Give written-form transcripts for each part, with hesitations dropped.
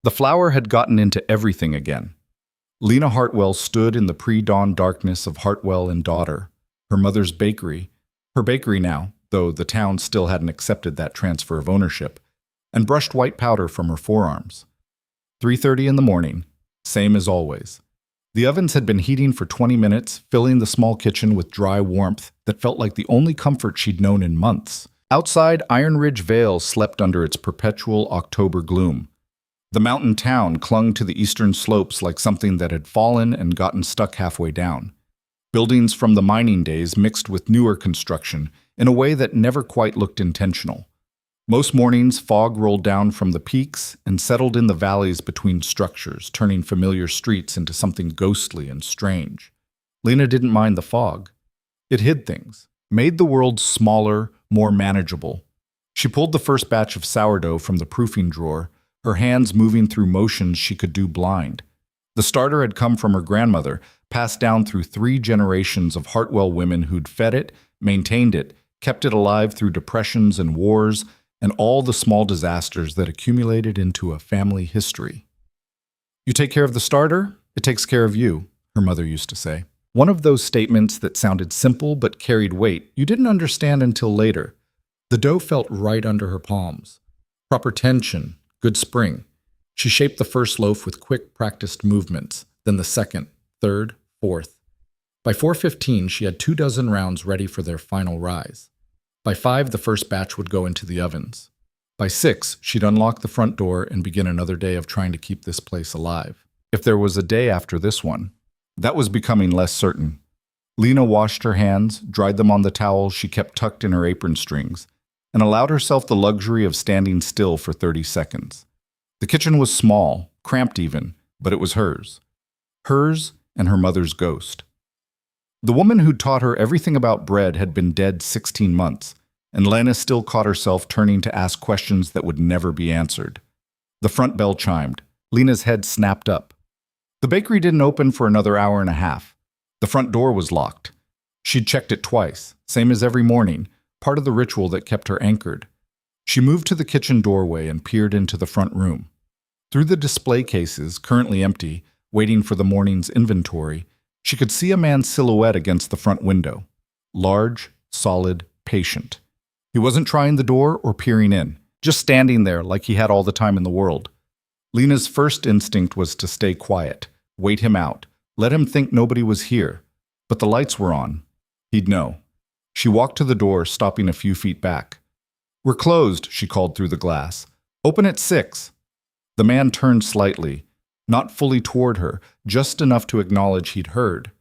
The flour had gotten into everything again. Lena Hartwell stood in the pre-dawn darkness of Hartwell and Daughter, her mother's bakery, her bakery now, though the town still hadn't accepted that transfer of ownership, and brushed white powder from her forearms. 3:30 in the morning, same as always. The ovens had been heating for 20 minutes, filling the small kitchen with dry warmth that felt like the only comfort she'd known in months. Outside, Iron Ridge Vale slept under its perpetual October gloom. The mountain town clung to the eastern slopes like something that had fallen and gotten stuck halfway down. Buildings from the mining days mixed with newer construction in a way that never quite looked intentional. Most mornings, fog rolled down from the peaks and settled in the valleys between structures, turning familiar streets into something ghostly and strange. Lena didn't mind the fog. It hid things, made the world smaller, more manageable. She pulled the first batch of sourdough from the proofing drawer, her hands moving through motions she could do blind. The starter had come from her grandmother, passed down through 3 generations of Hartwell women who'd fed it, maintained it, kept it alive through depressions and wars, and all the small disasters that accumulated into a family history. "You take care of the starter, it takes care of you," her mother used to say. One of those statements that sounded simple but carried weight you didn't understand until later. The dough felt right under her palms. Proper tension, good spring. She shaped the first loaf with quick, practiced movements, then the second, third, fourth. By 4:15, she had 24 rounds ready for their final rise. By 5, the first batch would go into the ovens. By 6, she'd unlock the front door and begin another day of trying to keep this place alive. If there was a day after this one, that was becoming less certain. Lena washed her hands, dried them on the towel she kept tucked in her apron strings, and allowed herself the luxury of standing still for 30 seconds. The kitchen was small, cramped even, but it was hers. Hers and her mother's ghost. The woman who'd taught her everything about bread had been dead 16 months, and Lena still caught herself turning to ask questions that would never be answered. The front bell chimed. Lena's head snapped up. The bakery didn't open for another hour and a half. The front door was locked. She'd checked it twice, same as every morning, part of the ritual that kept her anchored. She moved to the kitchen doorway and peered into the front room. Through the display cases, currently empty, waiting for the morning's inventory, she could see a man's silhouette against the front window. Large, solid, patient. He wasn't trying the door or peering in, just standing there like he had all the time in the world. Lena's first instinct was to stay quiet, wait him out, let him think nobody was here. But the lights were on. He'd know. She walked to the door, stopping a few feet back. "We're closed," she called through the glass. "Open at 6. The man turned slightly, not fully toward her, just enough to acknowledge he'd heard.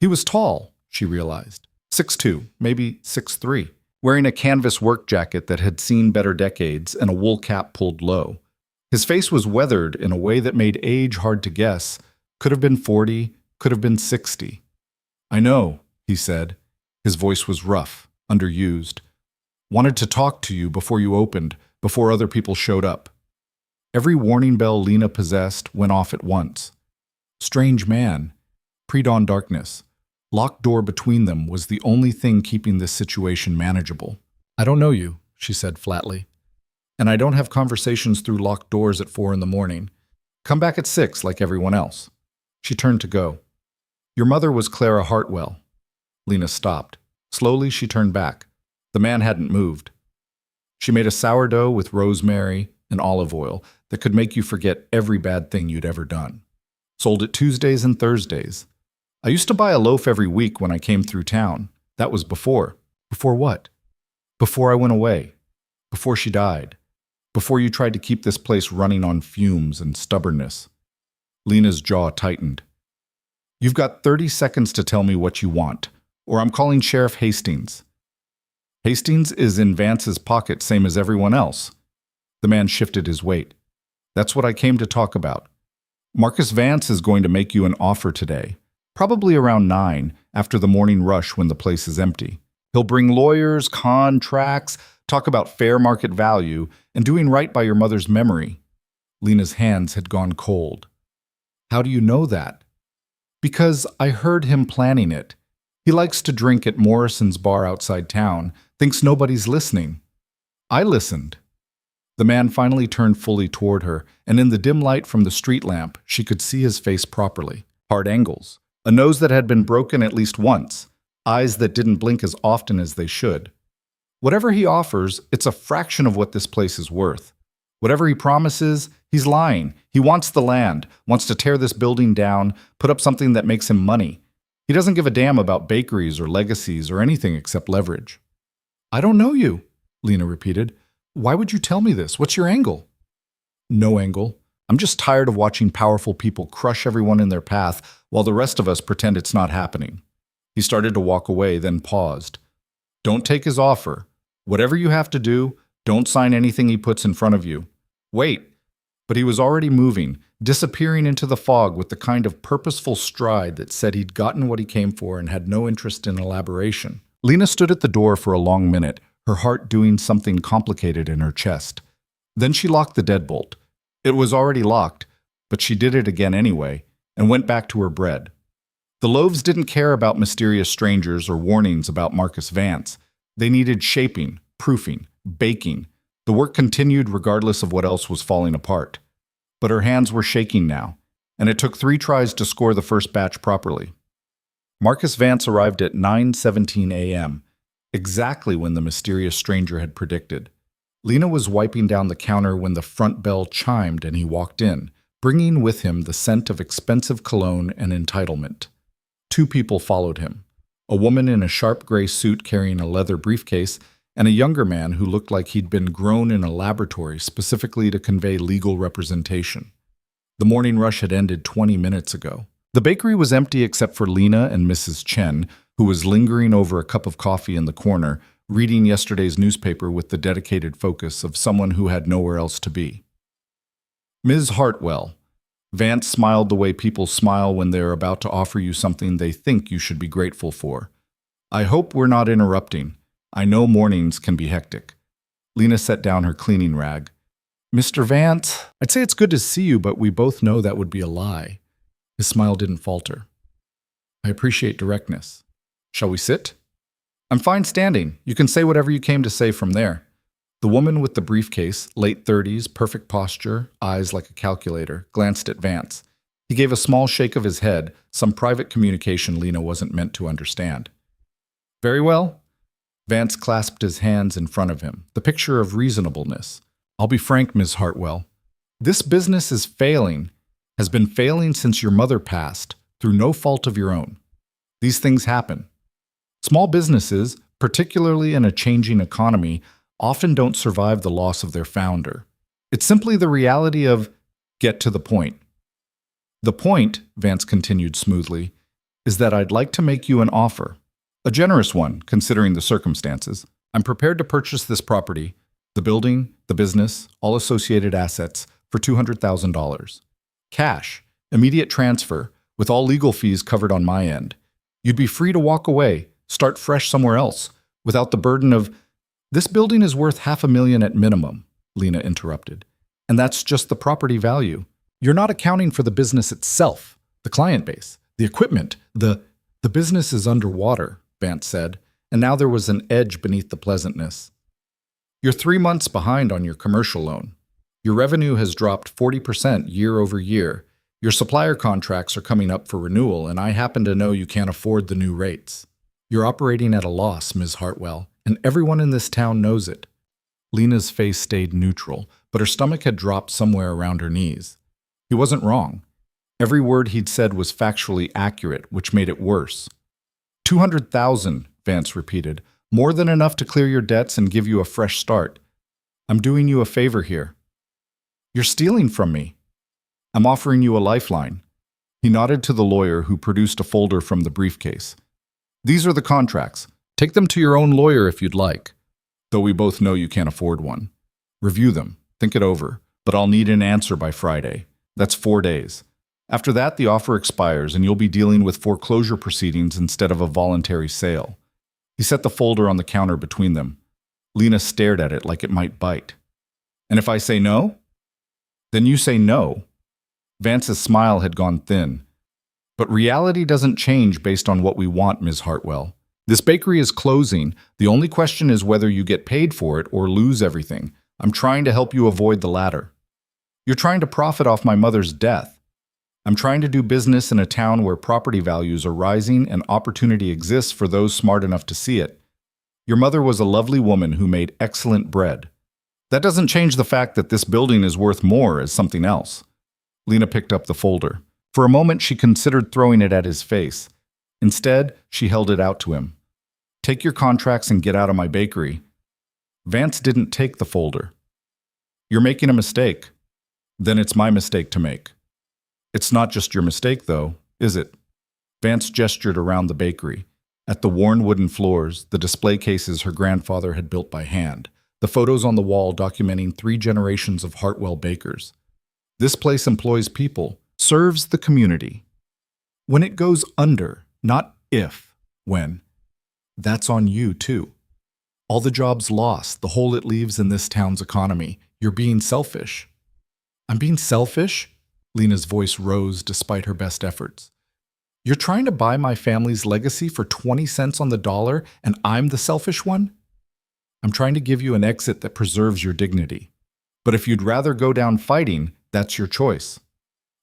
He was tall, she realized. 6'2", maybe 6'3", wearing a canvas work jacket that had seen better decades and a wool cap pulled low. His face was weathered in a way that made age hard to guess. Could have been 40, could have been 60. "I know," he said. His voice was rough, underused. "Wanted to talk to you before you opened, before other people showed up." Every warning bell Lena possessed went off at once. Strange man. Pre-dawn darkness. Locked door between them was the only thing keeping this situation manageable. "I don't know you," she said flatly. "And I don't have conversations through locked doors at 4 in the morning. Come back at 6 like everyone else." She turned to go. "Your mother was Clara Hartwell." Lena stopped. Slowly she turned back. The man hadn't moved. "She made a sourdough with rosemary and olive oil that could make you forget every bad thing you'd ever done. Sold it Tuesdays and Thursdays. I used to buy a loaf every week when I came through town. That was before." "Before what?" "Before I went away. Before she died. Before you tried to keep this place running on fumes and stubbornness." Lena's jaw tightened. "You've got 30 seconds to tell me what you want, or I'm calling Sheriff Hastings." "Hastings is in Vance's pocket, same as everyone else." The man shifted his weight. "That's what I came to talk about. Marcus Vance is going to make you an offer today, probably around 9, after the morning rush when the place is empty. He'll bring lawyers, contracts, talk about fair market value, and doing right by your mother's memory." Lena's hands had gone cold. "How do you know that?" "Because I heard him planning it. He likes to drink at Morrison's bar outside town, thinks nobody's listening. I listened." The man finally turned fully toward her, and in the dim light from the street lamp, she could see his face properly. Hard angles, a nose that had been broken at least once, eyes that didn't blink as often as they should. Whatever he offers, it's a fraction of what this place is worth. Whatever he promises, he's lying. He wants the land, wants to tear this building down, put up something that makes him money. He doesn't give a damn about bakeries or legacies or anything except leverage. I don't know you, Lena repeated. Why would you tell me this? What's your angle? No angle. I'm just tired of watching powerful people crush everyone in their path while the rest of us pretend it's not happening. He started to walk away, then paused. Don't take his offer. Whatever you have to do, don't sign anything he puts in front of you. Wait. But he was already moving, disappearing into the fog with the kind of purposeful stride that said he'd gotten what he came for and had no interest in elaboration. Lena stood at the door for a long minute, her heart doing something complicated in her chest. Then she locked the deadbolt. It was already locked, but she did it again anyway, and went back to her bread. The loaves didn't care about mysterious strangers or warnings about Marcus Vance. They needed shaping, proofing, baking. The work continued regardless of what else was falling apart. But her hands were shaking now, and it took 3 tries to score the first batch properly. Marcus Vance arrived at 9:17 a.m., exactly when the mysterious stranger had predicted. Lena was wiping down the counter when the front bell chimed and he walked in, bringing with him the scent of expensive cologne and entitlement. 2 people followed him, a woman in a sharp gray suit carrying a leather briefcase, and a younger man who looked like he'd been grown in a laboratory specifically to convey legal representation. The morning rush had ended 20 minutes ago. The bakery was empty except for Lena and Mrs. Chen, who was lingering over a cup of coffee in the corner, reading yesterday's newspaper with the dedicated focus of someone who had nowhere else to be. Ms. Hartwell. Vance smiled the way people smile when they're about to offer you something they think you should be grateful for. I hope we're not interrupting. I know mornings can be hectic. Lena set down her cleaning rag. Mr. Vance, I'd say it's good to see you, but we both know that would be a lie. His smile didn't falter. I appreciate directness. Shall we sit? I'm fine standing. You can say whatever you came to say from there. The woman with the briefcase, late 30s, perfect posture, eyes like a calculator, glanced at Vance. He gave a small shake of his head, some private communication Lena wasn't meant to understand. Very well. Vance clasped his hands in front of him, the picture of reasonableness. I'll be frank, Ms. Hartwell. This business is failing, has been failing since your mother passed, through no fault of your own. These things happen. Small businesses, particularly in a changing economy, often don't survive the loss of their founder. It's simply the reality of get to the point. The point, Vance continued smoothly, is that I'd like to make you an offer. A generous one, considering the circumstances. I'm prepared to purchase this property, the building, the business, all associated assets, for $200,000. Cash, immediate transfer, with all legal fees covered on my end. You'd be free to walk away, start fresh somewhere else, without the burden of, this building is worth $500,000 at minimum, Lena interrupted. And that's just the property value. You're not accounting for the business itself, the client base, the equipment, the business is underwater, Vance said, and now there was an edge beneath the pleasantness. You're 3 months behind on your commercial loan. Your revenue has dropped 40% year over year. Your supplier contracts are coming up for renewal, and I happen to know you can't afford the new rates. You're operating at a loss, Ms. Hartwell, and everyone in this town knows it. Lena's face stayed neutral, but her stomach had dropped somewhere around her knees. He wasn't wrong. Every word he'd said was factually accurate, which made it worse. $200,000, Vance repeated. More than enough to clear your debts and give you a fresh start. I'm doing you a favor here. You're stealing from me. I'm offering you a lifeline. He nodded to the lawyer who produced a folder from the briefcase. These are the contracts. Take them to your own lawyer if you'd like. Though we both know you can't afford one. Review them. Think it over. But I'll need an answer by Friday. That's 4 days. After that, the offer expires and you'll be dealing with foreclosure proceedings instead of a voluntary sale. He set the folder on the counter between them. Lena stared at it like it might bite. And if I say no? Then you say no. Vance's smile had gone thin. But reality doesn't change based on what we want, Ms. Hartwell. This bakery is closing. The only question is whether you get paid for it or lose everything, I'm trying to help you avoid the latter. You're trying to profit off my mother's death. I'm trying to do business in a town where property values are rising and opportunity exists for those smart enough to see it. Your mother was a lovely woman who made excellent bread. That doesn't change the fact that this building is worth more as something else. Lena picked up the folder. For a moment, she considered throwing it at his face. Instead, she held it out to him. Take your contracts and get out of my bakery. Vance didn't take the folder. You're making a mistake. Then it's my mistake to make. It's not just your mistake, though, is it? Vance gestured around the bakery. At the worn wooden floors, the display cases her grandfather had built by hand, the photos on the wall documenting 3 generations of Hartwell bakers. This place employs people, serves the community. When it goes under, not if, when. That's on you, too. All the jobs lost, the hole it leaves in this town's economy. You're being selfish. I'm being selfish? Lena's voice rose despite her best efforts. You're trying to buy my family's legacy for 20 cents on the dollar, and I'm the selfish one? I'm trying to give you an exit that preserves your dignity. But if you'd rather go down fighting, that's your choice.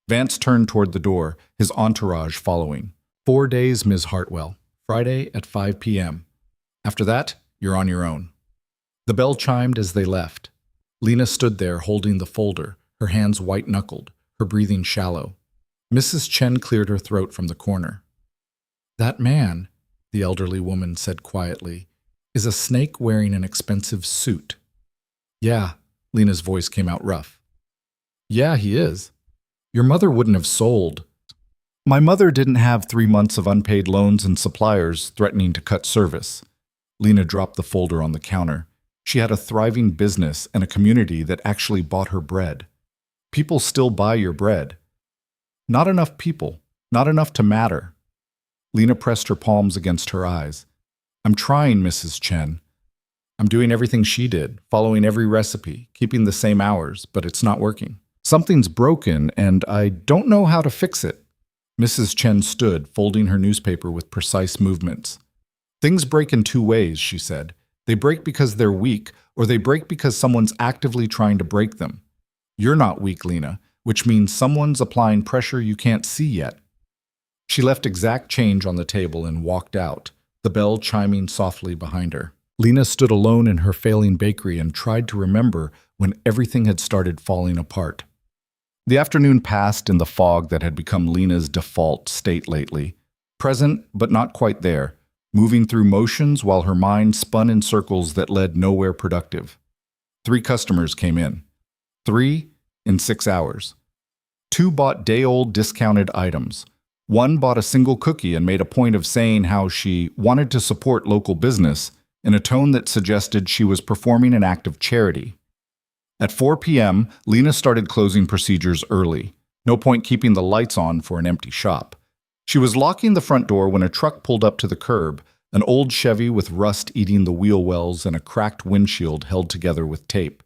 Vance turned toward the door, his entourage following. 4 days, Ms. Hartwell. Friday at 5 p.m. After that, you're on your own. The bell chimed as they left. Lena stood there holding the folder, her hands white-knuckled, her breathing shallow. Mrs. Chen cleared her throat from the corner. That man, the elderly woman said quietly, is a snake wearing an expensive suit. Yeah, Lena's voice came out rough. Yeah, he is. Your mother wouldn't have sold. My mother didn't have 3 months of unpaid loans and suppliers threatening to cut service. Lena dropped the folder on the counter. She had a thriving business and a community that actually bought her bread. People still buy your bread. Not enough people, not enough to matter. Lena pressed her palms against her eyes. I'm trying, Mrs. Chen. I'm doing everything she did, following every recipe, keeping the same hours, but it's not working. Something's broken, and I don't know how to fix it. Mrs. Chen stood, folding her newspaper with precise movements. Things break in 2 ways, she said. They break because they're weak, or they break because someone's actively trying to break them. You're not weak, Lena, which means someone's applying pressure you can't see yet. She left exact change on the table and walked out, the bell chiming softly behind her. Lena stood alone in her failing bakery and tried to remember when everything had started falling apart. The afternoon passed in the fog that had become Lena's default state lately, present but not quite there, moving through motions while her mind spun in circles that led nowhere productive. 3 customers came in. 3 in 6 hours. 2 bought day-old discounted items. 1 bought a single cookie and made a point of saying how she wanted to support local business in a tone that suggested she was performing an act of charity. At 4 p.m., Lena started closing procedures early. No point keeping the lights on for an empty shop. She was locking the front door when a truck pulled up to the curb, an old Chevy with rust eating the wheel wells and a cracked windshield held together with tape.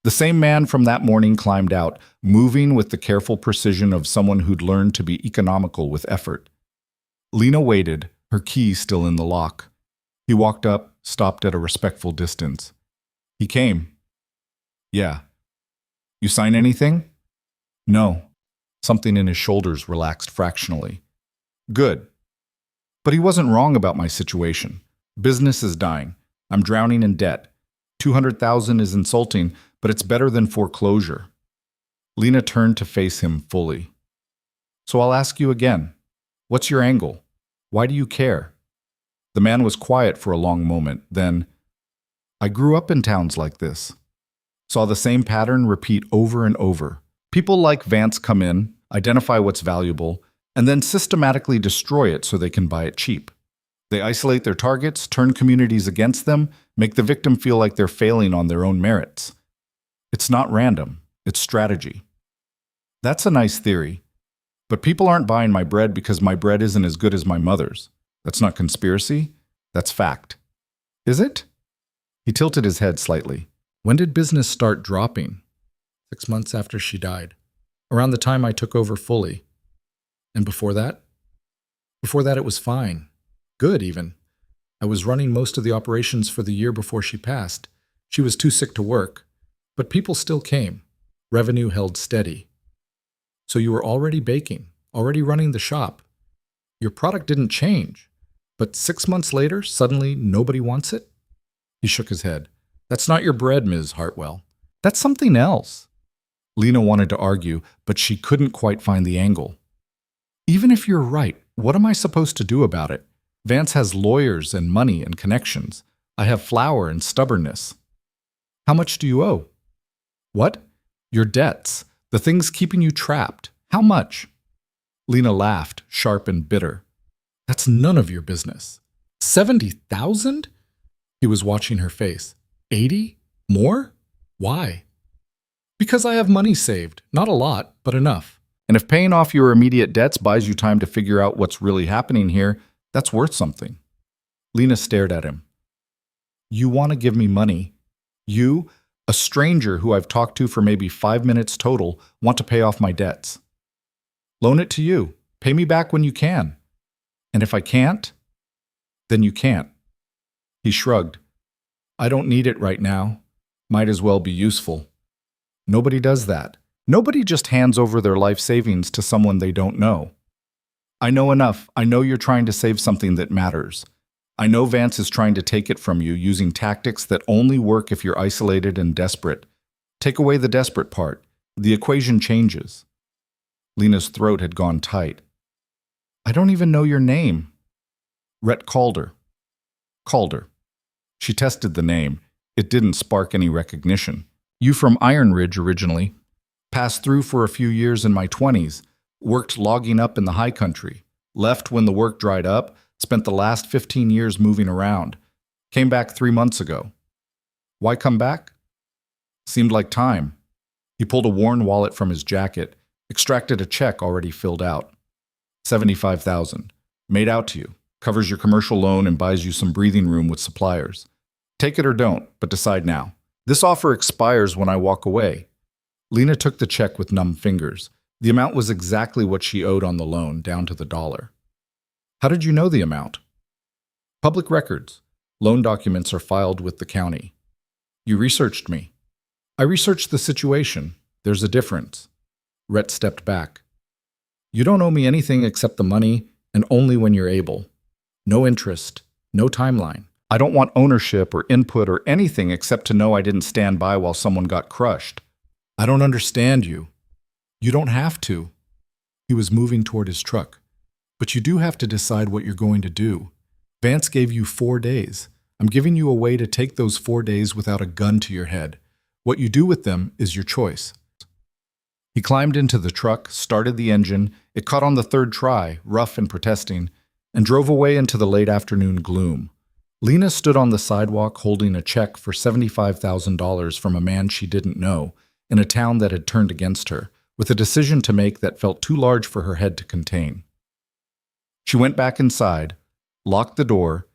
The same man from that morning climbed out, moving with the careful precision of someone who'd learned to be economical with effort. Lena waited, her key still in the lock. He walked up, stopped at a respectful distance. He came. Yeah. You sign anything? No. Something in his shoulders relaxed fractionally. Good. But he wasn't wrong about my situation. Business is dying. I'm drowning in debt. 200,000 is insulting, but it's better than foreclosure. Lena turned to face him fully. So I'll ask you again. What's your angle? Why do you care? The man was quiet for a long moment. Then, I grew up in towns like this. Saw the same pattern repeat over and over. People like Vance come in, identify what's valuable, and then systematically destroy it so they can buy it cheap. They isolate their targets, turn communities against them, make the victim feel like they're failing on their own merits. It's not random, it's strategy. That's a nice theory. But people aren't buying my bread because my bread isn't as good as my mother's. That's not conspiracy, that's fact. Is it? He tilted his head slightly. When did business start dropping? 6 months after she died. Around the time I took over fully. And before that? Before that it was fine. Good, even. I was running most of the operations for the year before she passed. She was too sick to work. But people still came. Revenue held steady. So you were already baking, already running the shop. Your product didn't change. But 6 months later, suddenly nobody wants it? He shook his head. That's not your bread, Ms. Hartwell. That's something else. Lena wanted to argue, but she couldn't quite find the angle. Even if you're right, what am I supposed to do about it? Vance has lawyers and money and connections. I have flour and stubbornness. How much do you owe? What? Your debts. The things keeping you trapped. How much? Lena laughed, sharp and bitter. That's none of your business. 70,000? He was watching her face. 80? More? Why? Because I have money saved. Not a lot, but enough. And if paying off your immediate debts buys you time to figure out what's really happening here, that's worth something. Lena stared at him. You want to give me money? You, a stranger who I've talked to for maybe 5 minutes total, want to pay off my debts. Loan it to you. Pay me back when you can. And if I can't, then you can't. He shrugged. I don't need it right now. Might as well be useful. Nobody does that. Nobody just hands over their life savings to someone they don't know. I know enough. I know you're trying to save something that matters. I know Vance is trying to take it from you using tactics that only work if you're isolated and desperate. Take away the desperate part. The equation changes. Lena's throat had gone tight. I don't even know your name. Rhett Calder. Calder. She tested the name. It didn't spark any recognition. You from Iron Ridge originally. Passed through for a few years in my 20s. Worked logging up in the high country. Left when the work dried up. Spent the last 15 years moving around. Came back 3 months ago. Why come back? Seemed like time. He pulled a worn wallet from his jacket, extracted a check already filled out. $75,000. Made out to you. Covers your commercial loan and buys you some breathing room with suppliers. Take it or don't, but decide now. This offer expires when I walk away. Lena took the check with numb fingers. The amount was exactly what she owed on the loan, down to the dollar. How did you know the amount? Public records. Loan documents are filed with the county. You researched me. I researched the situation. There's a difference. Rhett stepped back. You don't owe me anything except the money, and only when you're able. No interest, no timeline. I don't want ownership or input or anything except to know I didn't stand by while someone got crushed. I don't understand you. You don't have to. He was moving toward his truck. But you do have to decide what you're going to do. Vance gave you 4 days. I'm giving you a way to take those 4 days without a gun to your head. What you do with them is your choice. He climbed into the truck, started the engine. It caught on the 3rd try, rough and protesting, and drove away into the late afternoon gloom. Lena stood on the sidewalk holding a check for $75,000 from a man she didn't know, in a town that had turned against her, with a decision to make that felt too large for her head to contain. She went back inside, locked the door,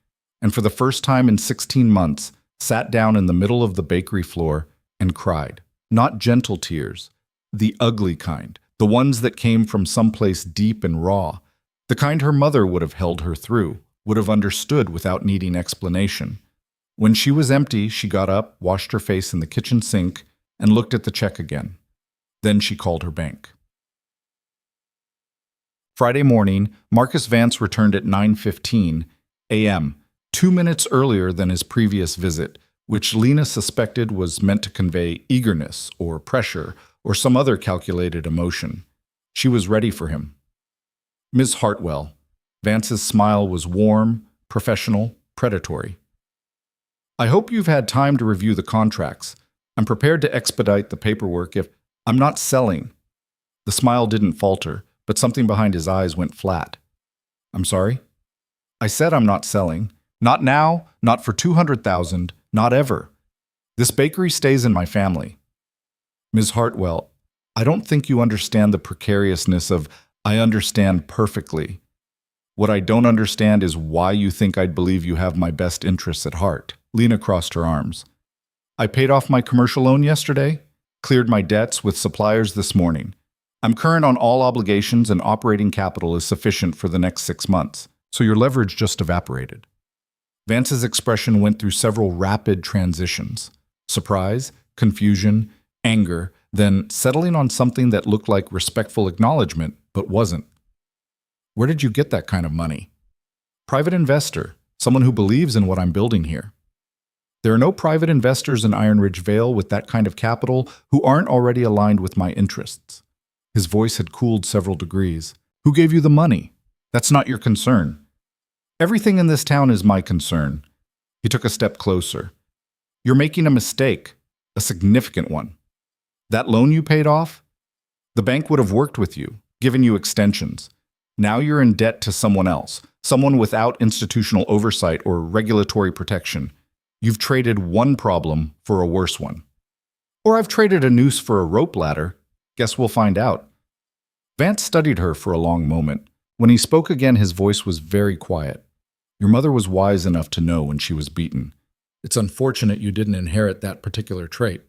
and for the first time in 16 months, sat down in the middle of the bakery floor and cried. Not gentle tears, the ugly kind, the ones that came from someplace deep and raw, the kind her mother would have held her through, would have understood without needing explanation. When she was empty, she got up, washed her face in the kitchen sink, and looked at the check again. Then she called her bank. Friday morning, Marcus Vance returned at 9:15 a.m., 2 minutes earlier than his previous visit, which Lena suspected was meant to convey eagerness or pressure or some other calculated emotion. She was ready for him. Ms. Hartwell. Vance's smile was warm, professional, predatory. I hope you've had time to review the contracts. I'm prepared to expedite the paperwork if I'm not selling. The smile didn't falter, but something behind his eyes went flat. I'm sorry? I said I'm not selling. Not now, not for $200,000, not ever. This bakery stays in my family. Ms. Hartwell, I don't think you understand the precariousness of I understand perfectly. What I don't understand is why you think I'd believe you have my best interests at heart. Lena crossed her arms. I paid off my commercial loan yesterday, cleared my debts with suppliers this morning. I'm current on all obligations and operating capital is sufficient for the next 6 months, so your leverage just evaporated. Vance's expression went through several rapid transitions. Surprise, confusion, anger, then settling on something that looked like respectful acknowledgement, but wasn't. Where did you get that kind of money? Private investor, someone who believes in what I'm building here. There are no private investors in Iron Ridge Vale with that kind of capital who aren't already aligned with my interests. His voice had cooled several degrees. Who gave you the money? That's not your concern. Everything in this town is my concern. He took a step closer. You're making a mistake, a significant one. That loan you paid off? The bank would have worked with you, given you extensions. Now you're in debt to someone else, someone without institutional oversight or regulatory protection. You've traded one problem for a worse one. Or I've traded a noose for a rope ladder. Guess we'll find out. Vance studied her for a long moment. When he spoke again, his voice was very quiet. Your mother was wise enough to know when she was beaten. It's unfortunate you didn't inherit that particular trait.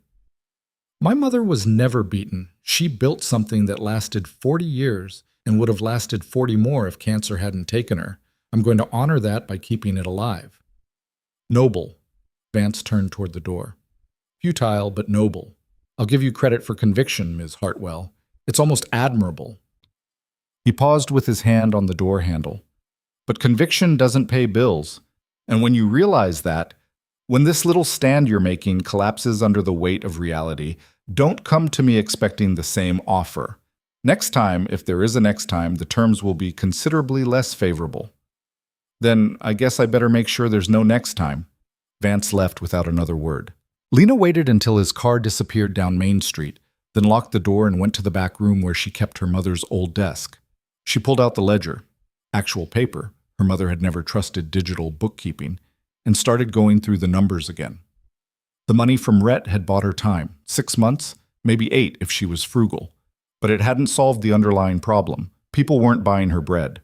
My mother was never beaten. She built something that lasted 40 years and would have lasted 40 more if cancer hadn't taken her. I'm going to honor that by keeping it alive. Noble. Vance turned toward the door. Futile, but noble. I'll give you credit for conviction, Ms. Hartwell. It's almost admirable. He paused with his hand on the door handle. But conviction doesn't pay bills. And when you realize that, when this little stand you're making collapses under the weight of reality, don't come to me expecting the same offer. Next time, if there is a next time, the terms will be considerably less favorable. Then I guess I better make sure there's no next time. Vance left without another word. Lena waited until his car disappeared down Main Street, then locked the door and went to the back room where she kept her mother's old desk. She pulled out the ledger, actual paper, her mother had never trusted digital bookkeeping, and started going through the numbers again. The money from Rhett had bought her time, 6 months, maybe 8 if she was frugal. But it hadn't solved the underlying problem. People weren't buying her bread.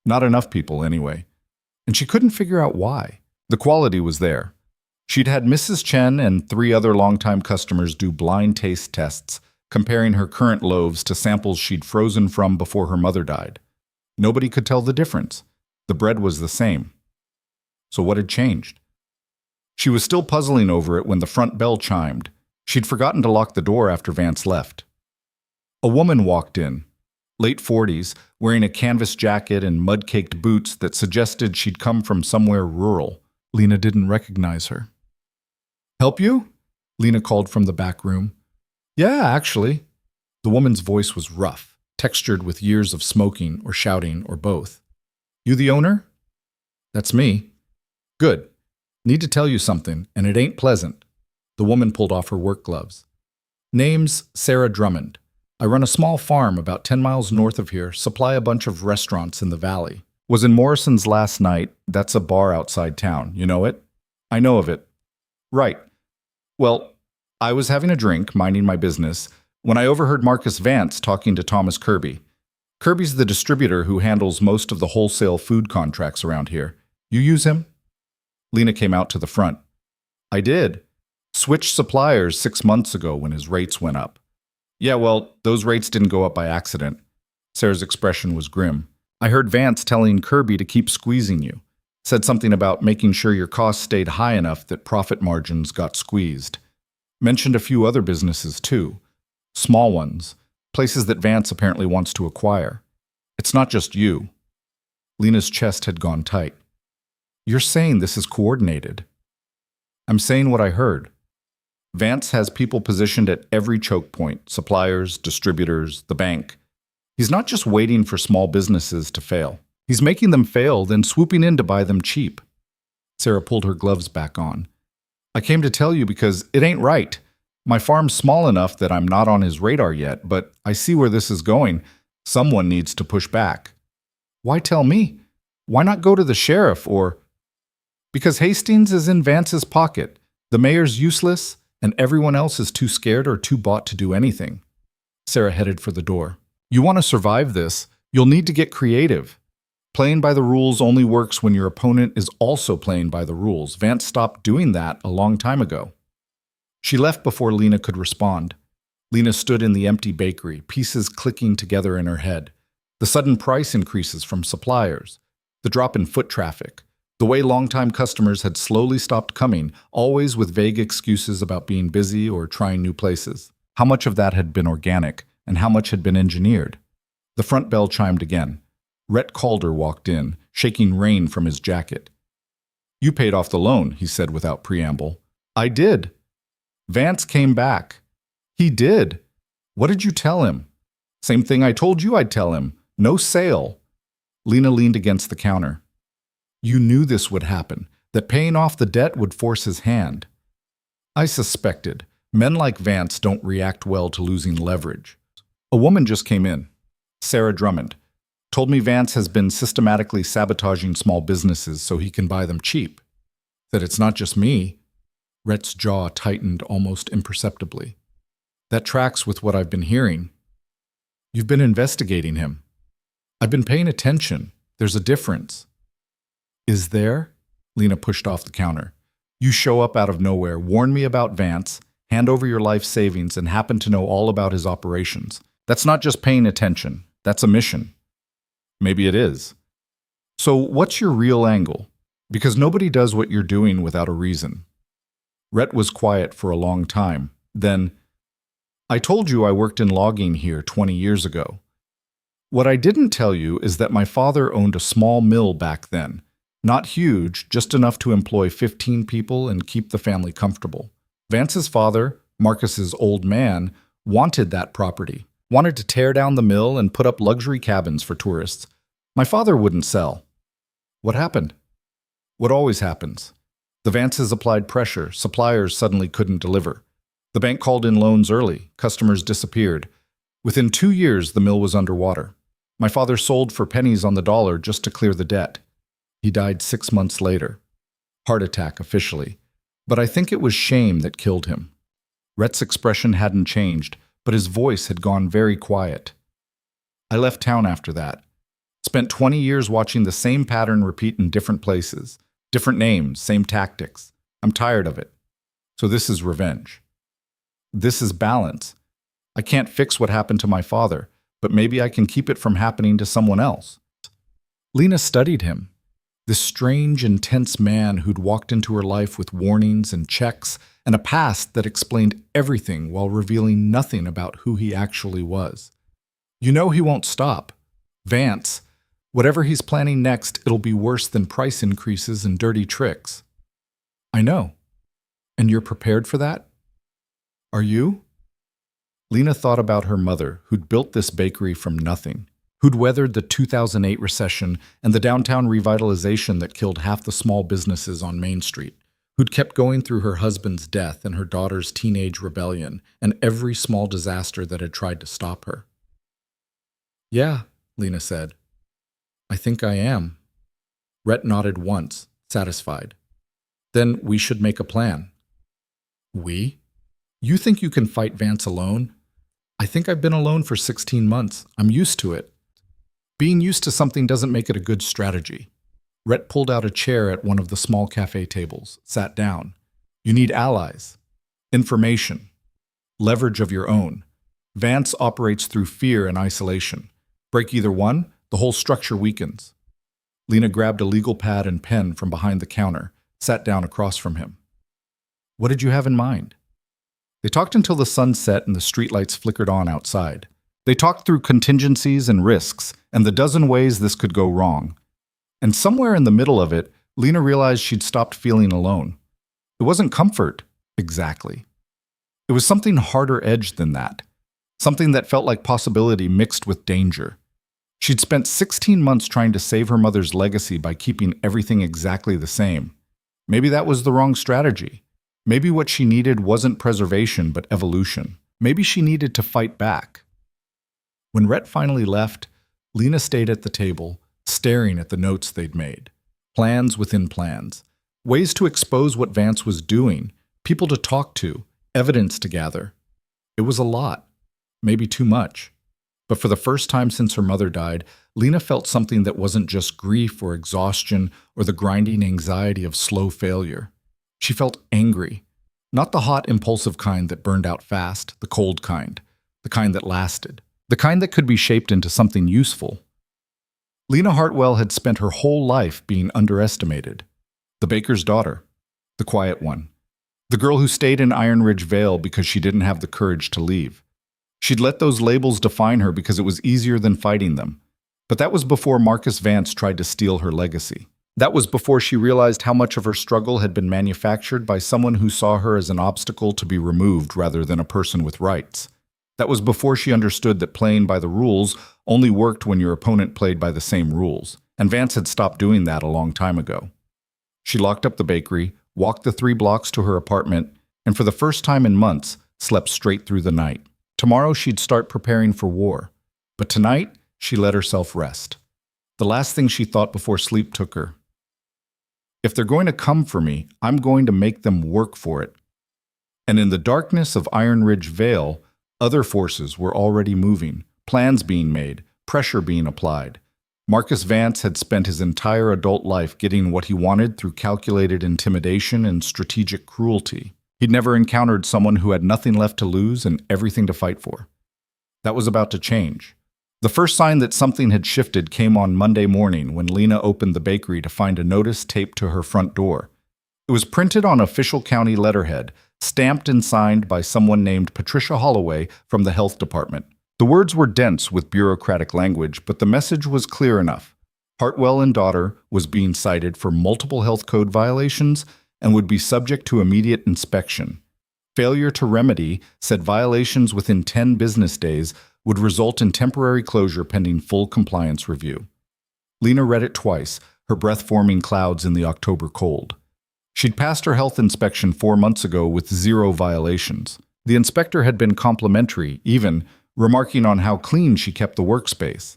Not enough people, anyway. And she couldn't figure out why. The quality was there. She'd had Mrs. Chen and 3 other longtime customers do blind taste tests, comparing her current loaves to samples she'd frozen from before her mother died. Nobody could tell the difference. The bread was the same. So what had changed? She was still puzzling over it when the front bell chimed. She'd forgotten to lock the door after Vance left. A woman walked in, late 40s, wearing a canvas jacket and mud-caked boots that suggested she'd come from somewhere rural. Lena didn't recognize her. "Help you?" Lena called from the back room. "Yeah, actually." The woman's voice was rough, textured with years of smoking or shouting or both. "You the owner?" "That's me." "Good. Need to tell you something, and it ain't pleasant." The woman pulled off her work gloves. "Name's Sarah Drummond. I run a small farm about 10 miles north of here, supply a bunch of restaurants in the valley. Was in Morrison's last night. That's a bar outside town. You know it?" "I know of it." "Right. Well, I was having a drink, minding my business, when I overheard Marcus Vance talking to Thomas Kirby. Kirby's the distributor who handles most of the wholesale food contracts around here. You use him?" Lena came out to the front. "I did. Switched suppliers 6 months ago when his rates went up." "Yeah, well, those rates didn't go up by accident." Sarah's expression was grim. "I heard Vance telling Kirby to keep squeezing you. Said something about making sure your costs stayed high enough that profit margins got squeezed. Mentioned a few other businesses too. Small ones. Places that Vance apparently wants to acquire. It's not just you." Lena's chest had gone tight. "You're saying this is coordinated?" "I'm saying what I heard. Vance has people positioned at every choke point, suppliers, distributors, the bank. He's not just waiting for small businesses to fail. He's making them fail, then swooping in to buy them cheap." Sarah pulled her gloves back on. "I came to tell you because it ain't right. My farm's small enough that I'm not on his radar yet, but I see where this is going. Someone needs to push back." "Why tell me? Why not go to the sheriff or—" "Because Hastings is in Vance's pocket. The mayor's useless, and everyone else is too scared or too bought to do anything." Sarah headed for the door. "You want to survive this, you'll need to get creative. Playing by the rules only works when your opponent is also playing by the rules. Vance stopped doing that a long time ago." She left before Lena could respond. Lena stood in the empty bakery, pieces clicking together in her head. The sudden price increases from suppliers, the drop in foot traffic, The way longtime customers had slowly stopped coming, always with vague excuses about being busy or trying new places. How much of that had been organic, and how much had been engineered? The front bell chimed again. Rhett Calder walked in, shaking rain from his jacket. "You paid off the loan," he said without preamble. "I did." "Vance came back." "He did." "What did you tell him?" "Same thing I told you I'd tell him. No sale." Lena leaned against the counter. "You knew this would happen, that paying off the debt would force his hand." "I suspected. Men like Vance don't react well to losing leverage." A woman just came in. Sarah Drummond. "Told me Vance has been systematically sabotaging small businesses so he can buy them cheap." "That it's not just me." Rhett's jaw tightened almost imperceptibly. "That tracks with what I've been hearing." "You've been investigating him." "I've been paying attention. There's a difference." "Is there?" Lena pushed off the counter. "You show up out of nowhere, warn me about Vance, hand over your life savings, and happen to know all about his operations. That's not just paying attention. That's a mission." "Maybe it is." "So what's your real angle? Because nobody does what you're doing without a reason." Rhett was quiet for a long time. Then, "I told you I worked in logging here 20 years ago. What I didn't tell you is that my father owned a small mill back then. Not huge, just enough to employ 15 people and keep the family comfortable. Vance's father, Marcus's old man, wanted that property, wanted to tear down the mill and put up luxury cabins for tourists. My father wouldn't sell." "What happened?" "What always happens. The Vances applied pressure, suppliers suddenly couldn't deliver. The bank called in loans early, customers disappeared. Within 2 years, the mill was underwater. My father sold for pennies on the dollar just to clear the debt. He died 6 months later. Heart attack officially. But I think it was shame that killed him." Rhett's expression hadn't changed, but his voice had gone very quiet. "I left town after that. Spent 20 years watching the same pattern repeat in different places. Different names, same tactics. I'm tired of it. So this is revenge. This is balance. I can't fix what happened to my father, but maybe I can keep it from happening to someone else." Lena studied him. This strange, intense man who'd walked into her life with warnings and checks and a past that explained everything while revealing nothing about who he actually was. "You know he won't stop. Vance. Whatever he's planning next, it'll be worse than price increases and dirty tricks." "I know. And you're prepared for that?" "Are you?" Lena thought about her mother, who'd built this bakery from nothing, who'd weathered the 2008 recession and the downtown revitalization that killed half the small businesses on Main Street, who'd kept going through her husband's death and her daughter's teenage rebellion and every small disaster that had tried to stop her. "Yeah," Lena said. "I think I am." Rhett nodded once, satisfied. "Then we should make a plan." "We? You think you can fight Vance alone?" "I think I've been alone for 16 months. I'm used to it." "Being used to something doesn't make it a good strategy." Rhett pulled out a chair at one of the small cafe tables, sat down. "You need allies. Information. Leverage of your own. Vance operates through fear and isolation. Break either one, the whole structure weakens." Lena grabbed a legal pad and pen from behind the counter, sat down across from him. "What did you have in mind?" They talked until the sun set and the streetlights flickered on outside. They talked through contingencies and risks, and the dozen ways this could go wrong. And somewhere in the middle of it, Lena realized she'd stopped feeling alone. It wasn't comfort, exactly. It was something harder-edged than that. Something that felt like possibility mixed with danger. She'd spent 16 months trying to save her mother's legacy by keeping everything exactly the same. Maybe that was the wrong strategy. Maybe what she needed wasn't preservation, but evolution. Maybe she needed to fight back. When Rhett finally left, Lena stayed at the table, staring at the notes they'd made. Plans within plans. Ways to expose what Vance was doing, people to talk to, evidence to gather. It was a lot. Maybe too much. But for the first time since her mother died, Lena felt something that wasn't just grief or exhaustion or the grinding anxiety of slow failure. She felt angry. Not the hot, impulsive kind that burned out fast, the cold kind. The kind that lasted. The kind that could be shaped into something useful. Lena Hartwell had spent her whole life being underestimated. The baker's daughter, the quiet one, the girl who stayed in Iron Ridge Vale because she didn't have the courage to leave. She'd let those labels define her because it was easier than fighting them. But that was before Marcus Vance tried to steal her legacy. That was before she realized how much of her struggle had been manufactured by someone who saw her as an obstacle to be removed rather than a person with rights. That was before she understood that playing by the rules only worked when your opponent played by the same rules, and Vance had stopped doing that a long time ago. She locked up the bakery, walked the 3 blocks to her apartment, and for the first time in months, slept straight through the night. Tomorrow she'd start preparing for war, but tonight she let herself rest. The last thing she thought before sleep took her. If they're going to come for me, I'm going to make them work for it. And in the darkness of Iron Ridge Vale, other forces were already moving, plans being made, pressure being applied. Marcus Vance had spent his entire adult life getting what he wanted through calculated intimidation and strategic cruelty. He'd never encountered someone who had nothing left to lose and everything to fight for. That was about to change. The first sign that something had shifted came on Monday morning when Lena opened the bakery to find a notice taped to her front door. It was printed on official county letterhead, stamped and signed by someone named Patricia Holloway from the health department. The words were dense with bureaucratic language, but the message was clear enough. Hartwell and daughter was being cited for multiple health code violations and would be subject to immediate inspection. Failure to remedy said violations within 10 business days would result in temporary closure pending full compliance review. Lena read it twice, her breath forming clouds in the October cold. She'd passed her health inspection 4 months ago with 0 violations. The inspector had been complimentary, even remarking on how clean she kept the workspace.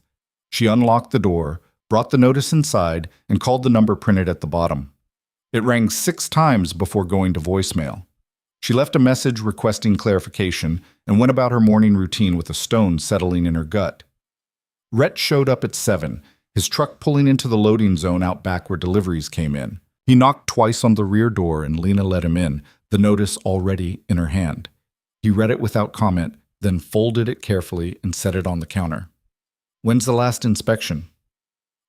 She unlocked the door, brought the notice inside, and called the number printed at the bottom. It rang 6 times before going to voicemail. She left a message requesting clarification and went about her morning routine with a stone settling in her gut. Rhett showed up at 7, his truck pulling into the loading zone out back where deliveries came in. He knocked twice on the rear door and Lena let him in, the notice already in her hand. He read it without comment, then folded it carefully and set it on the counter. When's the last inspection?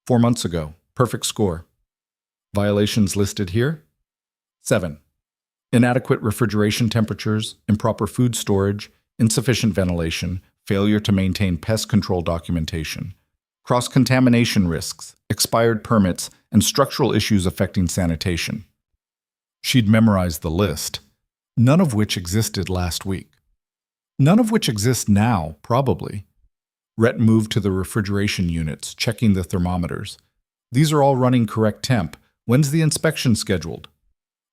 4 months ago. Perfect score. Violations listed here? 7. Inadequate refrigeration temperatures, improper food storage, insufficient ventilation, failure to maintain pest control documentation, cross-contamination risks, expired permits, and structural issues affecting sanitation. She'd memorized the list, none of which existed last week. None of which exist now, probably. Rhett moved to the refrigeration units, checking the thermometers. These are all running correct temp. When's the inspection scheduled?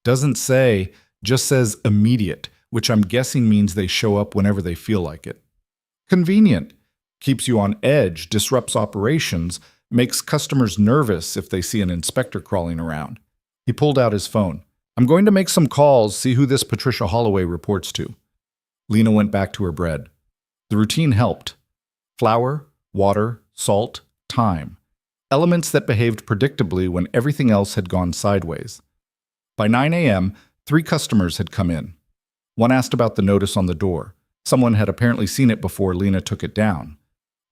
Doesn't say, just says immediate, which I'm guessing means they show up whenever they feel like it. Convenient. Keeps you on edge, disrupts operations, makes customers nervous if they see an inspector crawling around. He pulled out his phone. I'm going to make some calls, see who this Patricia Holloway reports to. Lena went back to her bread. The routine helped. Flour, water, salt, thyme. Elements that behaved predictably when everything else had gone sideways. By 9 a.m., 3 customers had come in. One asked about the notice on the door. Someone had apparently seen it before Lena took it down,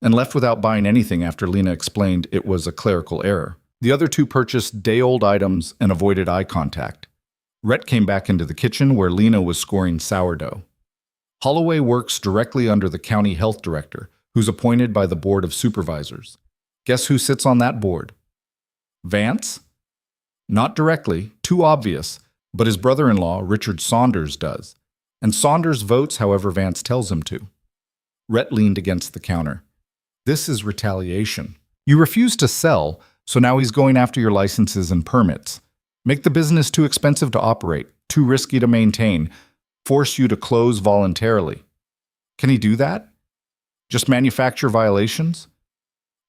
and left without buying anything after Lena explained it was a clerical error. The other 2 purchased day-old items and avoided eye contact. Rhett came back into the kitchen where Lena was scoring sourdough. Holloway works directly under the county health director, who's appointed by the board of supervisors. Guess who sits on that board? Vance? Not directly, too obvious, but his brother-in-law, Richard Saunders, does. And Saunders votes however Vance tells him to. Rhett leaned against the counter. This is retaliation. You refused to sell, so now he's going after your licenses and permits. Make the business too expensive to operate, too risky to maintain, force you to close voluntarily. Can he do that? Just manufacture violations?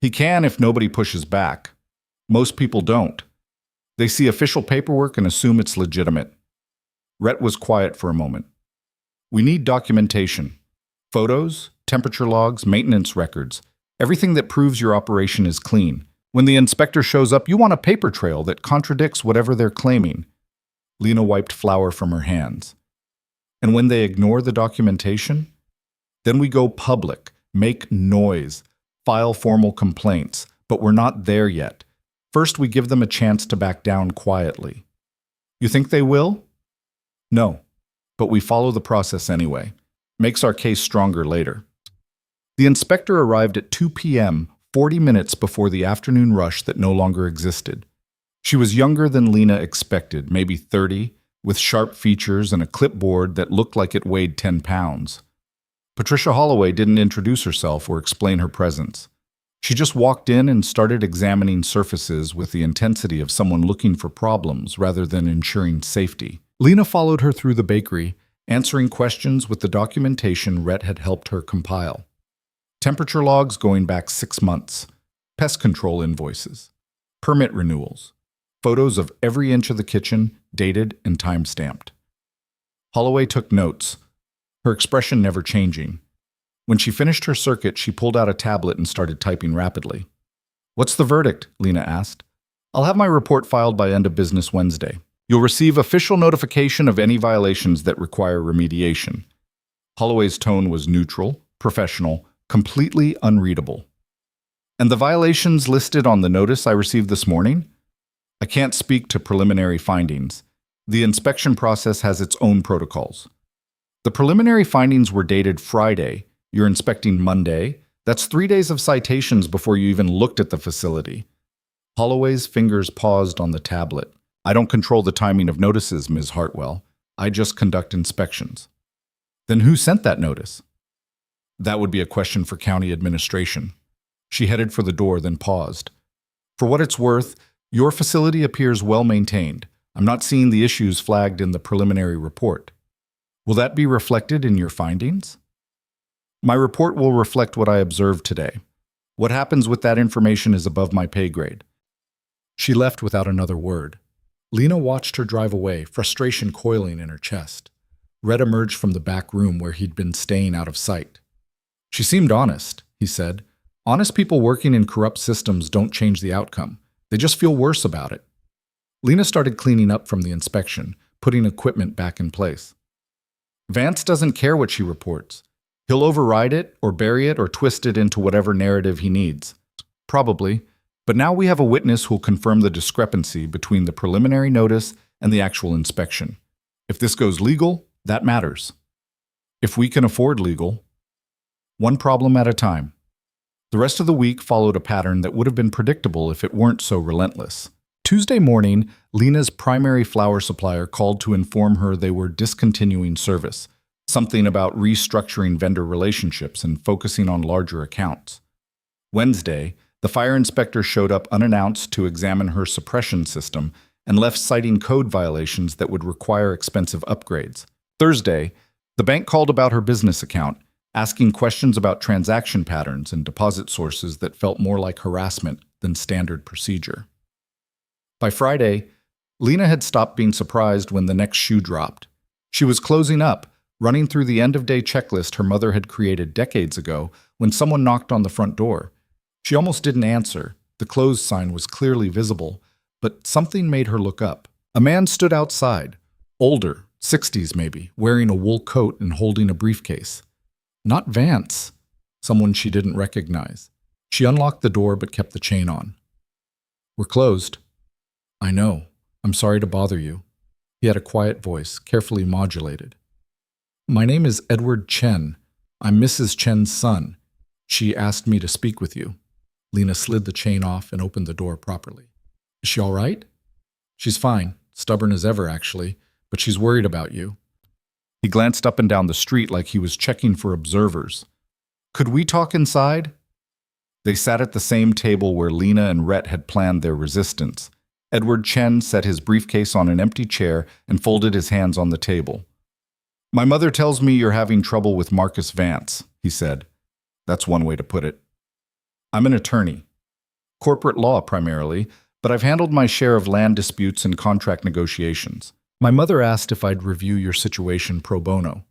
He can if nobody pushes back. Most people don't. They see official paperwork and assume it's legitimate. Rhett was quiet for a moment. We need documentation. Photos, temperature logs, maintenance records. Everything that proves your operation is clean. When the inspector shows up, you want a paper trail that contradicts whatever they're claiming. Lena wiped flour from her hands. And when they ignore the documentation, then we go public, make noise, file formal complaints, But we're not there yet. First, we give them a chance to back down quietly. You think they will? No, but we follow the process anyway. Makes our case stronger later. The inspector arrived at 2 p.m., 40 minutes before the afternoon rush that no longer existed. She was younger than Lena expected, maybe 30, with sharp features and a clipboard that looked like it weighed 10 pounds. Patricia Holloway didn't introduce herself or explain her presence. She just walked in and started examining surfaces with the intensity of someone looking for problems rather than ensuring safety. Lena followed her through the bakery, answering questions with the documentation Rhett had helped her compile. Temperature logs going back 6 months, pest control invoices, permit renewals, photos of every inch of the kitchen, dated and time-stamped. Holloway took notes, her expression never changing. When she finished her circuit, she pulled out a tablet and started typing rapidly. "What's the verdict?" Lena asked. "I'll have my report filed by end of business Wednesday. You'll receive official notification of any violations that require remediation." Holloway's tone was neutral, professional, completely unreadable. "And the violations listed on the notice I received this morning?" "I can't speak to preliminary findings. The inspection process has its own protocols." "The preliminary findings were dated Friday. You're inspecting Monday. That's 3 days of citations before you even looked at the facility." Holloway's fingers paused on the tablet. "I don't control the timing of notices, Ms. Hartwell. I just conduct inspections." "Then who sent that notice?" "That would be a question for county administration." She headed for the door, then paused. "For what it's worth, your facility appears well maintained. I'm not seeing the issues flagged in the preliminary report. Will that be reflected in your findings?" "My report will reflect what I observed today. What happens with that information is above my pay grade." She left without another word. Lena watched her drive away, frustration coiling in her chest. Red emerged from the back room where he'd been staying out of sight. "She seemed honest," he said. "Honest people working in corrupt systems don't change the outcome. They just feel worse about it." Lena started cleaning up from the inspection, putting equipment back in place. "Vance doesn't care what she reports. He'll override it or bury it or twist it into whatever narrative he needs. Probably. But now we have a witness who'll confirm the discrepancy between the preliminary notice and the actual inspection. If this goes legal, that matters. If we can afford legal, one problem at a time." The rest of the week followed a pattern that would have been predictable if it weren't so relentless. Tuesday morning, Lena's primary flour supplier called to inform her they were discontinuing service, something about restructuring vendor relationships and focusing on larger accounts. Wednesday, the fire inspector showed up unannounced to examine her suppression system and left citing code violations that would require expensive upgrades. Thursday, the bank called about her business account, asking questions about transaction patterns and deposit sources that felt more like harassment than standard procedure. By Friday, Lena had stopped being surprised when the next shoe dropped. She was closing up, running through the end-of-day checklist her mother had created decades ago when someone knocked on the front door. She almost didn't answer. The closed sign was clearly visible, but something made her look up. A man stood outside, older, 60s maybe, wearing a wool coat and holding a briefcase. Not Vance, someone she didn't recognize. She unlocked the door but kept the chain on. "We're closed." "I know. I'm sorry to bother you." He had a quiet voice, carefully modulated. "My name is Edward Chen. I'm Mrs. Chen's son. She asked me to speak with you." Lena slid the chain off and opened the door properly. "Is she all right?" "She's fine. Stubborn as ever, actually. But she's worried about you." He glanced up and down the street like he was checking for observers. "Could we talk inside?" They sat at the same table where Lena and Rhett had planned their resistance. Edward Chen set his briefcase on an empty chair and folded his hands on the table. "My mother tells me you're having trouble with Marcus Vance," he said. "That's one way to put it." "I'm an attorney. Corporate law primarily, but I've handled my share of land disputes and contract negotiations. My mother asked if I'd review your situation pro bono."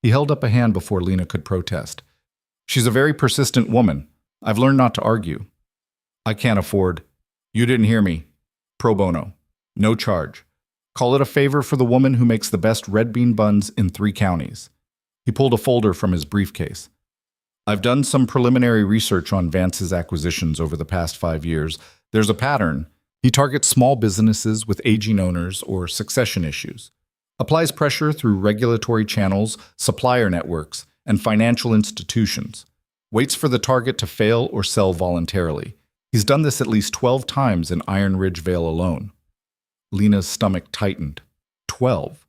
He held up a hand before Lena could protest. "She's a very persistent woman. I've learned not to argue." "I can't afford." "You didn't hear me. Pro bono. No charge. Call it a favor for the woman who makes the best red bean buns in 3 counties. He pulled a folder from his briefcase. I've done some preliminary research on Vance's acquisitions over the past 5 years. There's a pattern. He targets small businesses with aging owners or succession issues, applies pressure through regulatory channels, supplier networks, and financial institutions, waits for the target to fail or sell voluntarily. He's done this at least 12 times in Iron Ridge Vale alone. Lena's stomach tightened. 12.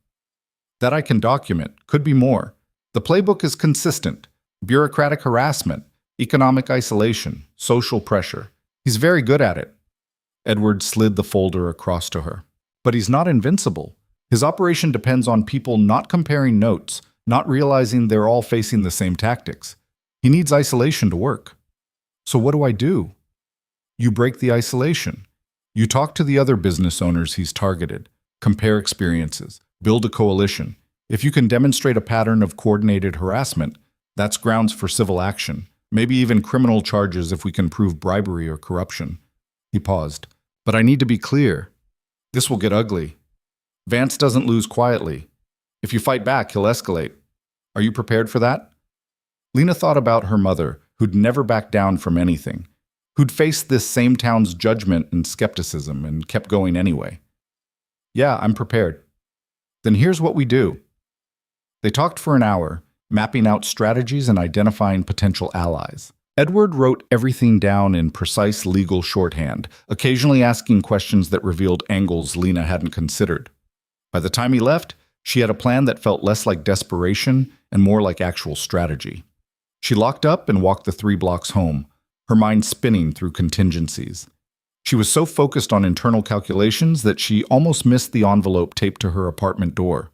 That I can document. Could be more. The playbook is consistent. Bureaucratic harassment, economic isolation, social pressure. He's very good at it. Edward slid the folder across to her. But he's not invincible. His operation depends on people not comparing notes, not realizing they're all facing the same tactics. He needs isolation to work. So what do I do? You break the isolation. You talk to the other business owners he's targeted, compare experiences, build a coalition. If you can demonstrate a pattern of coordinated harassment, that's grounds for civil action, maybe even criminal charges if we can prove bribery or corruption. He paused. But I need to be clear. This will get ugly. Vance doesn't lose quietly. If you fight back, he'll escalate. Are you prepared for that? Lena thought about her mother, who'd never backed down from anything, who'd faced this same town's judgment and skepticism and kept going anyway. Yeah, I'm prepared. Then here's what we do. They talked for an hour, mapping out strategies and identifying potential allies. Edward wrote everything down in precise legal shorthand, occasionally asking questions that revealed angles Lena hadn't considered. By the time he left, she had a plan that felt less like desperation and more like actual strategy. She locked up and walked the 3 blocks home, her mind spinning through contingencies. She was so focused on internal calculations that she almost missed the envelope taped to her apartment door.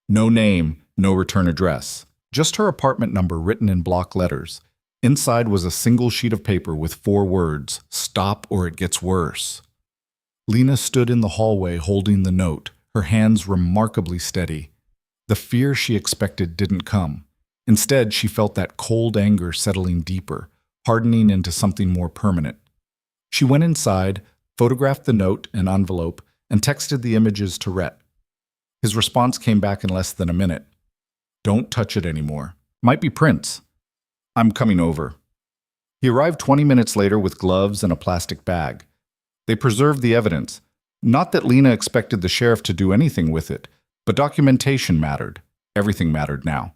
No name, no return address. Just her apartment number written in block letters. Inside was a single sheet of paper with 4 words, "Stop or it gets worse." Lena stood in the hallway holding the note, her hands remarkably steady. The fear she expected didn't come. Instead, she felt that cold anger settling deeper, hardening into something more permanent. She went inside, photographed the note and envelope, and texted the images to Rhett. His response came back in less than a minute. Don't touch it anymore. Might be prints. I'm coming over. He arrived 20 minutes later with gloves and a plastic bag. They preserved the evidence. Not that Lena expected the sheriff to do anything with it, but documentation mattered. Everything mattered now.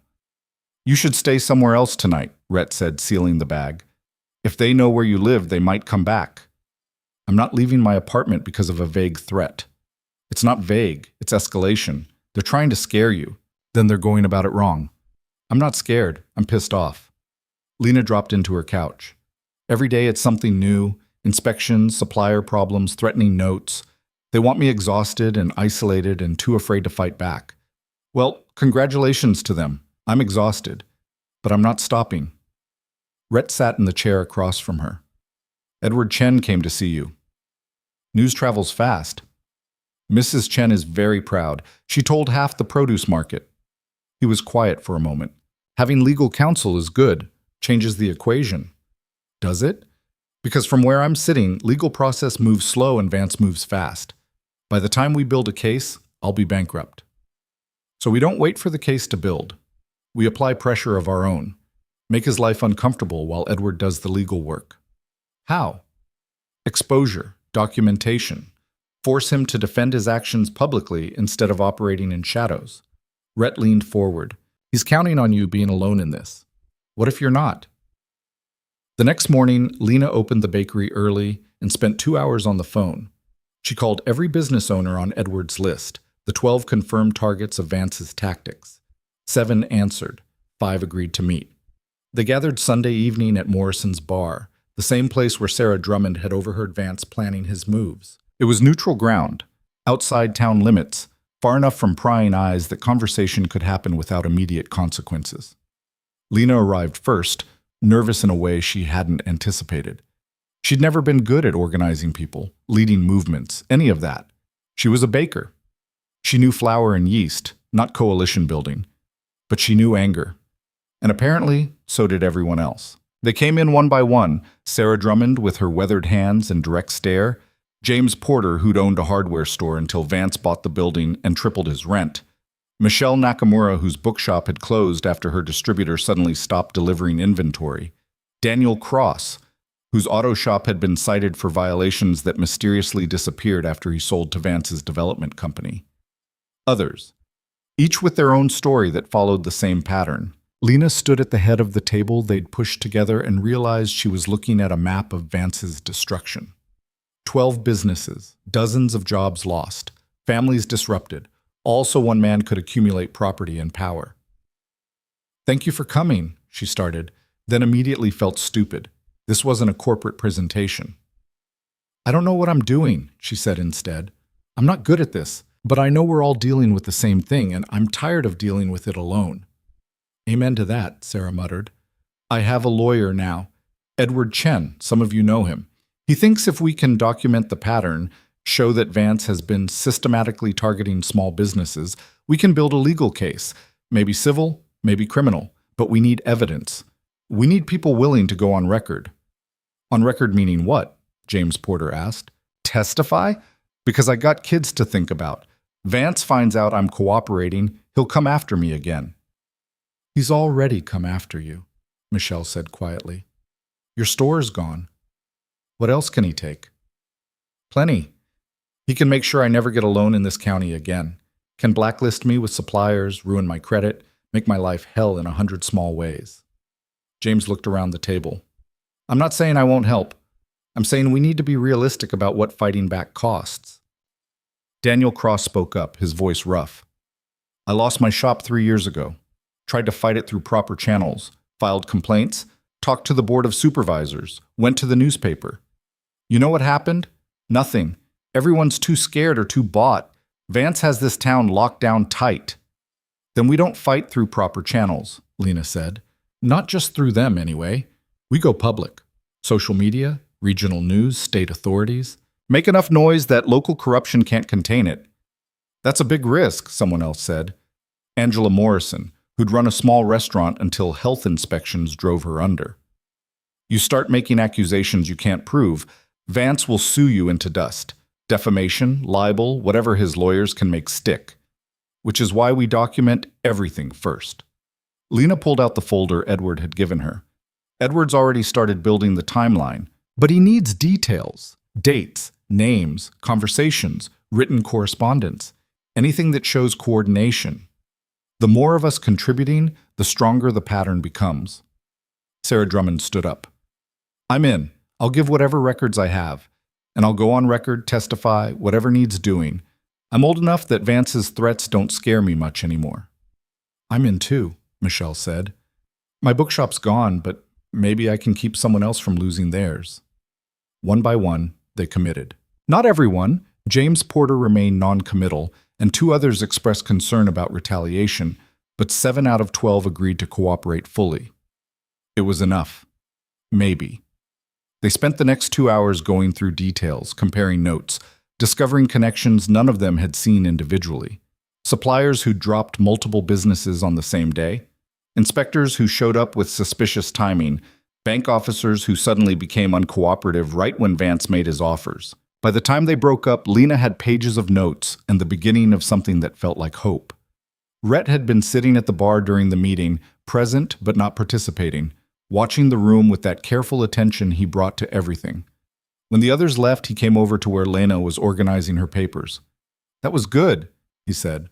You should stay somewhere else tonight, Rhett said, sealing the bag. If they know where you live, they might come back. I'm not leaving my apartment because of a vague threat. It's not vague, it's escalation. They're trying to scare you. Then they're going about it wrong. I'm not scared, I'm pissed off. Lena dropped into her couch. Every day it's something new, inspections, supplier problems, threatening notes. They want me exhausted and isolated and too afraid to fight back. Well, congratulations to them. I'm exhausted, but I'm not stopping. Rhett sat in the chair across from her. Edward Chen came to see you. News travels fast. Mrs. Chen is very proud. She told half the produce market. He was quiet for a moment. Having legal counsel is good, changes the equation. Does it? Because from where I'm sitting, legal process moves slow and Vance moves fast. By the time we build a case, I'll be bankrupt. So we don't wait for the case to build. We apply pressure of our own. Make his life uncomfortable while Edward does the legal work. How? Exposure, documentation. Force him to defend his actions publicly instead of operating in shadows. Rhett leaned forward. He's counting on you being alone in this. What if you're not? The next morning, Lena opened the bakery early and spent 2 hours on the phone. She called every business owner on Edward's list, the 12 confirmed targets of Vance's tactics. 7 answered. 5 agreed to meet. They gathered Sunday evening at Morrison's bar, the same place where Sarah Drummond had overheard Vance planning his moves. It was neutral ground, outside town limits, far enough from prying eyes that conversation could happen without immediate consequences. Lena arrived first, nervous in a way she hadn't anticipated. She'd never been good at organizing people, leading movements, any of that. She was a baker. She knew flour and yeast, not coalition building. But she knew anger. And apparently, so did everyone else. They came in one by one, Sarah Drummond with her weathered hands and direct stare, James Porter, who'd owned a hardware store until Vance bought the building and tripled his rent, Michelle Nakamura, whose bookshop had closed after her distributor suddenly stopped delivering inventory. Daniel Cross, whose auto shop had been cited for violations that mysteriously disappeared after he sold to Vance's development company. Others, each with their own story that followed the same pattern. Lena stood at the head of the table they'd pushed together and realized she was looking at a map of Vance's destruction. 12 businesses, dozens of jobs lost, families disrupted, all so one man could accumulate property and power. "Thank you for coming," she started, then immediately felt stupid. This wasn't a corporate presentation. "I don't know what I'm doing," she said instead. "I'm not good at this, but I know we're all dealing with the same thing, and I'm tired of dealing with it alone." "Amen to that," Sarah muttered. "I have a lawyer now. Edward Chen, some of you know him. He thinks if we can document the pattern, show that Vance has been systematically targeting small businesses, we can build a legal case. Maybe civil, maybe criminal, but we need evidence. We need people willing to go on record." "On record meaning what?" James Porter asked. "Testify? Because I got kids to think about. Vance finds out I'm cooperating, he'll come after me again." "He's already come after you," Michelle said quietly. "Your store's gone. What else can he take?" "Plenty. He can make sure I never get a loan in this county again, can blacklist me with suppliers, ruin my credit, make my life hell in 100 small ways." James looked around the table. "I'm not saying I won't help. I'm saying we need to be realistic about what fighting back costs." Daniel Cross spoke up, his voice rough. "I lost my shop 3 years ago. Tried to fight it through proper channels, filed complaints, talked to the board of supervisors, went to the newspaper. You know what happened? Nothing. Everyone's too scared or too bought. Vance has this town locked down tight." "Then we don't fight through proper channels," Lena said. "Not just through them, anyway. We go public. Social media, regional news, state authorities. Make enough noise that local corruption can't contain it." "That's a big risk," someone else said. Angela Morrison, who'd run a small restaurant until health inspections drove her under. "You start making accusations you can't prove, Vance will sue you into dust. Defamation, libel, whatever his lawyers can make stick. Which is why we document everything first." Lena pulled out the folder Edward had given her. Edward's already started building the timeline, but he needs details, dates, names, conversations, written correspondence, anything that shows coordination. The more of us contributing, the stronger the pattern becomes. Sarah Drummond stood up. "I'm in. I'll give whatever records I have, and I'll go on record, testify, whatever needs doing. I'm old enough that Vance's threats don't scare me much anymore." "I'm in too," Michelle said. "My bookshop's gone, but maybe I can keep someone else from losing theirs." One by one, they committed. Not everyone. James Porter remained non-committal, and 2 others expressed concern about retaliation, but 7 out of 12 agreed to cooperate fully. It was enough. Maybe. They spent the next 2 hours going through details, comparing notes, discovering connections none of them had seen individually. Suppliers who dropped multiple businesses on the same day, inspectors who showed up with suspicious timing, bank officers who suddenly became uncooperative right when Vance made his offers. By the time they broke up, Lena had pages of notes and the beginning of something that felt like hope. Rhett had been sitting at the bar during the meeting, present but not participating, watching the room with that careful attention he brought to everything. When the others left, he came over to where Lena was organizing her papers. "That was good," he said.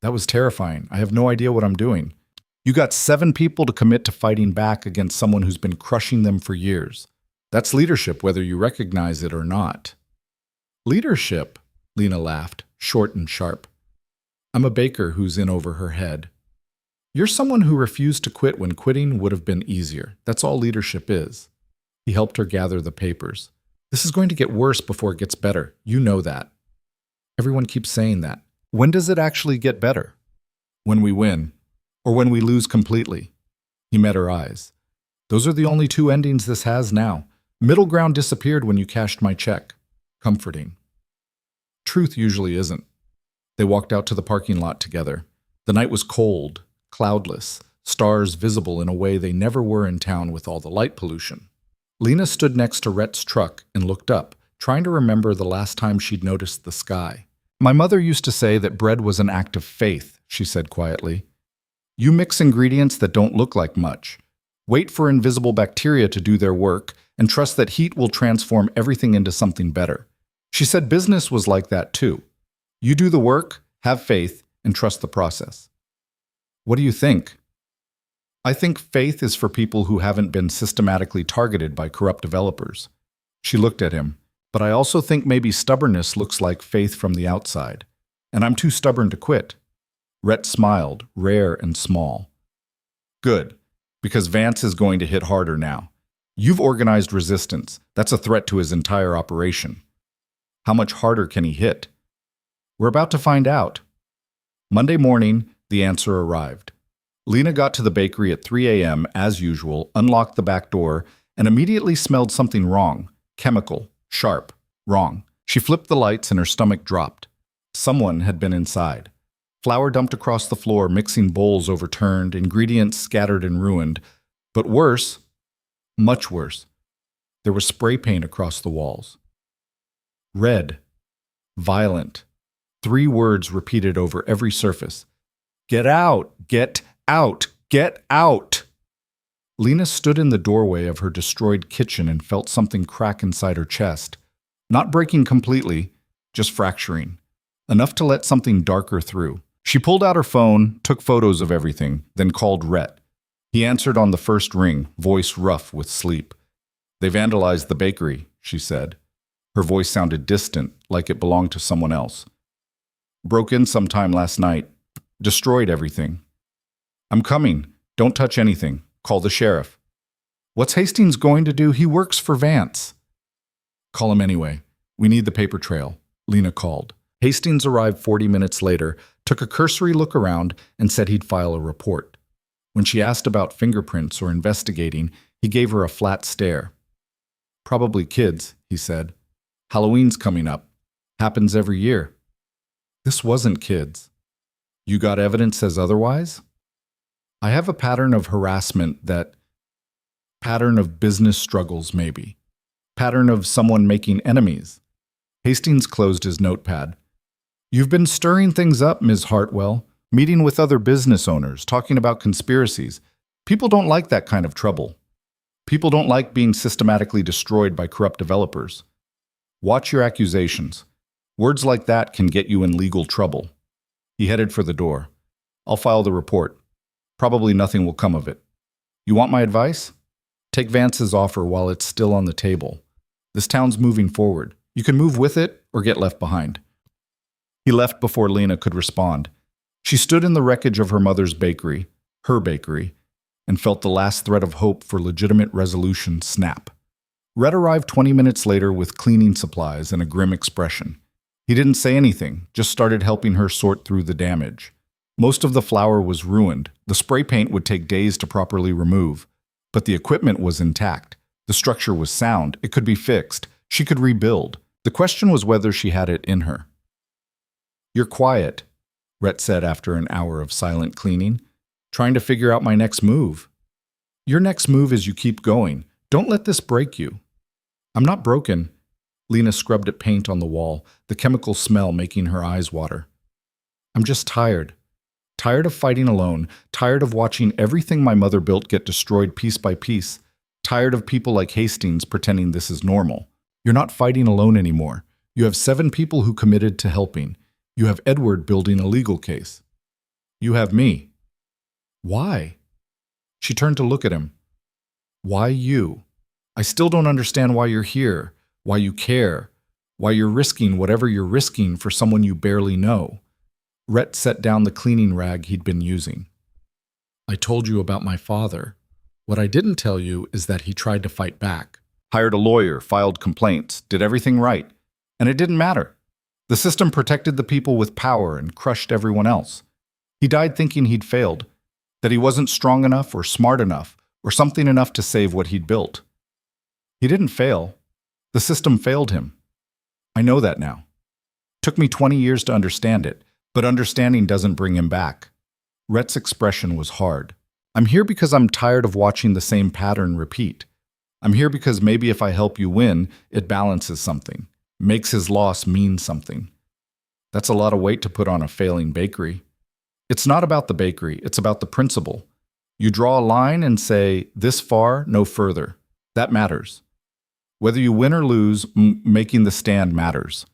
"That was terrifying. I have no idea what I'm doing. You got 7 people to commit to fighting back against someone who's been crushing them for years. That's leadership, whether you recognize it or not." "Leadership?" Lena laughed, short and sharp. "I'm a baker who's in over her head. You're someone who refused to quit when quitting would have been easier. That's all leadership is." He helped her gather the papers. "This is going to get worse before it gets better. You know that." "Everyone keeps saying that. When does it actually get better?" "When we win. Or when we lose completely." He met her eyes. "Those are the only 2 endings this has now. Middle ground disappeared when you cashed my check." Comforting. Truth usually isn't. They walked out to the parking lot together. The night was cold, cloudless, stars visible in a way they never were in town with all the light pollution. Lena stood next to Rhett's truck and looked up, trying to remember the last time she'd noticed the sky. "My mother used to say that bread was an act of faith," she said quietly. You mix ingredients that don't look like much. Wait for invisible bacteria to do their work and trust that heat will transform everything into something better. She said business was like that too. You do the work, have faith, and trust the process. What do you think? I think faith is for people who haven't been systematically targeted by corrupt developers. She looked at him, but I also think maybe stubbornness looks like faith from the outside, and I'm too stubborn to quit. Rhett smiled, rare and small. Good, because Vance is going to hit harder now. You've organized resistance. That's a threat to his entire operation. How much harder can he hit? We're about to find out. Monday morning, the answer arrived. Lena got to the bakery at 3 a.m. as usual, unlocked the back door, and immediately smelled something wrong. Chemical, sharp, wrong. She flipped the lights and her stomach dropped. Someone had been inside. Flour dumped across the floor, mixing bowls overturned, ingredients scattered and ruined. But worse, much worse, there was spray paint across the walls. Red, violent, 3 words repeated over every surface. Get out! Get out! Get out! Lena stood in the doorway of her destroyed kitchen and felt something crack inside her chest. Not breaking completely, just fracturing. Enough to let something darker through. She pulled out her phone, took photos of everything, then called Rhett. He answered on the first ring, voice rough with sleep. They vandalized the bakery, she said. Her voice sounded distant, like it belonged to someone else. Broke in sometime last night. Destroyed everything. I'm coming. Don't touch anything. Call the sheriff. What's Hastings going to do? He works for Vance. Call him anyway. We need the paper trail, Lena called. Hastings arrived 40 minutes later, took a cursory look around, and said he'd file a report. When she asked about fingerprints or investigating, he gave her a flat stare. Probably kids, he said. Halloween's coming up. Happens every year. This wasn't kids. You got evidence as otherwise? I have a pattern of harassment pattern of business struggles maybe. Pattern of someone making enemies. Hastings closed his notepad. You've been stirring things up, Ms. Hartwell, meeting with other business owners, talking about conspiracies. People don't like that kind of trouble. People don't like being systematically destroyed by corrupt developers. Watch your accusations. Words like that can get you in legal trouble. He headed for the door. I'll file the report. Probably nothing will come of it. You want my advice? Take Vance's offer while it's still on the table. This town's moving forward. You can move with it or get left behind. He left before Lena could respond. She stood in the wreckage of her mother's bakery, her bakery, and felt the last thread of hope for legitimate resolution snap. Rhett arrived 20 minutes later with cleaning supplies and a grim expression. He didn't say anything, just started helping her sort through the damage. Most of the flour was ruined. The spray paint would take days to properly remove. But the equipment was intact. The structure was sound. It could be fixed. She could rebuild. The question was whether she had it in her. You're quiet, Rhett said after an hour of silent cleaning. Trying to figure out my next move. Your next move is you keep going. Don't let this break you. I'm not broken. Lena scrubbed at paint on the wall, the chemical smell making her eyes water. I'm just tired. Tired of fighting alone. Tired of watching everything my mother built get destroyed piece by piece. Tired of people like Hastings pretending this is normal. You're not fighting alone anymore. You have 7 people who committed to helping. You have Edward building a legal case. You have me. Why? She turned to look at him. Why you? I still don't understand why you're here, why you care, why you're risking whatever you're risking for someone you barely know. Rhett set down the cleaning rag he'd been using. I told you about my father. What I didn't tell you is that he tried to fight back. Hired a lawyer, filed complaints, did everything right. And it didn't matter. The system protected the people with power and crushed everyone else. He died thinking he'd failed, that he wasn't strong enough or smart enough or something enough to save what he'd built. He didn't fail. The system failed him. I know that now. Took me 20 years to understand it, but understanding doesn't bring him back. Rhett's expression was hard. I'm here because I'm tired of watching the same pattern repeat. I'm here because maybe if I help you win, it balances something, makes his loss mean something. That's a lot of weight to put on a failing bakery. It's not about the bakery, it's about the principle. You draw a line and say, this far, no further. That matters. Whether you win or lose, making the stand matters.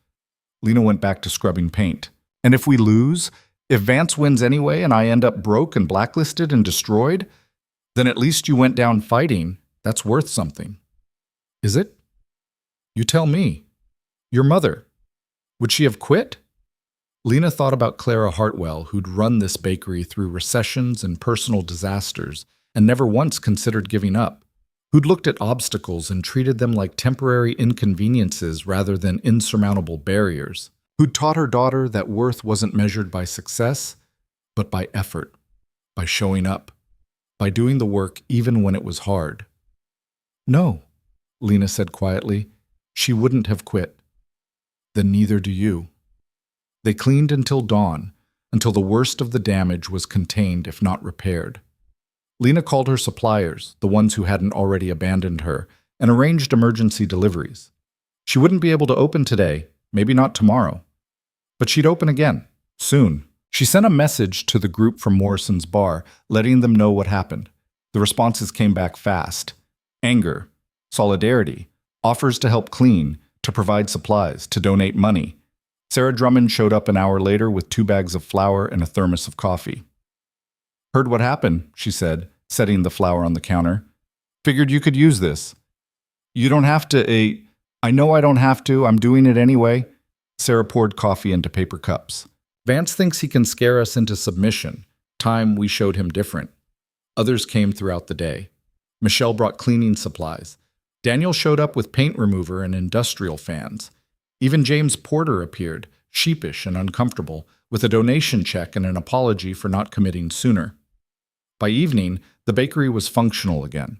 Lena went back to scrubbing paint. And if we lose, if Vance wins anyway and I end up broke and blacklisted and destroyed, then at least you went down fighting. That's worth something. Is it? You tell me. Your mother. Would she have quit? Lena thought about Clara Hartwell, who'd run this bakery through recessions and personal disasters and never once considered giving up, who'd looked at obstacles and treated them like temporary inconveniences rather than insurmountable barriers, who'd taught her daughter that worth wasn't measured by success, but by effort, by showing up, by doing the work even when it was hard. No, Lena said quietly, she wouldn't have quit. Then neither do you. They cleaned until dawn, until the worst of the damage was contained if not repaired. Lena called her suppliers, the ones who hadn't already abandoned her, and arranged emergency deliveries. She wouldn't be able to open today, maybe not tomorrow. But she'd open again, soon. She sent a message to the group from Morrison's bar, letting them know what happened. The responses came back fast. Anger, solidarity, offers to help clean, to provide supplies, to donate money. Sarah Drummond showed up an hour later with 2 bags of flour and a thermos of coffee. Heard what happened, she said, setting the flour on the counter. Figured you could use this. You don't have to, I know I don't have to, I'm doing it anyway. Sarah poured coffee into paper cups. Vance thinks he can scare us into submission. Time we showed him different. Others came throughout the day. Michelle brought cleaning supplies. Daniel showed up with paint remover and industrial fans. Even James Porter appeared, sheepish and uncomfortable, with a donation check and an apology for not committing sooner. By evening, the bakery was functional again.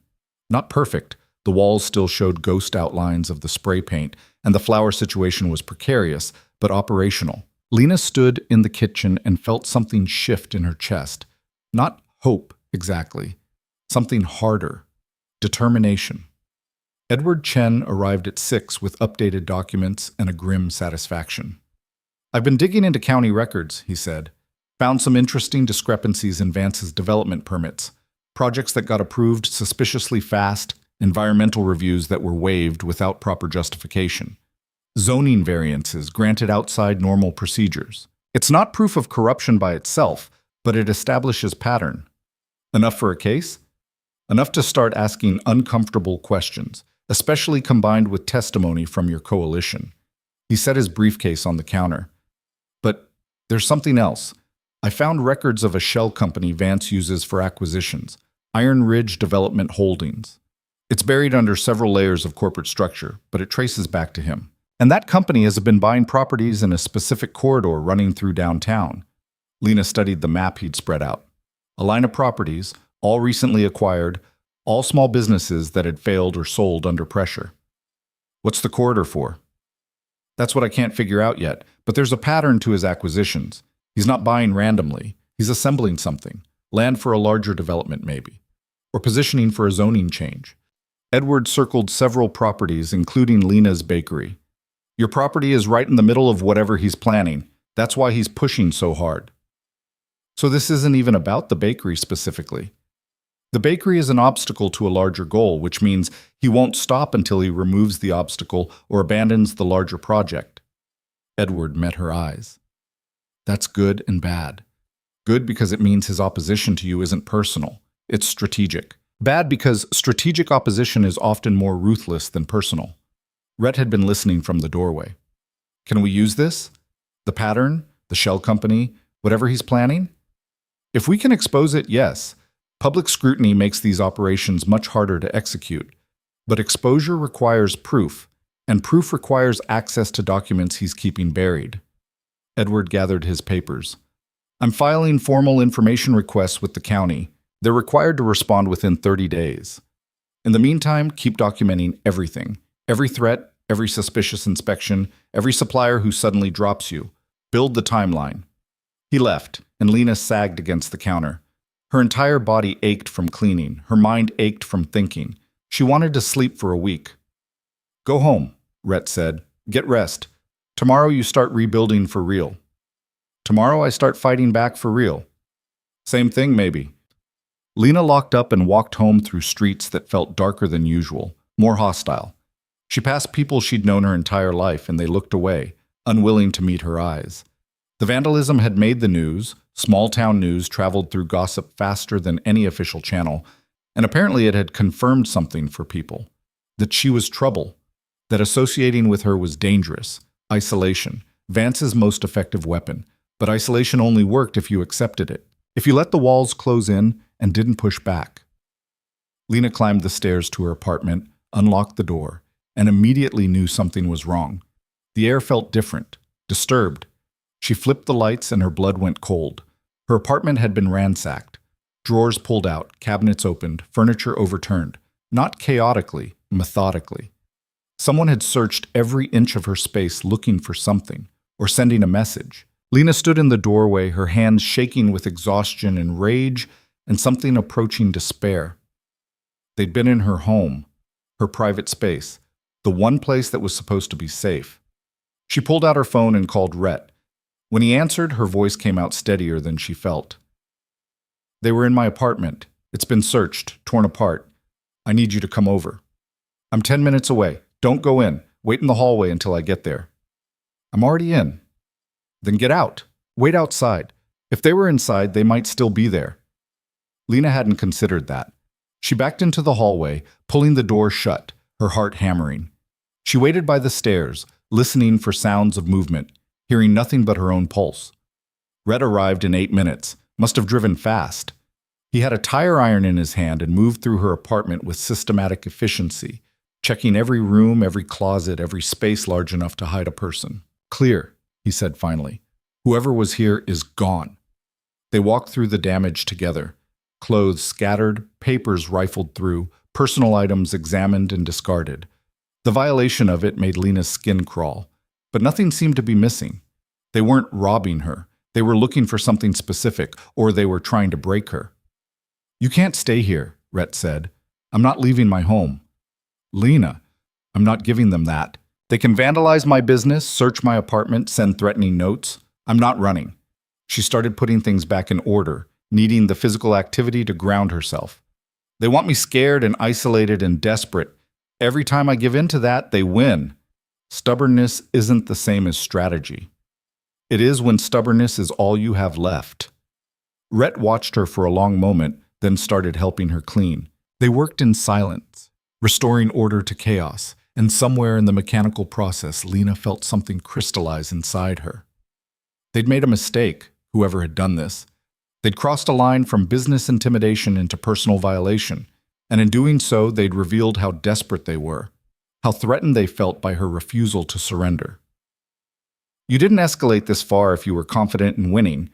Not perfect, the walls still showed ghost outlines of the spray paint, and the flour situation was precarious, but operational. Lena stood in the kitchen and felt something shift in her chest. Not hope, exactly. Something harder. Determination. Edward Chen arrived at 6 with updated documents and a grim satisfaction. I've been digging into county records, he said. Found some interesting discrepancies in Vance's development permits. Projects that got approved suspiciously fast, environmental reviews that were waived without proper justification. Zoning variances granted outside normal procedures. It's not proof of corruption by itself, but it establishes pattern. Enough for a case? Enough to start asking uncomfortable questions, especially combined with testimony from your coalition. He set his briefcase on the counter. But there's something else. I found records of a shell company Vance uses for acquisitions, Iron Ridge Development Holdings. It's buried under several layers of corporate structure, but it traces back to him. And that company has been buying properties in a specific corridor running through downtown. Lena studied the map he'd spread out. A line of properties, all recently acquired, all small businesses that had failed or sold under pressure. What's the corridor for? That's what I can't figure out yet, but there's a pattern to his acquisitions. He's not buying randomly. He's assembling something. Land for a larger development, maybe. Or positioning for a zoning change. Edward circled several properties, including Lena's bakery. Your property is right in the middle of whatever he's planning. That's why he's pushing so hard. So this isn't even about the bakery specifically. The bakery is an obstacle to a larger goal, which means he won't stop until he removes the obstacle or abandons the larger project. Edward met her eyes. That's good and bad. Good because it means his opposition to you isn't personal. It's strategic. Bad because strategic opposition is often more ruthless than personal. Rhett had been listening from the doorway. Can we use this? The pattern? The shell company? Whatever he's planning? If we can expose it, yes. Public scrutiny makes these operations much harder to execute. But exposure requires proof, and proof requires access to documents he's keeping buried. Edward gathered his papers. I'm filing formal information requests with the county. They're required to respond within 30 days. In the meantime, keep documenting everything. Every threat, every suspicious inspection, every supplier who suddenly drops you. Build the timeline. He left, and Lena sagged against the counter. Her entire body ached from cleaning. Her mind ached from thinking. She wanted to sleep for a week. Go home, Rhett said. Get rest. Tomorrow you start rebuilding for real. Tomorrow I start fighting back for real. Same thing, maybe. Lena locked up and walked home through streets that felt darker than usual, more hostile. She passed people she'd known her entire life, and they looked away, unwilling to meet her eyes. The vandalism had made the news. Small-town news traveled through gossip faster than any official channel, and apparently it had confirmed something for people. That she was trouble, that associating with her was dangerous. Isolation, Vance's most effective weapon. But isolation only worked if you accepted it, if you let the walls close in and didn't push back. Lena climbed the stairs to her apartment, unlocked the door, and immediately knew something was wrong. The air felt different, disturbed. She flipped the lights and her blood went cold. Her apartment had been ransacked. Drawers pulled out, cabinets opened, furniture overturned. Not chaotically, methodically. Someone had searched every inch of her space looking for something, or sending a message. Lena stood in the doorway, her hands shaking with exhaustion and rage and something approaching despair. They'd been in her home, her private space, the one place that was supposed to be safe. She pulled out her phone and called Rhett. When he answered, her voice came out steadier than she felt. They were in my apartment. It's been searched, torn apart. I need you to come over. I'm 10 minutes away. Don't go in. Wait in the hallway until I get there. I'm already in. Then get out. Wait outside. If they were inside, they might still be there. Lena hadn't considered that. She backed into the hallway, pulling the door shut, her heart hammering. She waited by the stairs, listening for sounds of movement, hearing nothing but her own pulse. Rhett arrived in 8 minutes, must have driven fast. He had a tire iron in his hand and moved through her apartment with systematic efficiency, checking every room, every closet, every space large enough to hide a person. Clear, he said finally. Whoever was here is gone. They walked through the damage together. Clothes scattered, papers rifled through, personal items examined and discarded. The violation of it made Lena's skin crawl, but nothing seemed to be missing. They weren't robbing her. They were looking for something specific, or they were trying to break her. You can't stay here, Rhett said. I'm not leaving my home. Lena, I'm not giving them that. They can vandalize my business, search my apartment, send threatening notes. I'm not running. She started putting things back in order, needing the physical activity to ground herself. They want me scared and isolated and desperate. Every time I give in to that, they win. Stubbornness isn't the same as strategy. It is when stubbornness is all you have left. Rhett watched her for a long moment, then started helping her clean. They worked in silence, restoring order to chaos, and somewhere in the mechanical process, Lena felt something crystallize inside her. They'd made a mistake, whoever had done this. They'd crossed a line from business intimidation into personal violation, and in doing so, they'd revealed how desperate they were, how threatened they felt by her refusal to surrender. You didn't escalate this far if you were confident in winning.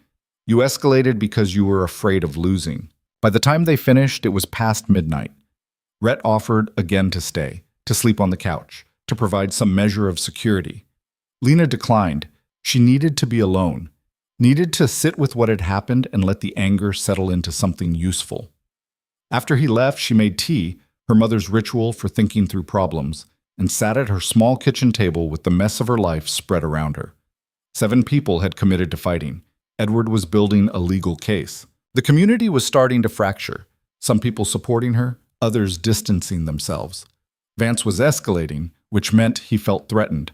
You escalated because you were afraid of losing. By the time they finished, it was past midnight. Rhett offered again to stay, to sleep on the couch, to provide some measure of security. Lena declined. She needed to be alone, needed to sit with what had happened and let the anger settle into something useful. After he left, she made tea, her mother's ritual for thinking through problems, and sat at her small kitchen table with the mess of her life spread around her. 7 people had committed to fighting. Edward was building a legal case. The community was starting to fracture, some people supporting her, others distancing themselves. Vance was escalating, which meant he felt threatened.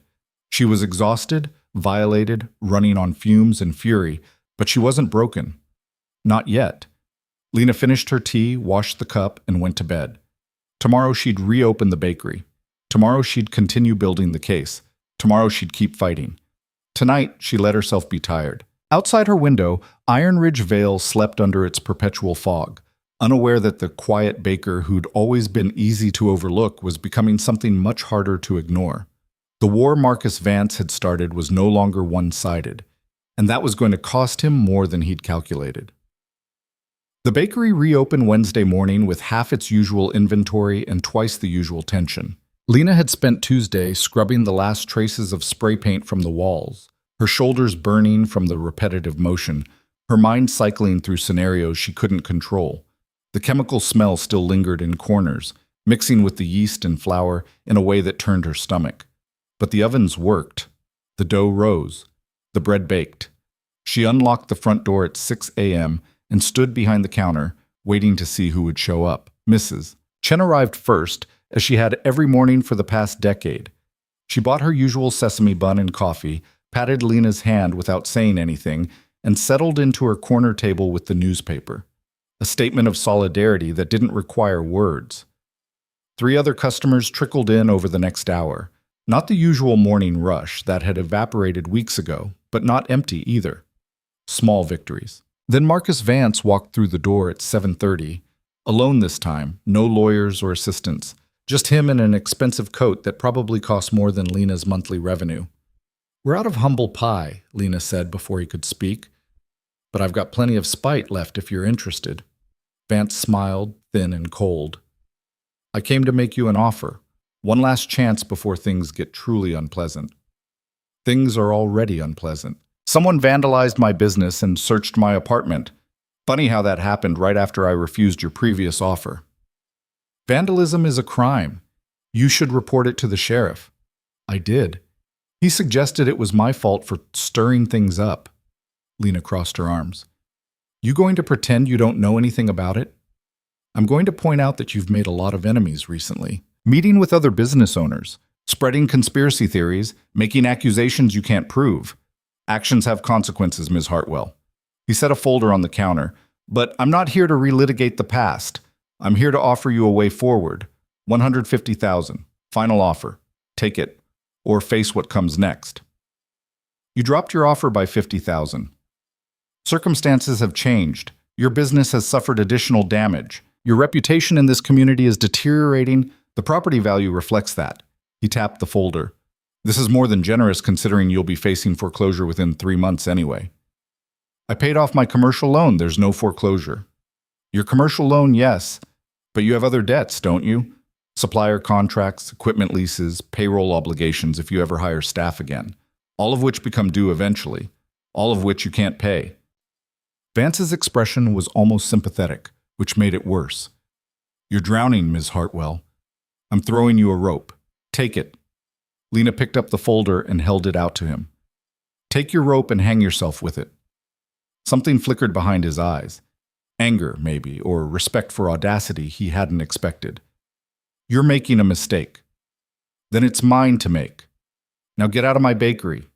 She was exhausted, violated, running on fumes and fury, but she wasn't broken. Not yet. Lena finished her tea, washed the cup, and went to bed. Tomorrow she'd reopen the bakery. Tomorrow she'd continue building the case. Tomorrow she'd keep fighting. Tonight, she let herself be tired. Outside her window, Iron Ridge Vale slept under its perpetual fog, unaware that the quiet baker who'd always been easy to overlook was becoming something much harder to ignore. The war Marcus Vance had started was no longer one-sided, and that was going to cost him more than he'd calculated. The bakery reopened Wednesday morning with half its usual inventory and twice the usual tension. Lena had spent Tuesday scrubbing the last traces of spray paint from the walls, her shoulders burning from the repetitive motion, her mind cycling through scenarios she couldn't control. The chemical smell still lingered in corners, mixing with the yeast and flour in a way that turned her stomach. But the ovens worked. The dough rose. The bread baked. She unlocked the front door at 6 a.m. and stood behind the counter, waiting to see who would show up. Mrs. Chen arrived first, as she had every morning for the past decade. She bought her usual sesame bun and coffee, patted Lena's hand without saying anything, and settled into her corner table with the newspaper. A statement of solidarity that didn't require words. 3 other customers trickled in over the next hour. Not the usual morning rush that had evaporated weeks ago, but not empty either. Small victories. Then Marcus Vance walked through the door at 7:30, alone this time, no lawyers or assistants, just him in an expensive coat that probably cost more than Lena's monthly revenue. "We're out of humble pie," Lena said before he could speak, "but I've got plenty of spite left if you're interested." Vance smiled, thin and cold. "I came to make you an offer. One last chance before things get truly unpleasant." "Things are already unpleasant. Someone vandalized my business and searched my apartment. Funny how that happened right after I refused your previous offer." "Vandalism is a crime. You should report it to the sheriff." "I did. He suggested it was my fault for stirring things up." Lena crossed her arms. "You going to pretend you don't know anything about it? I'm going to point out that you've made a lot of enemies recently. Meeting with other business owners, spreading conspiracy theories, making accusations you can't prove. Actions have consequences, Ms. Hartwell." He set a folder on the counter. "But I'm not here to relitigate the past. I'm here to offer you a way forward. $150,000. Final offer. Take it, or face what comes next." "You dropped your offer by $50,000. Circumstances have changed. Your business has suffered additional damage. Your reputation in this community is deteriorating. The property value reflects that." He tapped the folder. "This is more than generous considering you'll be facing foreclosure within 3 months anyway." "I paid off my commercial loan. There's no foreclosure." "Your commercial loan, yes. But you have other debts, don't you? Supplier contracts, equipment leases, payroll obligations if you ever hire staff again. All of which become due eventually. All of which you can't pay." Vance's expression was almost sympathetic, which made it worse. "You're drowning, Ms. Hartwell. I'm throwing you a rope. Take it." Lena picked up the folder and held it out to him. "Take your rope and hang yourself with it." Something flickered behind his eyes. Anger, maybe, or respect for audacity he hadn't expected. "You're making a mistake." "Then it's mine to make. Now get out of my bakery."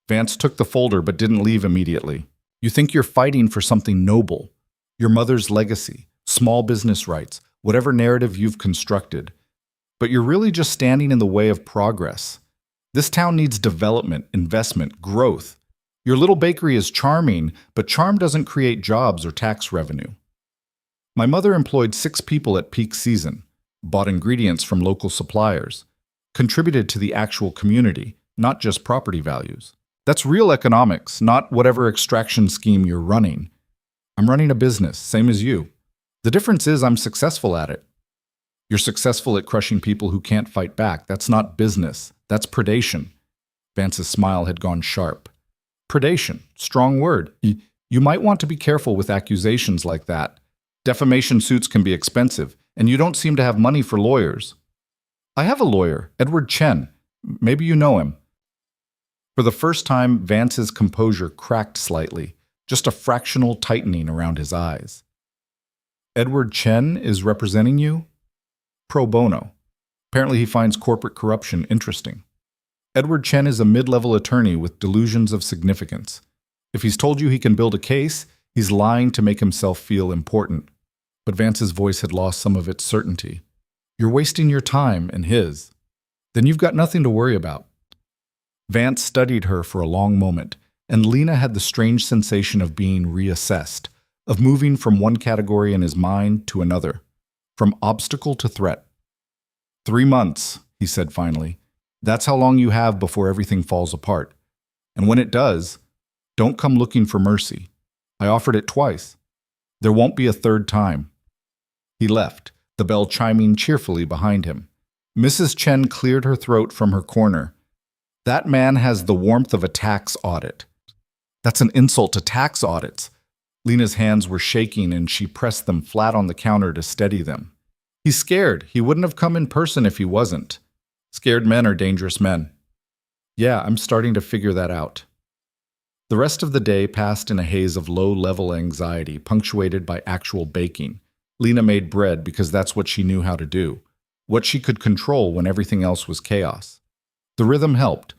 Vance took the folder but didn't leave immediately. "You think you're fighting for something noble. Your mother's legacy, small business rights, whatever narrative you've constructed. But you're really just standing in the way of progress. This town needs development, investment, growth. Your little bakery is charming, but charm doesn't create jobs or tax revenue. My mother employed 6 people at peak season, bought ingredients from local suppliers, contributed to the actual community, not just property values. That's real economics, not whatever extraction scheme you're running. I'm running a business, same as you. The difference is I'm successful at it. You're successful at crushing people who can't fight back. That's not business. That's predation." Vance's smile had gone sharp. "Predation, strong word. You might want to be careful with accusations like that. Defamation suits can be expensive, and you don't seem to have money for lawyers." "I have a lawyer, Edward Chen. Maybe you know him." For the first time, Vance's composure cracked slightly, just a fractional tightening around his eyes. "Edward Chen is representing you?" "Pro bono. Apparently he finds corporate corruption interesting." "Edward Chen is a mid-level attorney with delusions of significance. If he's told you he can build a case, he's lying to make himself feel important." But Vance's voice had lost some of its certainty. "You're wasting your time and his. Then you've got nothing to worry about." Vance studied her for a long moment, and Lena had the strange sensation of being reassessed, of moving from one category in his mind to another, from obstacle to threat. 3 months, he said finally. "That's how long you have before everything falls apart. And when it does, don't come looking for mercy. I offered it twice. There won't be a third time." He left, the bell chiming cheerfully behind him. Mrs. Chen cleared her throat from her corner. "That man has the warmth of a tax audit." "That's an insult to tax audits." Lena's hands were shaking and she pressed them flat on the counter to steady them. "He's scared. He wouldn't have come in person if he wasn't. Scared men are dangerous men." "Yeah, I'm starting to figure that out." The rest of the day passed in a haze of low-level anxiety, punctuated by actual baking. Lena made bread because that's what she knew how to do, what she could control when everything else was chaos. The rhythm helped.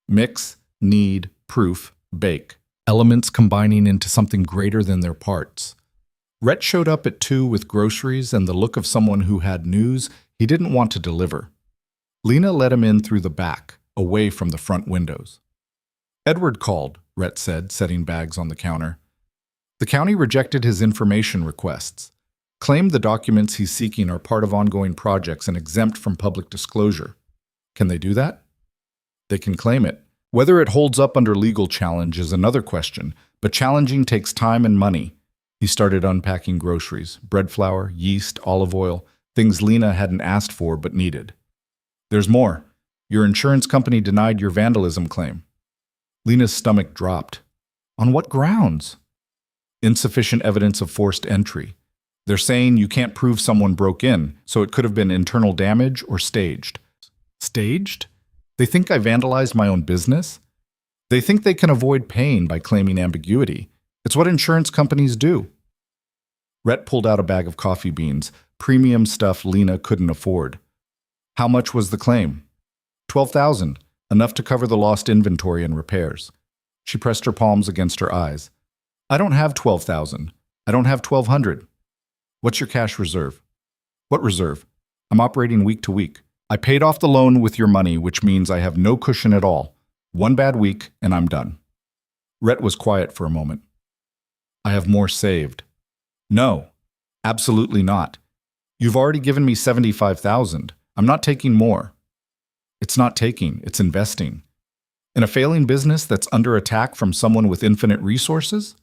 Mix, knead, proof, bake. Elements combining into something greater than their parts. Rhett showed up at 2 with groceries and the look of someone who had news he didn't want to deliver. Lena let him in through the back, away from the front windows. Edward called, Rhett said, setting bags on the counter. The county rejected his information requests, claimed the documents he's seeking are part of ongoing projects and exempt from public disclosure. Can they do that? They can claim it. Whether it holds up under legal challenge is another question, but challenging takes time and money. He started unpacking groceries, bread flour, yeast, olive oil, things Lena hadn't asked for but needed. There's more. Your insurance company denied your vandalism claim. Lena's stomach dropped. On what grounds? Insufficient evidence of forced entry. They're saying you can't prove someone broke in, so it could have been internal damage or staged. Staged? They think I vandalized my own business? They think they can avoid pain by claiming ambiguity. It's what insurance companies do. Rhett pulled out a bag of coffee beans, premium stuff Lena couldn't afford. How much was the claim? $12,000, enough to cover the lost inventory and repairs. She pressed her palms against her eyes. I don't have $12,000. I don't have $1,200. What's your cash reserve? What reserve? I'm operating week to week. I paid off the loan with your money, which means I have no cushion at all. One bad week, and I'm done. Rhett was quiet for a moment. I have more saved. No, absolutely not. You've already given me $75,000. I'm not taking more. It's not taking, it's investing. In a failing business that's under attack from someone with infinite resources?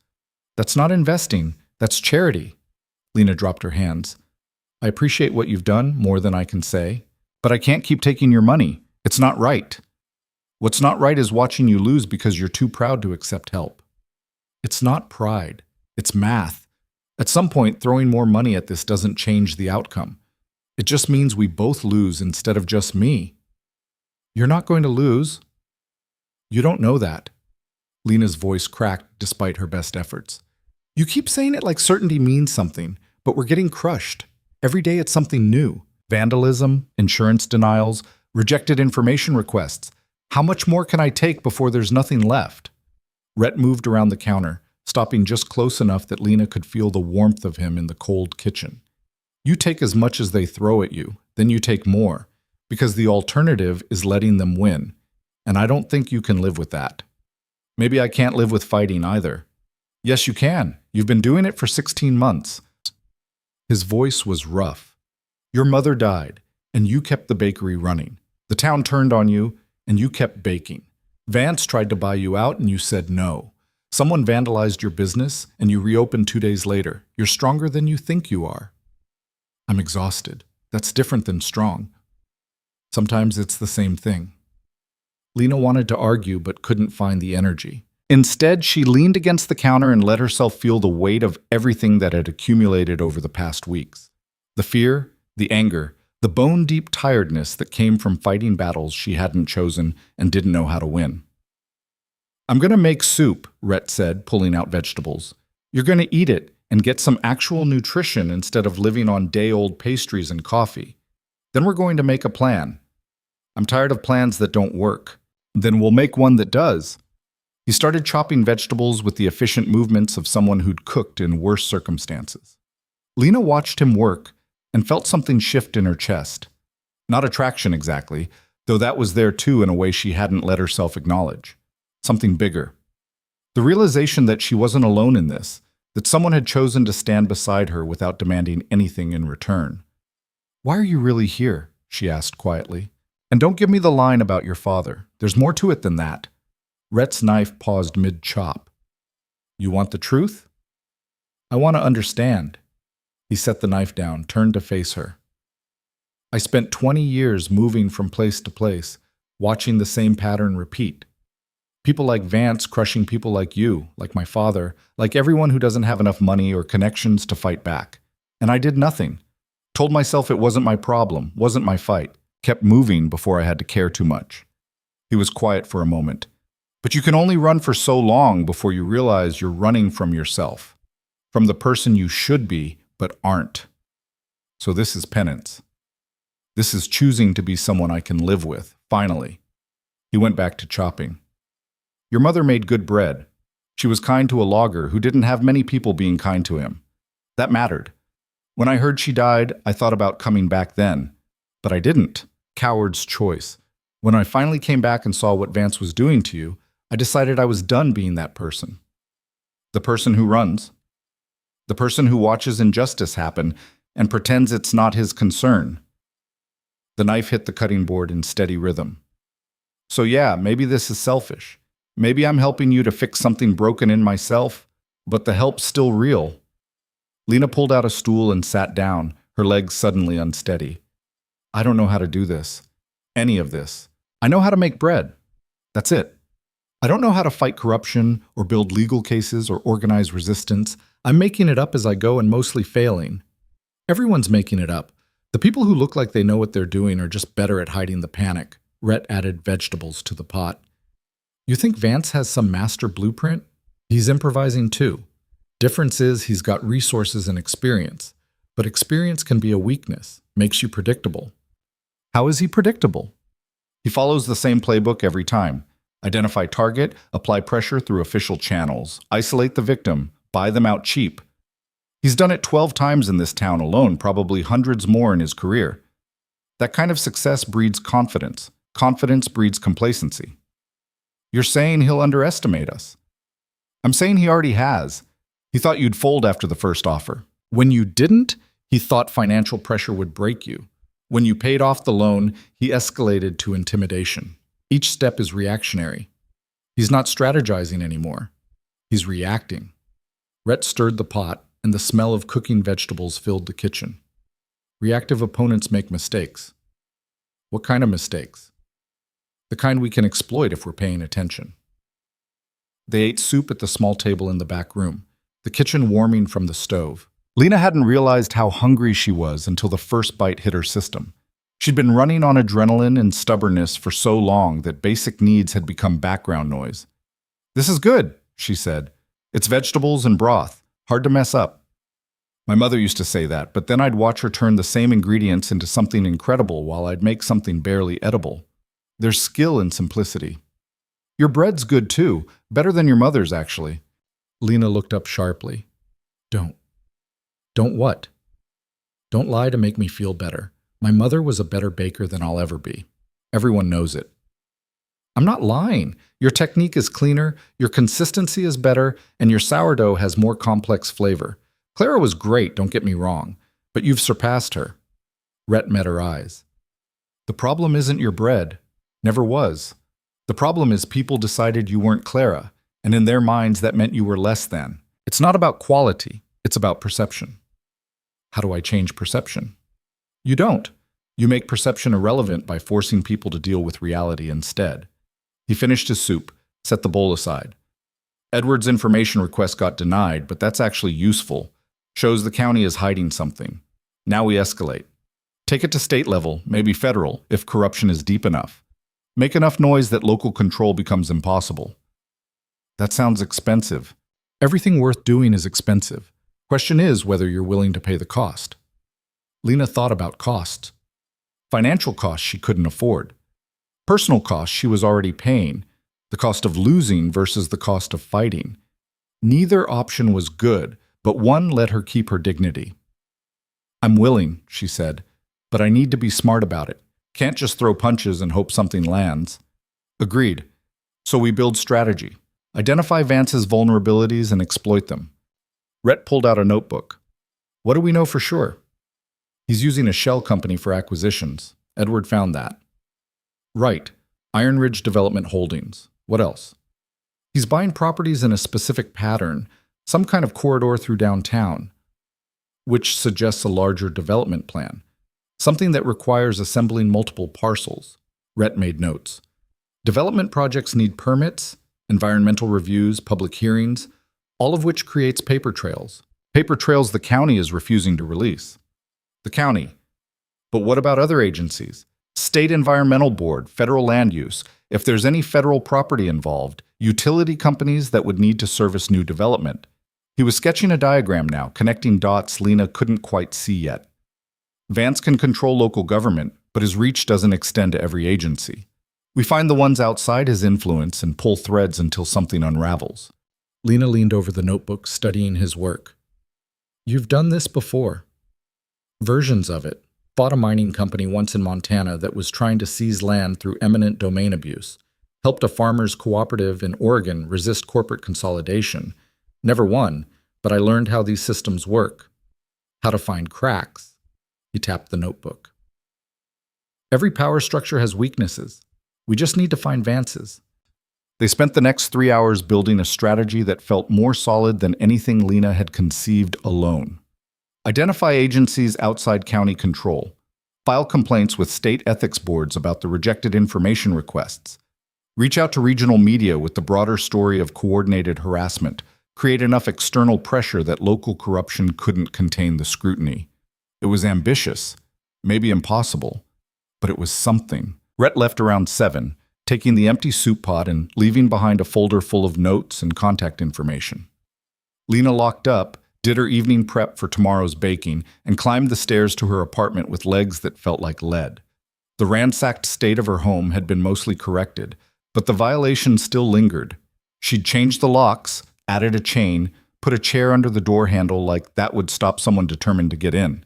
That's not investing, that's charity. Lena dropped her hands. I appreciate what you've done more than I can say, but I can't keep taking your money. It's not right. What's not right is watching you lose because you're too proud to accept help. It's not pride. It's math. At some point, throwing more money at this doesn't change the outcome. It just means we both lose instead of just me. You're not going to lose. You don't know that. Lena's voice cracked despite her best efforts. You keep saying it like certainty means something, but we're getting crushed. Every day it's something new. Vandalism, insurance denials, rejected information requests. How much more can I take before there's nothing left? Rhett moved around the counter, stopping just close enough that Lena could feel the warmth of him in the cold kitchen. You take as much as they throw at you, then you take more, because the alternative is letting them win, and I don't think you can live with that. Maybe I can't live with fighting either. Yes, you can. You've been doing it for 16 months. His voice was rough. Your mother died, and you kept the bakery running. The town turned on you, and you kept baking. Vance tried to buy you out, and you said no. Someone vandalized your business, and you reopened 2 days later. You're stronger than you think you are. I'm exhausted. That's different than strong. Sometimes it's the same thing. Lena wanted to argue but couldn't find the energy. Instead, she leaned against the counter and let herself feel the weight of everything that had accumulated over the past weeks. The fear, the anger, the bone-deep tiredness that came from fighting battles she hadn't chosen and didn't know how to win. I'm going to make soup, Rhett said, pulling out vegetables. You're going to eat it and get some actual nutrition instead of living on day-old pastries and coffee. Then we're going to make a plan. I'm tired of plans that don't work. Then we'll make one that does. He started chopping vegetables with the efficient movements of someone who'd cooked in worse circumstances. Lena watched him work and felt something shift in her chest. Not attraction exactly, though that was there too in a way she hadn't let herself acknowledge. Something bigger. The realization that she wasn't alone in this, that someone had chosen to stand beside her without demanding anything in return. Why are you really here? She asked quietly. And don't give me the line about your father. There's more to it than that. Rhett's knife paused mid-chop. You want the truth? I want to understand. He set the knife down, turned to face her. I spent 20 years moving from place to place, watching the same pattern repeat. People like Vance crushing people like you, like my father, like everyone who doesn't have enough money or connections to fight back. And I did nothing. Told myself it wasn't my problem, wasn't my fight. Kept moving before I had to care too much. He was quiet for a moment. But you can only run for so long before you realize you're running from yourself, from the person you should be but aren't. So this is penance. This is choosing to be someone I can live with, finally. He went back to chopping. Your mother made good bread. She was kind to a logger who didn't have many people being kind to him. That mattered. When I heard she died, I thought about coming back then. But I didn't. Coward's choice. When I finally came back and saw what Vance was doing to you, I decided I was done being that person. The person who runs. The person who watches injustice happen and pretends it's not his concern. The knife hit the cutting board in steady rhythm. So yeah, maybe this is selfish. Maybe I'm helping you to fix something broken in myself, but the help's still real. Lena pulled out a stool and sat down, her legs suddenly unsteady. I don't know how to do this. Any of this. I know how to make bread. That's it. I don't know how to fight corruption or build legal cases or organize resistance. I'm making it up as I go and mostly failing. Everyone's making it up. The people who look like they know what they're doing are just better at hiding the panic. Rhett added vegetables to the pot. You think Vance has some master blueprint? He's improvising too. Difference is he's got resources and experience. But experience can be a weakness, makes you predictable. How is he predictable? He follows the same playbook every time. Identify target, apply pressure through official channels, isolate the victim, buy them out cheap. He's done it 12 times in this town alone, probably hundreds more in his career. That kind of success breeds confidence. Confidence breeds complacency. You're saying he'll underestimate us. I'm saying he already has. He thought you'd fold after the first offer. When you didn't, he thought financial pressure would break you. When you paid off the loan, he escalated to intimidation. Each step is reactionary. He's not strategizing anymore. He's reacting. Rhett stirred the pot, and the smell of cooking vegetables filled the kitchen. Reactive opponents make mistakes. What kind of mistakes? The kind we can exploit if we're paying attention. They ate soup at the small table in the back room, the kitchen warming from the stove. Lena hadn't realized how hungry she was until the first bite hit her system. She'd been running on adrenaline and stubbornness for so long that basic needs had become background noise. This is good, she said. It's vegetables and broth. Hard to mess up. My mother used to say that, but then I'd watch her turn the same ingredients into something incredible while I'd make something barely edible. There's skill in simplicity. Your bread's good too, better than your mother's actually. Lena looked up sharply. Don't. Don't what? Don't lie to make me feel better. My mother was a better baker than I'll ever be. Everyone knows it. I'm not lying. Your technique is cleaner, your consistency is better, and your sourdough has more complex flavor. Clara was great, don't get me wrong, but you've surpassed her. Rhett met her eyes. The problem isn't your bread. Never was. The problem is people decided you weren't Clara, and in their minds that meant you were less than. It's not about quality, it's about perception. How do I change perception? You don't. You make perception irrelevant by forcing people to deal with reality instead. He finished his soup, set the bowl aside. Edward's information request got denied, but that's actually useful. Shows the county is hiding something. Now we escalate. Take it to state level, maybe federal, if corruption is deep enough. Make enough noise that local control becomes impossible. That sounds expensive. Everything worth doing is expensive. Question is whether you're willing to pay the cost. Lena thought about costs. Financial costs she couldn't afford. Personal costs she was already paying. The cost of losing versus the cost of fighting. Neither option was good, but one let her keep her dignity. I'm willing, she said, but I need to be smart about it. Can't just throw punches and hope something lands. Agreed. So we build strategy. Identify Vance's vulnerabilities and exploit them. Rhett pulled out a notebook. What do we know for sure? He's using a shell company for acquisitions. Edward found that. Right. Iron Ridge Development Holdings. What else? He's buying properties in a specific pattern, some kind of corridor through downtown, which suggests a larger development plan, something that requires assembling multiple parcels. Rhett made notes. Development projects need permits, environmental reviews, public hearings, all of which creates paper trails. Paper trails the county is refusing to release. The county. But what about other agencies? State Environmental Board, federal land use. If there's any federal property involved, utility companies that would need to service new development. He was sketching a diagram now, connecting dots Lena couldn't quite see yet. Vance can control local government, but his reach doesn't extend to every agency. We find the ones outside his influence and pull threads until something unravels. Lena leaned over the notebook, studying his work. You've done this before. Versions of it. Fought a mining company once in Montana that was trying to seize land through eminent domain abuse. Helped a farmers' cooperative in Oregon resist corporate consolidation. Never won, but I learned how these systems work. How to find cracks. He tapped the notebook. Every power structure has weaknesses. We just need to find Vance's. They spent the next 3 hours building a strategy that felt more solid than anything Lena had conceived alone. Identify agencies outside county control. File complaints with state ethics boards about the rejected information requests. Reach out to regional media with the broader story of coordinated harassment. Create enough external pressure that local corruption couldn't contain the scrutiny. It was ambitious, maybe impossible, but it was something. Rhett left around 7, taking the empty soup pot and leaving behind a folder full of notes and contact information. Lena locked up, did her evening prep for tomorrow's baking, and climbed the stairs to her apartment with legs that felt like lead. The ransacked state of her home had been mostly corrected, but the violation still lingered. She'd changed the locks, added a chain, put a chair under the door handle like that would stop someone determined to get in.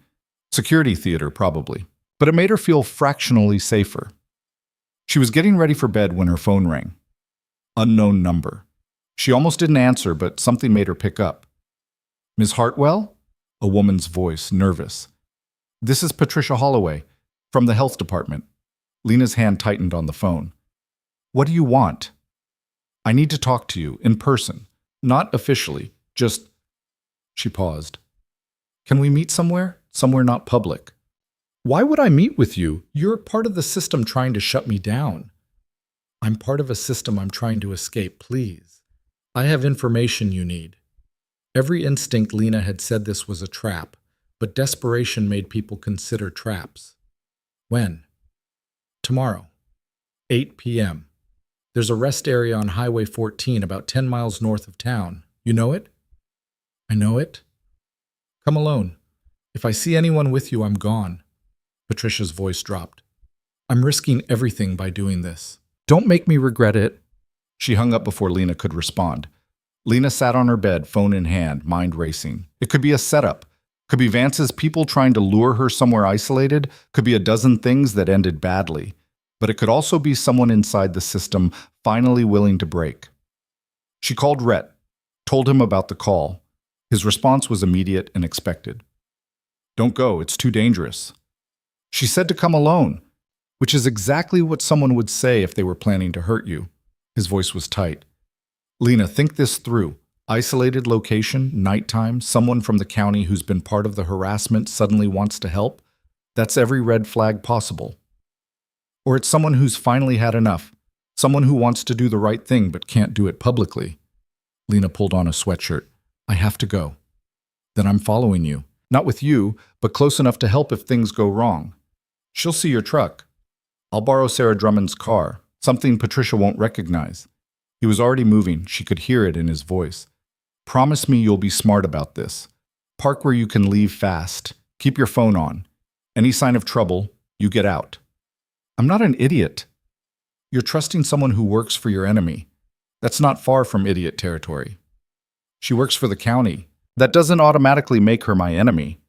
Security theater, probably. But it made her feel fractionally safer. She was getting ready for bed when her phone rang. Unknown number. She almost didn't answer, but something made her pick up. Ms. Hartwell? A woman's voice, nervous. This is Patricia Holloway, from the health department. Lena's hand tightened on the phone. What do you want? I need to talk to you, in person. Not officially, just... She paused. Can we meet somewhere? Somewhere not public. Why would I meet with you? You're part of the system trying to shut me down. I'm part of a system I'm trying to escape, please. I have information you need. Every instinct Lena had said this was a trap, but desperation made people consider traps. When? Tomorrow. 8 p.m. There's a rest area on Highway 14 about 10 miles north of town. You know it? I know it. Come alone. If I see anyone with you, I'm gone. Patricia's voice dropped. I'm risking everything by doing this. Don't make me regret it. She hung up before Lena could respond. Lena sat on her bed, phone in hand, mind racing. It could be a setup. Could be Vance's people trying to lure her somewhere isolated. Could be a dozen things that ended badly. But it could also be someone inside the system finally willing to break. She called Rhett, told him about the call. His response was immediate and expected. Don't go, it's too dangerous. She said to come alone, which is exactly what someone would say if they were planning to hurt you. His voice was tight. Lena, think this through. Isolated location, nighttime, someone from the county who's been part of the harassment suddenly wants to help. That's every red flag possible. Or it's someone who's finally had enough. Someone who wants to do the right thing but can't do it publicly. Lena pulled on a sweatshirt. I have to go. Then I'm following you. Not with you, but close enough to help if things go wrong. She'll see your truck. I'll borrow Sarah Drummond's car, something Patricia won't recognize. He was already moving. She could hear it in his voice. Promise me you'll be smart about this. Park where you can leave fast. Keep your phone on. Any sign of trouble, you get out. I'm not an idiot. You're trusting someone who works for your enemy. That's not far from idiot territory. She works for the county. That doesn't automatically make her my enemy.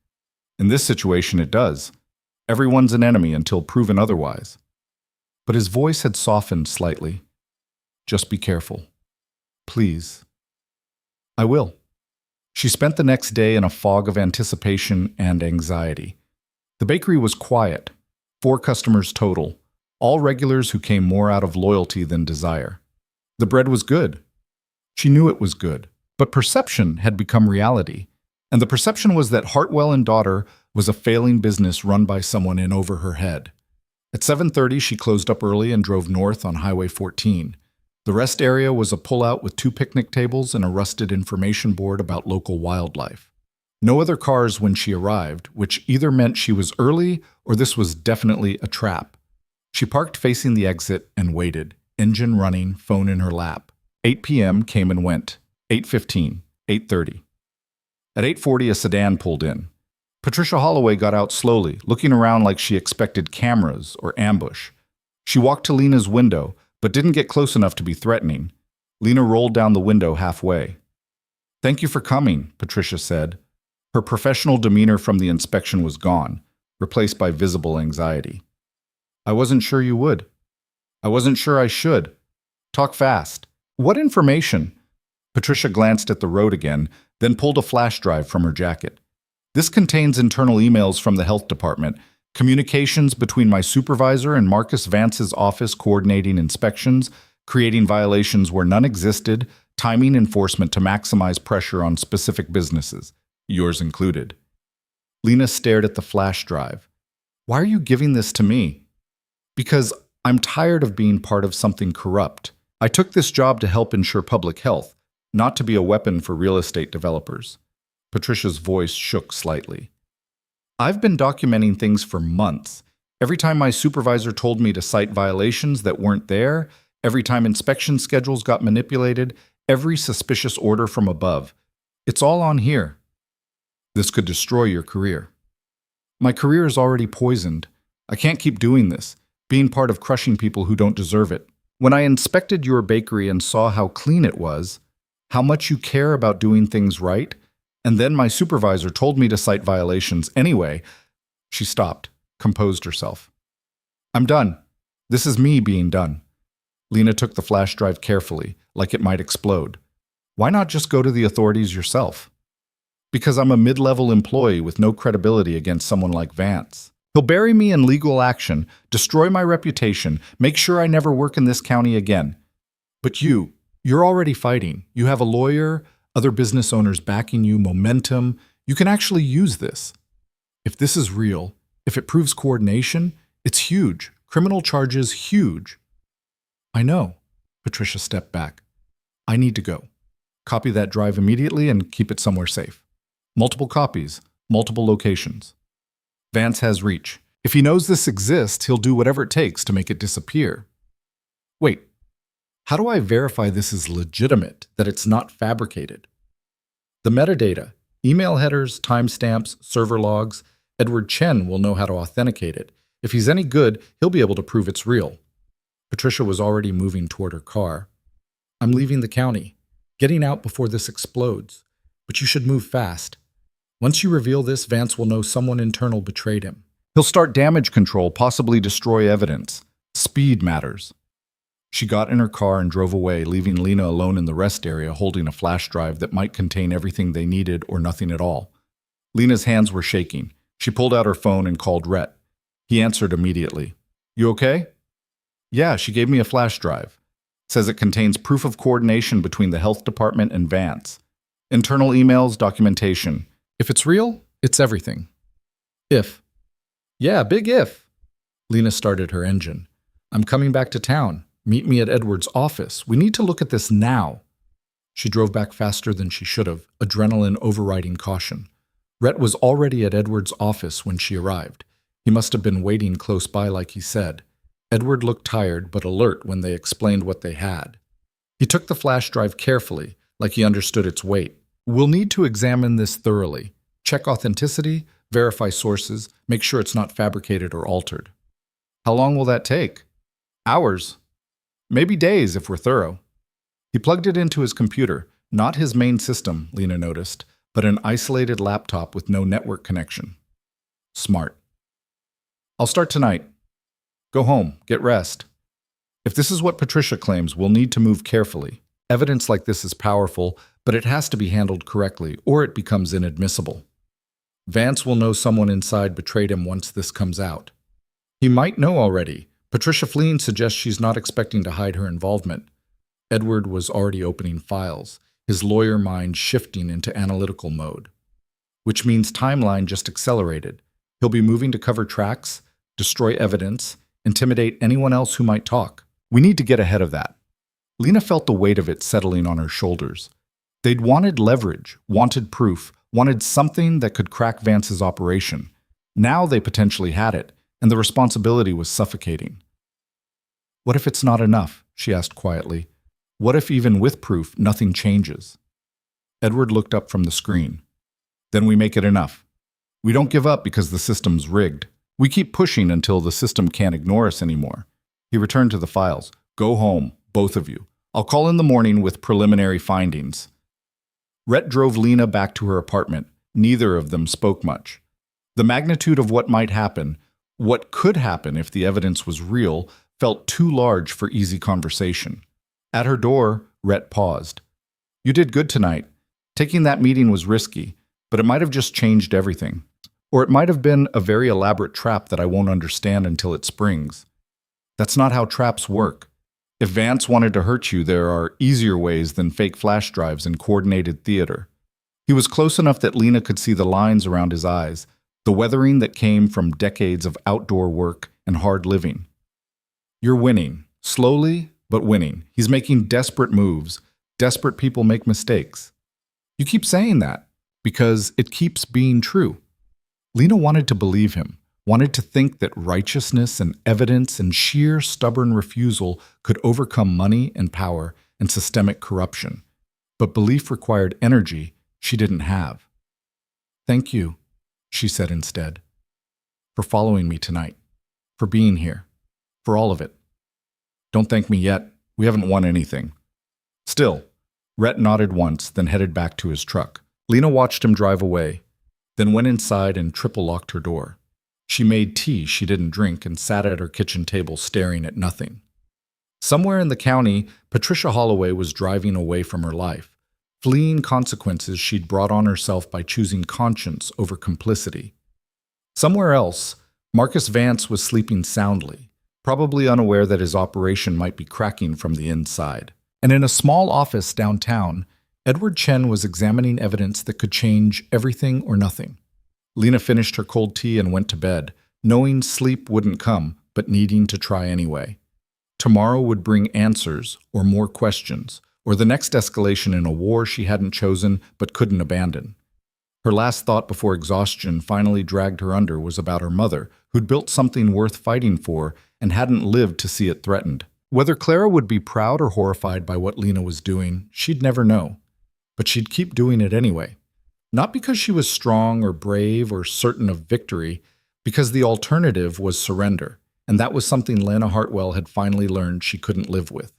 In this situation, it does. Everyone's an enemy until proven otherwise. But his voice had softened slightly. Just be careful. Please. I will. She spent the next day in a fog of anticipation and anxiety. The bakery was quiet. 4 customers total, all regulars who came more out of loyalty than desire. The bread was good. She knew it was good, but perception had become reality, and the perception was that Hartwell and Daughter was a failing business run by someone in over her head. At 7:30, she closed up early and drove north on Highway 14. The rest area was a pullout with 2 picnic tables and a rusted information board about local wildlife. No other cars when she arrived, which either meant she was early or this was definitely a trap. She parked facing the exit and waited, engine running, phone in her lap. 8 p.m. came and went. 8:15, 8:30. At 8:40, a sedan pulled in. Patricia Holloway got out slowly, looking around like she expected cameras or ambush. She walked to Lena's window, but didn't get close enough to be threatening. Lena rolled down the window halfway. "Thank you for coming," Patricia said. Her professional demeanor from the inspection was gone, replaced by visible anxiety. "I wasn't sure you would. I wasn't sure I should. Talk fast. What information?" Patricia glanced at the road again, then pulled a flash drive from her jacket. "This contains internal emails from the health department, communications between my supervisor and Marcus Vance's office coordinating inspections, creating violations where none existed, timing enforcement to maximize pressure on specific businesses, yours included." Lena stared at the flash drive. "Why are you giving this to me?" "Because I'm tired of being part of something corrupt. I took this job to help ensure public health, not to be a weapon for real estate developers." Patricia's voice shook slightly. "I've been documenting things for months. Every time my supervisor told me to cite violations that weren't there, every time inspection schedules got manipulated, every suspicious order from above. It's all on here. This could destroy your career." "My career is already poisoned. I can't keep doing this, being part of crushing people who don't deserve it. When I inspected your bakery and saw how clean it was, how much you care about doing things right, and then my supervisor told me to cite violations anyway." She stopped, composed herself. "I'm done. This is me being done." Lena took the flash drive carefully, like it might explode. "Why not just go to the authorities yourself?" "Because I'm a mid-level employee with no credibility against someone like Vance. He'll bury me in legal action, destroy my reputation, make sure I never work in this county again. But you're already fighting. You have a lawyer, other business owners backing you, momentum. You can actually use this. If this is real, if it proves coordination, it's huge. Criminal charges, huge." "I know." Patricia stepped back. "I need to go. Copy that drive immediately and keep it somewhere safe. Multiple copies, multiple locations. Vance has reach. If he knows this exists, he'll do whatever it takes to make it disappear." "Wait, how do I verify this is legitimate, that it's not fabricated?" "The metadata, email headers, timestamps, server logs. Edward Chen will know how to authenticate it. If he's any good, he'll be able to prove it's real." Patricia was already moving toward her car. "I'm leaving the county, getting out before this explodes. But you should move fast. Once you reveal this, Vance will know someone internal betrayed him. He'll start damage control, possibly destroy evidence. Speed matters." She got in her car and drove away, leaving Lena alone in the rest area holding a flash drive that might contain everything they needed or nothing at all. Lena's hands were shaking. She pulled out her phone and called Rhett. He answered immediately. "You okay?" "Yeah, she gave me a flash drive. Says it contains proof of coordination between the health department and Vance. Internal emails, documentation. If it's real, it's everything." "If." "Yeah, big if." Lena started her engine. "I'm coming back to town. Meet me at Edward's office. We need to look at this now." She drove back faster than she should have, adrenaline overriding caution. Rhett was already at Edward's office when she arrived. He must have been waiting close by like he said. Edward looked tired but alert when they explained what they had. He took the flash drive carefully, like he understood its weight. "We'll need to examine this thoroughly. Check authenticity, verify sources, make sure it's not fabricated or altered." "How long will that take?" "Hours. Maybe days if we're thorough." He plugged it into his computer, not his main system, Lena noticed, but an isolated laptop with no network connection. Smart. "I'll start tonight. Go home, get rest. If this is what Patricia claims, we'll need to move carefully. Evidence like this is powerful, but it has to be handled correctly, or it becomes inadmissible. Vance will know someone inside betrayed him once this comes out. He might know already. Patricia Fleen suggests she's not expecting to hide her involvement." Edward was already opening files, his lawyer mind shifting into analytical mode. "Which means timeline just accelerated. He'll be moving to cover tracks, destroy evidence, intimidate anyone else who might talk. We need to get ahead of that." Lena felt the weight of it settling on her shoulders. They'd wanted leverage, wanted proof, wanted something that could crack Vance's operation. Now they potentially had it, and the responsibility was suffocating. "What if it's not enough?" she asked quietly. What if even with proof, nothing changes? Edward looked up from the screen. Then we make it enough. We don't give up because the system's rigged. We keep pushing until the system can't ignore us anymore. He returned to the files. Go home, both of you. I'll call in the morning with preliminary findings. Rhett drove Lena back to her apartment. Neither of them spoke much. The magnitude of what might happen, what could happen if the evidence was real, felt too large for easy conversation. At her door, Rhett paused. You did good tonight. Taking that meeting was risky, but it might have just changed everything. Or it might have been a very elaborate trap that I won't understand until it springs. That's not how traps work. If Vance wanted to hurt you, there are easier ways than fake flash drives and coordinated theater. He was close enough that Lena could see the lines around his eyes, the weathering that came from decades of outdoor work and hard living. You're winning, slowly, but winning. He's making desperate moves. Desperate people make mistakes. You keep saying that because it keeps being true. Lena wanted to believe him, wanted to think that righteousness and evidence and sheer stubborn refusal could overcome money and power and systemic corruption. But belief required energy she didn't have. Thank you, she said instead, for following me tonight, for being here, for all of it. Don't thank me yet. We haven't won anything. Still, Rhett nodded once, then headed back to his truck. Lena watched him drive away, then went inside and triple-locked her door. She made tea she didn't drink and sat at her kitchen table staring at nothing. Somewhere in the county, Patricia Holloway was driving away from her life, fleeing consequences she'd brought on herself by choosing conscience over complicity. Somewhere else, Marcus Vance was sleeping soundly, probably unaware that his operation might be cracking from the inside. And in a small office downtown, Edward Chen was examining evidence that could change everything or nothing. Lena finished her cold tea and went to bed, knowing sleep wouldn't come, but needing to try anyway. Tomorrow would bring answers or more questions, or the next escalation in a war she hadn't chosen but couldn't abandon. Her last thought before exhaustion finally dragged her under was about her mother, who'd built something worth fighting for and hadn't lived to see it threatened. Whether Clara would be proud or horrified by what Lena was doing, she'd never know. But she'd keep doing it anyway. Not because she was strong or brave or certain of victory, because the alternative was surrender, and that was something Lena Hartwell had finally learned she couldn't live with.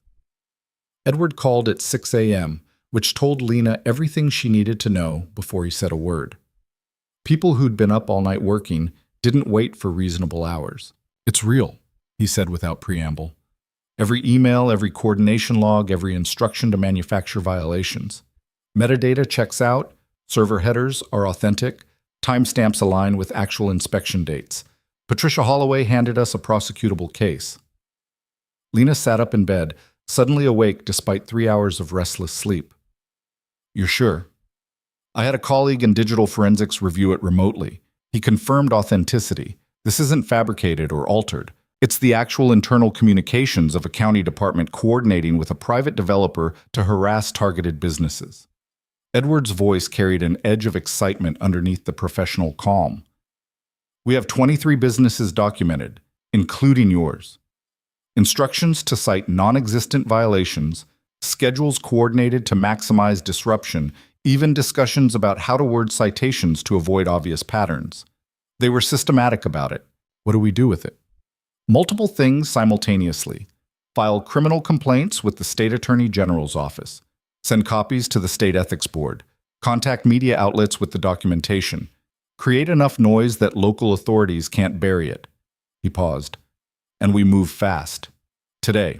Edward called at 6 a.m., which told Lena everything she needed to know before he said a word. People who'd been up all night working didn't wait for reasonable hours. It's real, he said without preamble. Every email, every coordination log, every instruction to manufacture violations. Metadata checks out, server headers are authentic, timestamps align with actual inspection dates. Patricia Holloway handed us a prosecutable case. Lena sat up in bed, suddenly awake despite 3 hours of restless sleep. You're sure? I had a colleague in digital forensics review it remotely. He confirmed authenticity. This isn't fabricated or altered. It's the actual internal communications of a county department coordinating with a private developer to harass targeted businesses. Edward's voice carried an edge of excitement underneath the professional calm. We have 23 businesses documented, including yours. Instructions to cite non-existent violations, schedules coordinated to maximize disruption, even discussions about how to word citations to avoid obvious patterns. They were systematic about it. What do we do with it? Multiple things simultaneously. File criminal complaints with the State Attorney General's office. Send copies to the State Ethics Board. Contact media outlets with the documentation. Create enough noise that local authorities can't bury it. He paused. And we move fast. Today.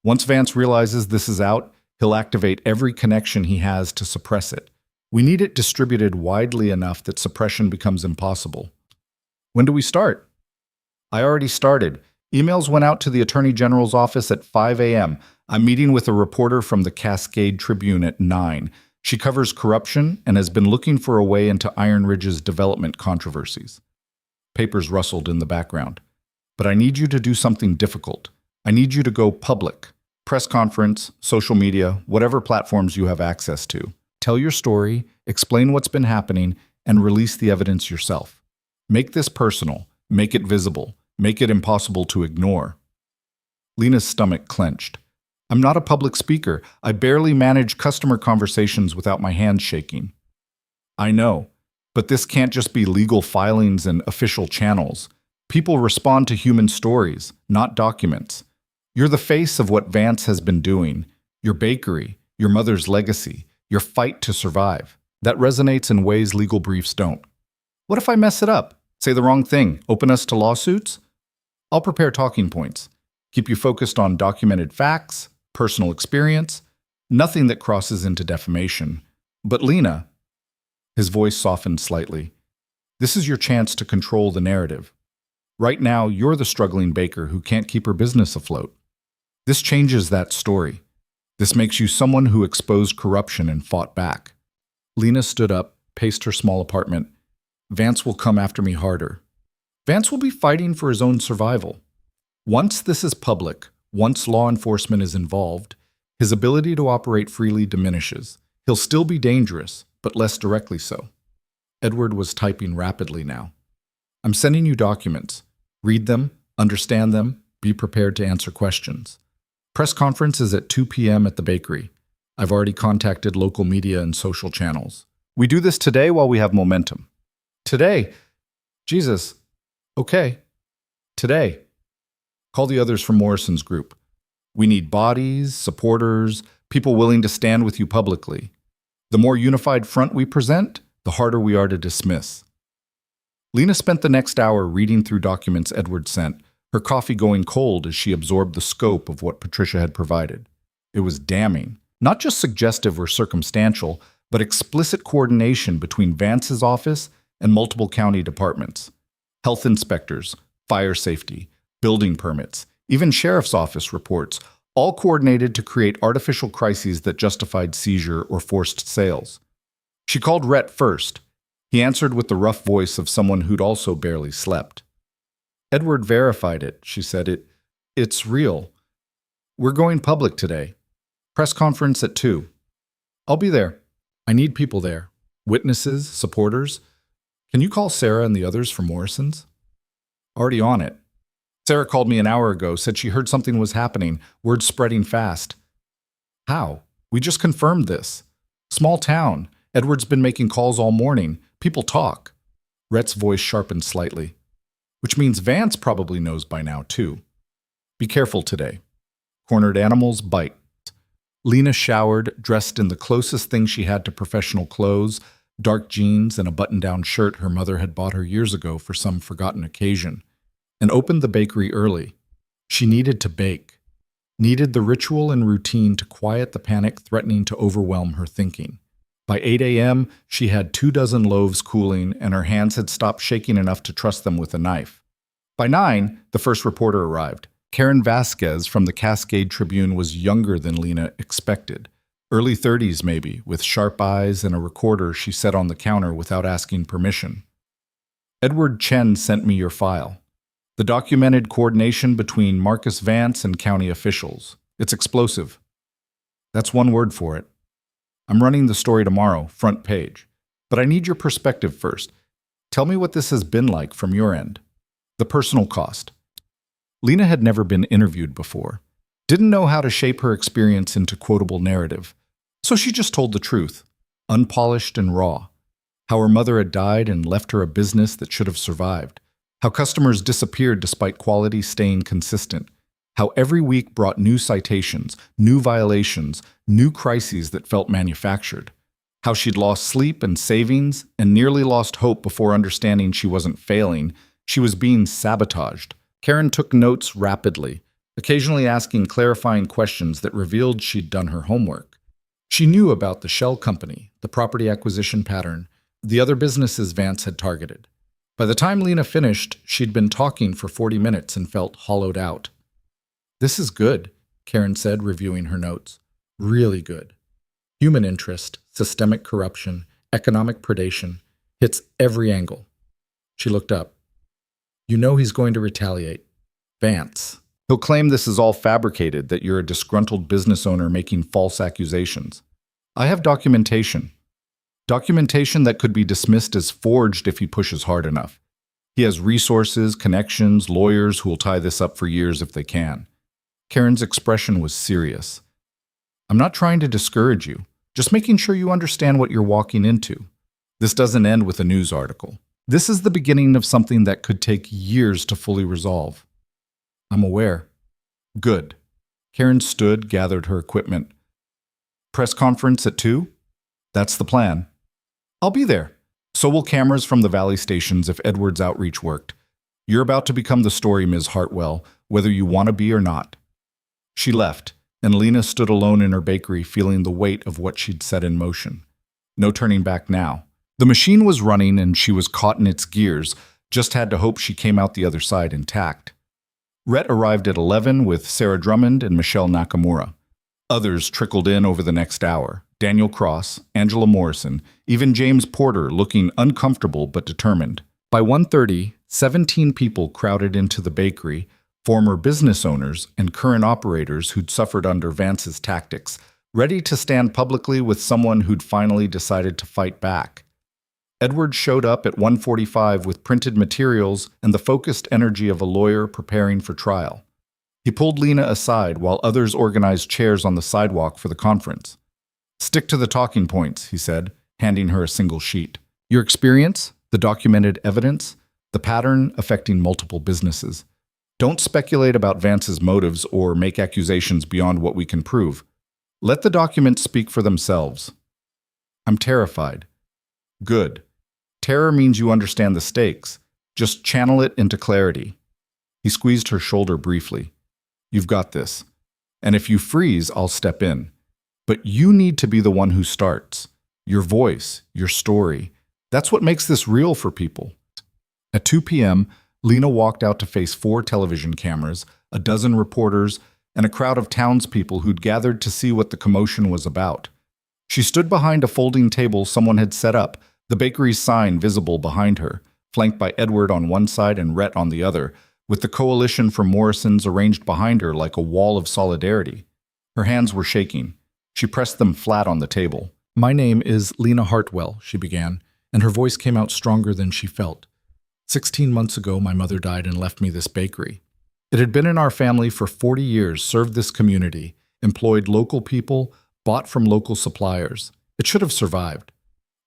Once Vance realizes this is out, he'll activate every connection he has to suppress it. We need it distributed widely enough that suppression becomes impossible. When do we start? I already started. Emails went out to the Attorney General's office at 5 a.m. I'm meeting with a reporter from the Cascade Tribune at 9. She covers corruption and has been looking for a way into Iron Ridge's development controversies. Papers rustled in the background. But I need you to do something difficult. I need you to go public. Press conference, social media, whatever platforms you have access to. Tell your story, explain what's been happening, and release the evidence yourself. Make this personal. Make it visible. Make it impossible to ignore. Lena's stomach clenched. I'm not a public speaker. I barely manage customer conversations without my hands shaking. I know, but this can't just be legal filings and official channels. People respond to human stories, not documents. You're the face of what Vance has been doing, your bakery, your mother's legacy, your fight to survive. That resonates in ways legal briefs don't. What if I mess it up? Say the wrong thing, open us to lawsuits? I'll prepare talking points, keep you focused on documented facts, personal experience, nothing that crosses into defamation. But Lena, his voice softened slightly, this is your chance to control the narrative. Right now, you're the struggling baker who can't keep her business afloat. This changes that story. This makes you someone who exposed corruption and fought back. Lena stood up, paced her small apartment. Vance will come after me harder. Vance will be fighting for his own survival. Once this is public, once law enforcement is involved, his ability to operate freely diminishes. He'll still be dangerous, but less directly so. Edward was typing rapidly now. I'm sending you documents. Read them, understand them, be prepared to answer questions. Press conference is at 2 p.m. at the bakery. I've already contacted local media and social channels. We do this today while we have momentum. Today? Jesus. Okay. Today. Call the others from Morrison's group. We need bodies, supporters, people willing to stand with you publicly. The more unified front we present, the harder we are to dismiss. Lena spent the next hour reading through documents Edward sent, her coffee going cold as she absorbed the scope of what Patricia had provided. It was damning, not just suggestive or circumstantial, but explicit coordination between Vance's office and multiple county departments. Health inspectors, fire safety, building permits, even sheriff's office reports, all coordinated to create artificial crises that justified seizure or forced sales. She called Rhett first. He answered with the rough voice of someone who'd also barely slept. Edward verified it, she said. It's real. We're going public today. Press conference at 2. I'll be there. I need people there. Witnesses, supporters. Can you call Sarah and the others from Morrison's? Already on it. Sarah called me an hour ago, said she heard something was happening, word spreading fast. How? We just confirmed this. Small town. Edward's been making calls all morning. People talk. Rhett's voice sharpened slightly. Which means Vance probably knows by now, too. Be careful today. Cornered animals bite. Lena showered, dressed in the closest thing she had to professional clothes, dark jeans and a button-down shirt her mother had bought her years ago for some forgotten occasion, and opened the bakery early. She needed to bake, needed the ritual and routine to quiet the panic threatening to overwhelm her thinking. By 8 a.m., she had 24 loaves cooling, and her hands had stopped shaking enough to trust them with a knife. By 9, the first reporter arrived. Karen Vasquez from the Cascade Tribune was younger than Lena expected. Early 30s maybe, with sharp eyes and a recorder she set on the counter without asking permission. Edward Chen sent me your file. The documented coordination between Marcus Vance and county officials. It's explosive. That's one word for it. I'm running the story tomorrow, front page. But I need your perspective first. Tell me what this has been like from your end. The personal cost. Lena had never been interviewed before. Didn't know how to shape her experience into quotable narrative. So she just told the truth, unpolished and raw. How her mother had died and left her a business that should have survived. How customers disappeared despite quality staying consistent. How every week brought new citations, new violations, new crises that felt manufactured. How she'd lost sleep and savings and nearly lost hope before understanding she wasn't failing. She was being sabotaged. Karen took notes rapidly, occasionally asking clarifying questions that revealed she'd done her homework. She knew about the shell company, the property acquisition pattern, the other businesses Vance had targeted. By the time Lena finished, she'd been talking for 40 minutes and felt hollowed out. This is good, Karen said, reviewing her notes. Really good. Human interest, systemic corruption, economic predation, hits every angle. She looked up. You know he's going to retaliate. Vance. He'll claim this is all fabricated, that you're a disgruntled business owner making false accusations. I have documentation. Documentation that could be dismissed as forged if he pushes hard enough. He has resources, connections, lawyers who will tie this up for years if they can. Karen's expression was serious. I'm not trying to discourage you, just making sure you understand what you're walking into. This doesn't end with a news article. This is the beginning of something that could take years to fully resolve. I'm aware. Good. Karen stood, gathered her equipment. Press conference at 2? That's the plan. I'll be there. So will cameras from the Valley stations if Edward's outreach worked. You're about to become the story, Ms. Hartwell, whether you want to be or not. She left, and Lena stood alone in her bakery, feeling the weight of what she'd set in motion. No turning back now. The machine was running and she was caught in its gears, just had to hope she came out the other side intact. Rhett arrived at 11 with Sarah Drummond and Michelle Nakamura. Others trickled in over the next hour. Daniel Cross, Angela Morrison, even James Porter looking uncomfortable but determined. By 1:30, 17 people crowded into the bakery, former business owners and current operators who'd suffered under Vance's tactics, ready to stand publicly with someone who'd finally decided to fight back. Edward showed up at 1:45 with printed materials and the focused energy of a lawyer preparing for trial. He pulled Lena aside while others organized chairs on the sidewalk for the conference. Stick to the talking points, he said, handing her a single sheet. Your experience, the documented evidence, the pattern affecting multiple businesses. Don't speculate about Vance's motives or make accusations beyond what we can prove. Let the documents speak for themselves. I'm terrified. Good. Terror means you understand the stakes. Just channel it into clarity. He squeezed her shoulder briefly. You've got this. And if you freeze, I'll step in. But you need to be the one who starts. Your voice, your story. That's what makes this real for people. At 2 p.m., Lena walked out to face 4 television cameras, a dozen reporters, and a crowd of townspeople who'd gathered to see what the commotion was about. She stood behind a folding table someone had set up, the bakery's sign visible behind her, flanked by Edward on one side and Rhett on the other, with the coalition from Morrison's arranged behind her like a wall of solidarity. Her hands were shaking. She pressed them flat on the table. My name is Lena Hartwell, she began, and her voice came out stronger than she felt. 16 months ago, my mother died and left me this bakery. It had been in our family for 40 years, served this community, employed local people, bought from local suppliers. It should have survived.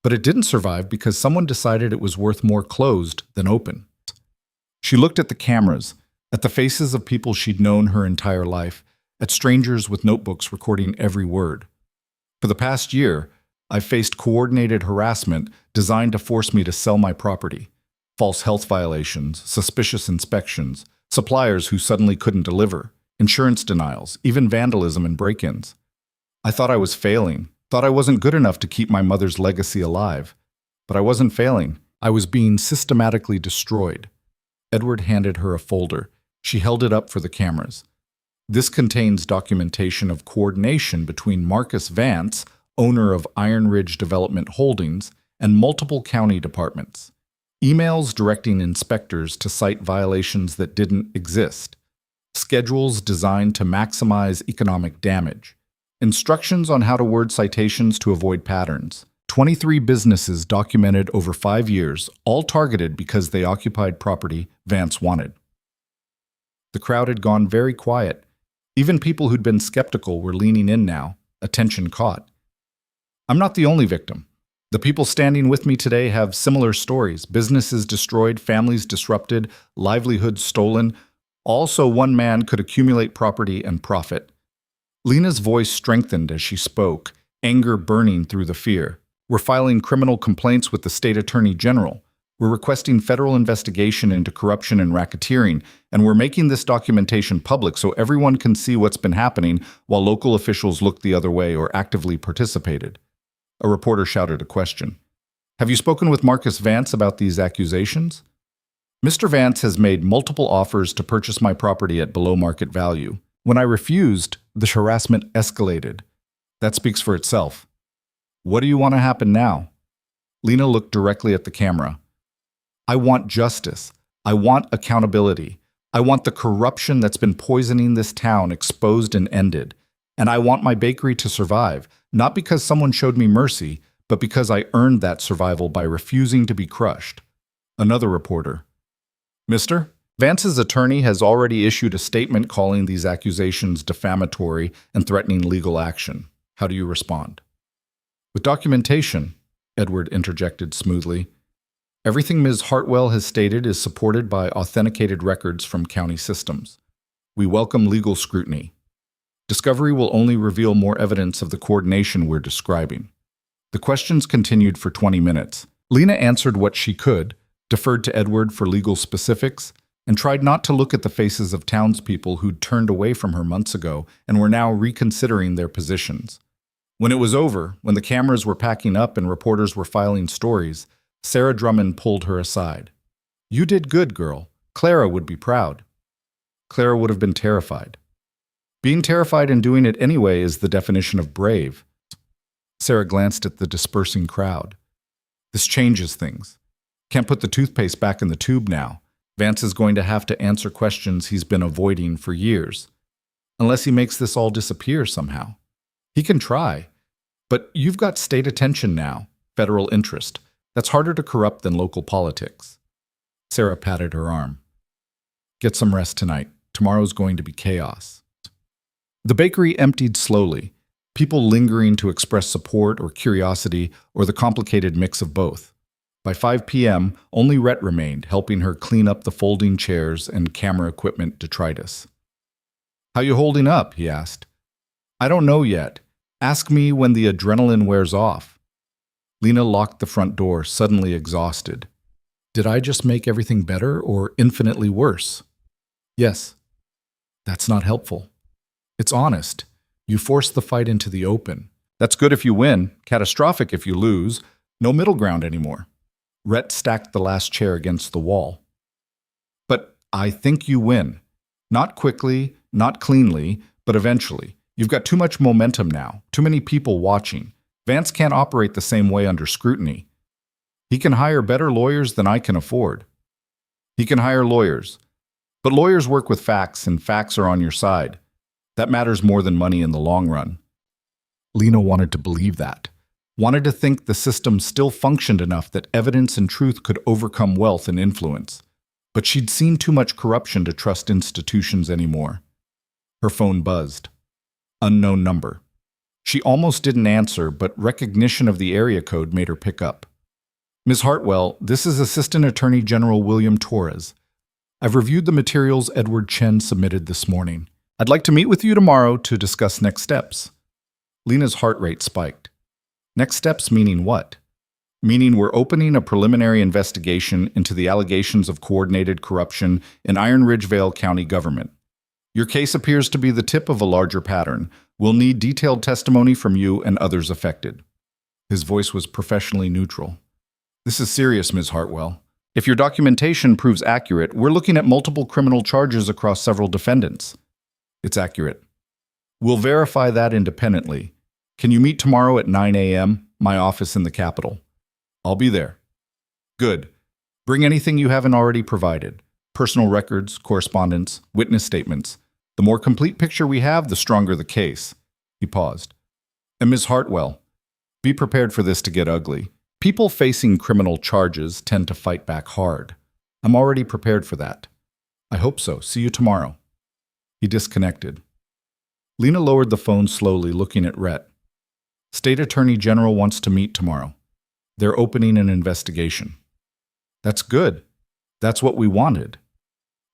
But it didn't survive because someone decided it was worth more closed than open. She looked at the cameras, at the faces of people she'd known her entire life, at strangers with notebooks recording every word. For the past year, I've faced coordinated harassment designed to force me to sell my property. False health violations, suspicious inspections, suppliers who suddenly couldn't deliver, insurance denials, even vandalism and break-ins. I thought I was failing, thought I wasn't good enough to keep my mother's legacy alive. But I wasn't failing. I was being systematically destroyed. Edward handed her a folder. She held it up for the cameras. This contains documentation of coordination between Marcus Vance, owner of Iron Ridge Development Holdings, and multiple county departments. Emails directing inspectors to cite violations that didn't exist. Schedules designed to maximize economic damage. Instructions on how to word citations to avoid patterns. 23 businesses documented over 5 years, all targeted because they occupied property Vance wanted. The crowd had gone very quiet. Even people who'd been skeptical were leaning in now, attention caught. I'm not the only victim. The people standing with me today have similar stories, businesses destroyed, families disrupted, livelihoods stolen, all so one man could accumulate property and profit. Lena's voice strengthened as she spoke, anger burning through the fear. We're filing criminal complaints with the state attorney general. We're requesting federal investigation into corruption and racketeering, and we're making this documentation public so everyone can see what's been happening while local officials looked the other way or actively participated. A reporter shouted a question. Have you spoken with Marcus Vance about these accusations? Mr. Vance has made multiple offers to purchase my property at below market value. When I refused, the harassment escalated. That speaks for itself. What do you want to happen now? Lena looked directly at the camera. I want justice. I want accountability. I want the corruption that's been poisoning this town exposed and ended. And I want my bakery to survive, not because someone showed me mercy, but because I earned that survival by refusing to be crushed. Another reporter. Mister, Vance's attorney has already issued a statement calling these accusations defamatory and threatening legal action. How do you respond? With documentation, Edward interjected smoothly. Everything Ms. Hartwell has stated is supported by authenticated records from county systems. We welcome legal scrutiny. Discovery will only reveal more evidence of the coordination we're describing. The questions continued for 20 minutes. Lena answered what she could, deferred to Edward for legal specifics, and tried not to look at the faces of townspeople who'd turned away from her months ago and were now reconsidering their positions. When it was over, when the cameras were packing up and reporters were filing stories, Sarah Drummond pulled her aside. You did good, girl. Clara would be proud. Clara would have been terrified. Being terrified and doing it anyway is the definition of brave. Sarah glanced at the dispersing crowd. This changes things. Can't put the toothpaste back in the tube now. Vance is going to have to answer questions he's been avoiding for years. Unless he makes this all disappear somehow. He can try. But you've got state attention now, federal interest. That's harder to corrupt than local politics. Sarah patted her arm. Get some rest tonight. Tomorrow's going to be chaos. The bakery emptied slowly, people lingering to express support or curiosity or the complicated mix of both. By 5 p.m., only Rhett remained, helping her clean up the folding chairs and camera equipment detritus. How you holding up? He asked. I don't know yet. Ask me when the adrenaline wears off. Lena locked the front door, suddenly exhausted. Did I just make everything better or infinitely worse? Yes. That's not helpful. It's honest. You force the fight into the open. That's good if you win, catastrophic if you lose. No middle ground anymore. Rhett stacked the last chair against the wall. But I think you win. Not quickly, not cleanly, but eventually. You've got too much momentum now, too many people watching. Vance can't operate the same way under scrutiny. He can hire better lawyers than I can afford. He can hire lawyers. But lawyers work with facts, and facts are on your side. That matters more than money in the long run. Lena wanted to believe that. Wanted to think the system still functioned enough that evidence and truth could overcome wealth and influence. But she'd seen too much corruption to trust institutions anymore. Her phone buzzed. Unknown number. She almost didn't answer, but recognition of the area code made her pick up. Ms. Hartwell, this is Assistant Attorney General William Torres. I've reviewed the materials Edward Chen submitted this morning. I'd like to meet with you tomorrow to discuss next steps. Lena's heart rate spiked. Next steps meaning what? Meaning we're opening a preliminary investigation into the allegations of coordinated corruption in Iron Ridge Vale County government. Your case appears to be the tip of a larger pattern. We'll need detailed testimony from you and others affected. His voice was professionally neutral. This is serious, Ms. Hartwell. If your documentation proves accurate, we're looking at multiple criminal charges across several defendants. It's accurate. We'll verify that independently. Can you meet tomorrow at 9 a.m., my office in the Capitol? I'll be there. Good. Bring anything you haven't already provided. Personal records, correspondence, witness statements. The more complete picture we have, the stronger the case. He paused. And Ms. Hartwell, be prepared for this to get ugly. People facing criminal charges tend to fight back hard. I'm already prepared for that. I hope so. See you tomorrow. He disconnected. Lena lowered the phone slowly, looking at Rhett. State Attorney General wants to meet tomorrow. They're opening an investigation. That's good. That's what we wanted.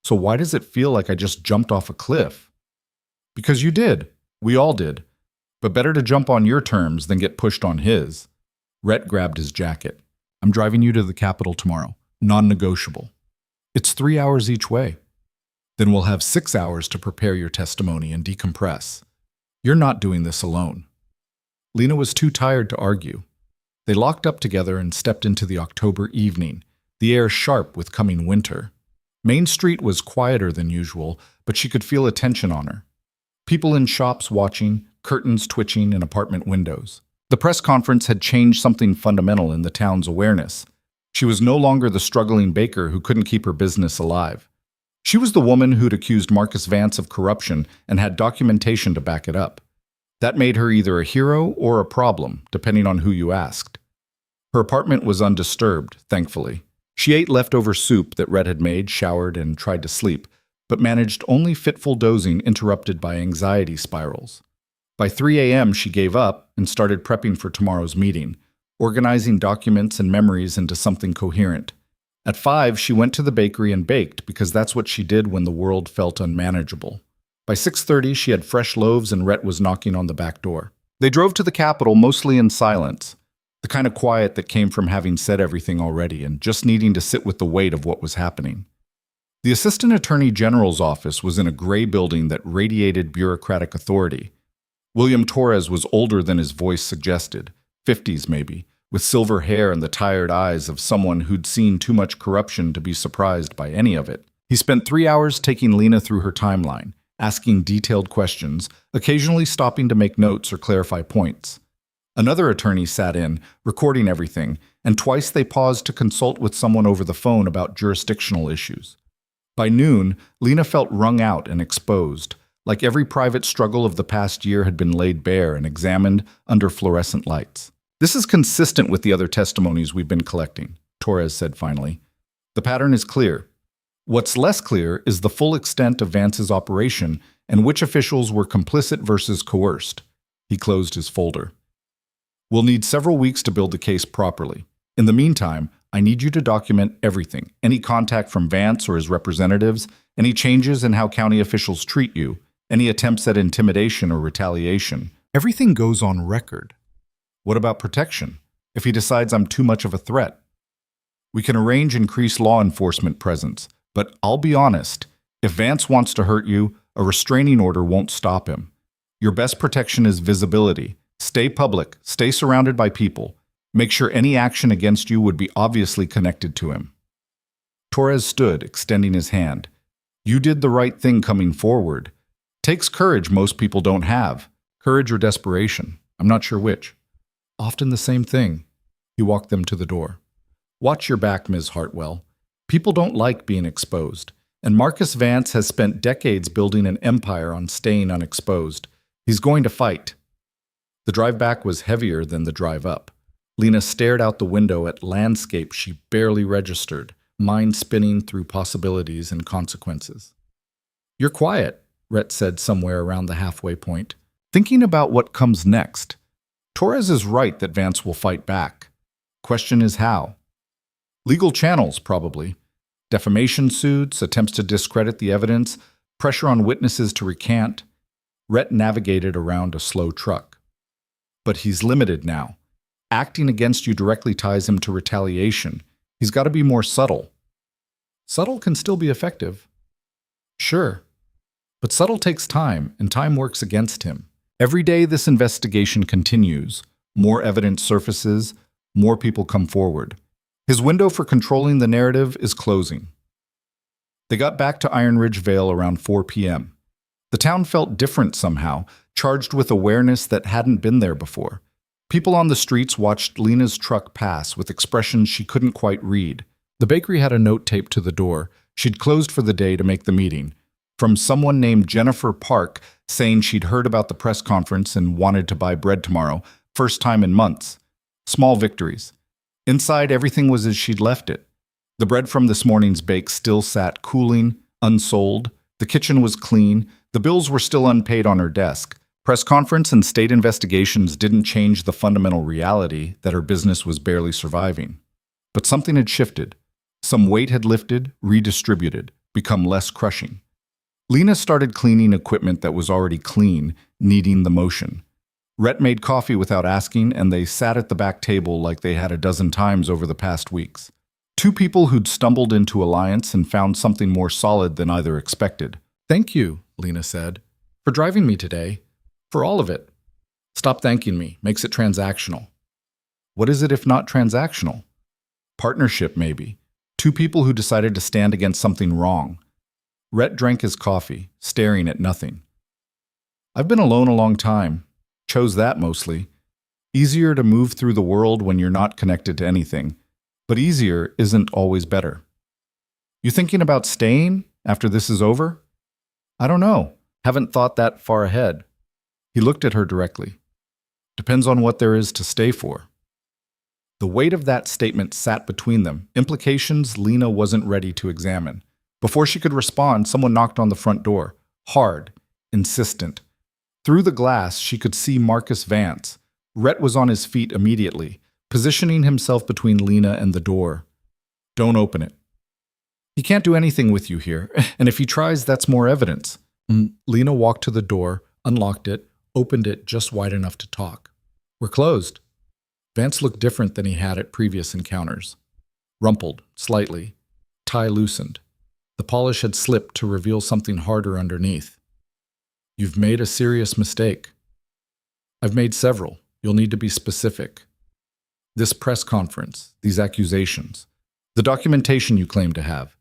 So why does it feel like I just jumped off a cliff? Because you did. We all did. But better to jump on your terms than get pushed on his. Rhett grabbed his jacket. I'm driving you to the Capitol tomorrow. Non-negotiable. It's 3 hours each way. Then we'll have 6 hours to prepare your testimony and decompress. You're not doing this alone. Lena was too tired to argue. They locked up together and stepped into the October evening, the air sharp with coming winter. Main Street was quieter than usual, but she could feel attention on her. People in shops watching, curtains twitching in apartment windows. The press conference had changed something fundamental in the town's awareness. She was no longer the struggling baker who couldn't keep her business alive. She was the woman who'd accused Marcus Vance of corruption and had documentation to back it up. That made her either a hero or a problem, depending on who you asked. Her apartment was undisturbed, thankfully. She ate leftover soup that Rhett had made, showered, and tried to sleep, but managed only fitful dozing interrupted by anxiety spirals. By 3 a.m., she gave up and started prepping for tomorrow's meeting, organizing documents and memories into something coherent. At 5, she went to the bakery and baked because that's what she did when the world felt unmanageable. By 6:30, she had fresh loaves and Rhett was knocking on the back door. They drove to the Capitol mostly in silence, the kind of quiet that came from having said everything already and just needing to sit with the weight of what was happening. The Assistant Attorney General's office was in a gray building that radiated bureaucratic authority. William Torres was older than his voice suggested, 50s maybe, with silver hair and the tired eyes of someone who'd seen too much corruption to be surprised by any of it. He spent 3 hours taking Lena through her timeline, asking detailed questions, occasionally stopping to make notes or clarify points. Another attorney sat in, recording everything, and twice they paused to consult with someone over the phone about jurisdictional issues. By noon, Lena felt wrung out and exposed, like every private struggle of the past year had been laid bare and examined under fluorescent lights. "This is consistent with the other testimonies we've been collecting," Torres said finally. "The pattern is clear. What's less clear is the full extent of Vance's operation and which officials were complicit versus coerced." He closed his folder. "We'll need several weeks to build the case properly. In the meantime, I need you to document everything, any contact from Vance or his representatives, any changes in how county officials treat you, any attempts at intimidation or retaliation. Everything goes on record." "What about protection? If he decides I'm too much of a threat?" "We can arrange increased law enforcement presence, but I'll be honest, if Vance wants to hurt you, a restraining order won't stop him. Your best protection is visibility. Stay public, stay surrounded by people. Make sure any action against you would be obviously connected to him." Torres stood, extending his hand. "You did the right thing coming forward. Takes courage most people don't have. Courage or desperation. I'm not sure which." "Often the same thing." He walked them to the door. "Watch your back, Ms. Hartwell. People don't like being exposed, and Marcus Vance has spent decades building an empire on staying unexposed. He's going to fight." The drive back was heavier than the drive up. Lena stared out the window at landscape she barely registered, mind spinning through possibilities and consequences. "You're quiet," Rhett said somewhere around the halfway point, "thinking about what comes next. Torres is right that Vance will fight back. Question is how. Legal channels, probably. Defamation suits, attempts to discredit the evidence, pressure on witnesses to recant." Rhett navigated around a slow truck. "But he's limited now. Acting against you directly ties him to retaliation. He's got to be more subtle." "Subtle can still be effective." "Sure. But subtle takes time, and time works against him. Every day this investigation continues. More evidence surfaces, more people come forward. His window for controlling the narrative is closing." They got back to Iron Ridge Vale around 4 p.m. The town felt different somehow, charged with awareness that hadn't been there before. People on the streets watched Lena's truck pass with expressions she couldn't quite read. The bakery had a note taped to the door. She'd closed for the day to make the meeting. From someone named Jennifer Park saying she'd heard about the press conference and wanted to buy bread tomorrow, first time in months. Small victories. Inside, everything was as she'd left it. The bread from this morning's bake still sat cooling, unsold. The kitchen was clean. The bills were still unpaid on her desk. Press conference and state investigations didn't change the fundamental reality that her business was barely surviving. But something had shifted. Some weight had lifted, redistributed, become less crushing. Lena started cleaning equipment that was already clean, needing the motion. Rhett made coffee without asking, and they sat at the back table like they had a dozen times over the past weeks. Two people who'd stumbled into alliance and found something more solid than either expected. "Thank you," Lena said, "for driving me today. For all of it. Stop thanking me. Makes it transactional." "What is it if not transactional?" "Partnership, maybe. Two people who decided to stand against something wrong." Rhett drank his coffee, staring at nothing. "I've been alone a long time. Chose that mostly. Easier to move through the world when you're not connected to anything. But easier isn't always better." "You thinking about staying after this is over?" "I don't know. Haven't thought that far ahead." He looked at her directly. "Depends on what there is to stay for." The weight of that statement sat between them, implications Lena wasn't ready to examine. Before she could respond, someone knocked on the front door. Hard, insistent. Through the glass, she could see Marcus Vance. Rhett was on his feet immediately, positioning himself between Lena and the door. Don't open it. He can't do anything with you here, and if he tries, that's more evidence. Lena walked to the door, unlocked it, opened it just wide enough to talk. We're closed. Vance looked different than he had at previous encounters. Rumpled, slightly. Tie loosened. The polish had slipped to reveal something harder underneath. You've made a serious mistake. I've made several. You'll need to be specific. This press conference, these accusations, the documentation you claim to have.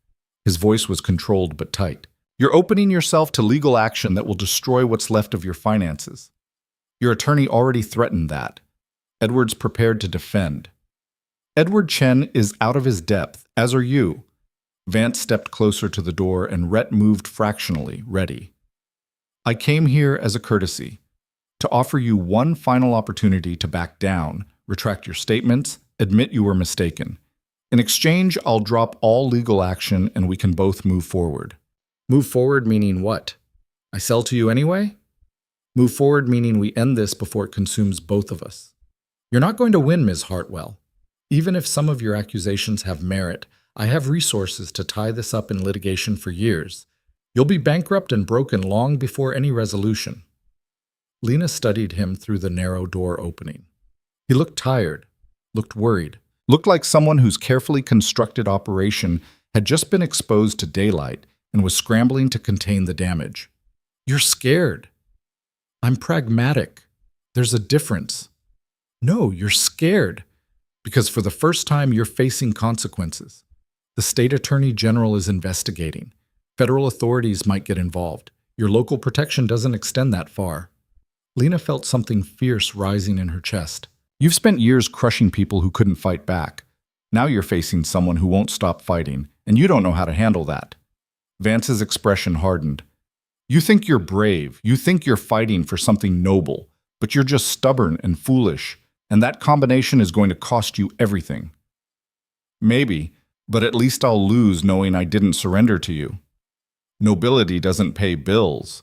His voice was controlled but tight. You're opening yourself to legal action that will destroy what's left of your finances. Your attorney already threatened that. Edward's prepared to defend. Edward Chen is out of his depth, as are you. Vance stepped closer to the door and Rhett moved fractionally, ready. I came here as a courtesy, to offer you one final opportunity to back down, retract your statements, admit you were mistaken. In exchange, I'll drop all legal action and we can both move forward. Move forward meaning what? I sell to you anyway? Move forward meaning we end this before it consumes both of us. You're not going to win, Ms. Hartwell. Even if some of your accusations have merit, I have resources to tie this up in litigation for years. You'll be bankrupt and broken long before any resolution. Lena studied him through the narrow door opening. He looked tired, looked worried, looked like someone whose carefully constructed operation had just been exposed to daylight and was scrambling to contain the damage. You're scared. I'm pragmatic. There's a difference. No, you're scared. Because for the first time, you're facing consequences. The state attorney general is investigating. Federal authorities might get involved. Your local protection doesn't extend that far. Lena felt something fierce rising in her chest. You've spent years crushing people who couldn't fight back. Now you're facing someone who won't stop fighting, and you don't know how to handle that. Vance's expression hardened. You think you're brave. You think you're fighting for something noble, but you're just stubborn and foolish, and that combination is going to cost you everything. Maybe, but at least I'll lose knowing I didn't surrender to you. Nobility doesn't pay bills.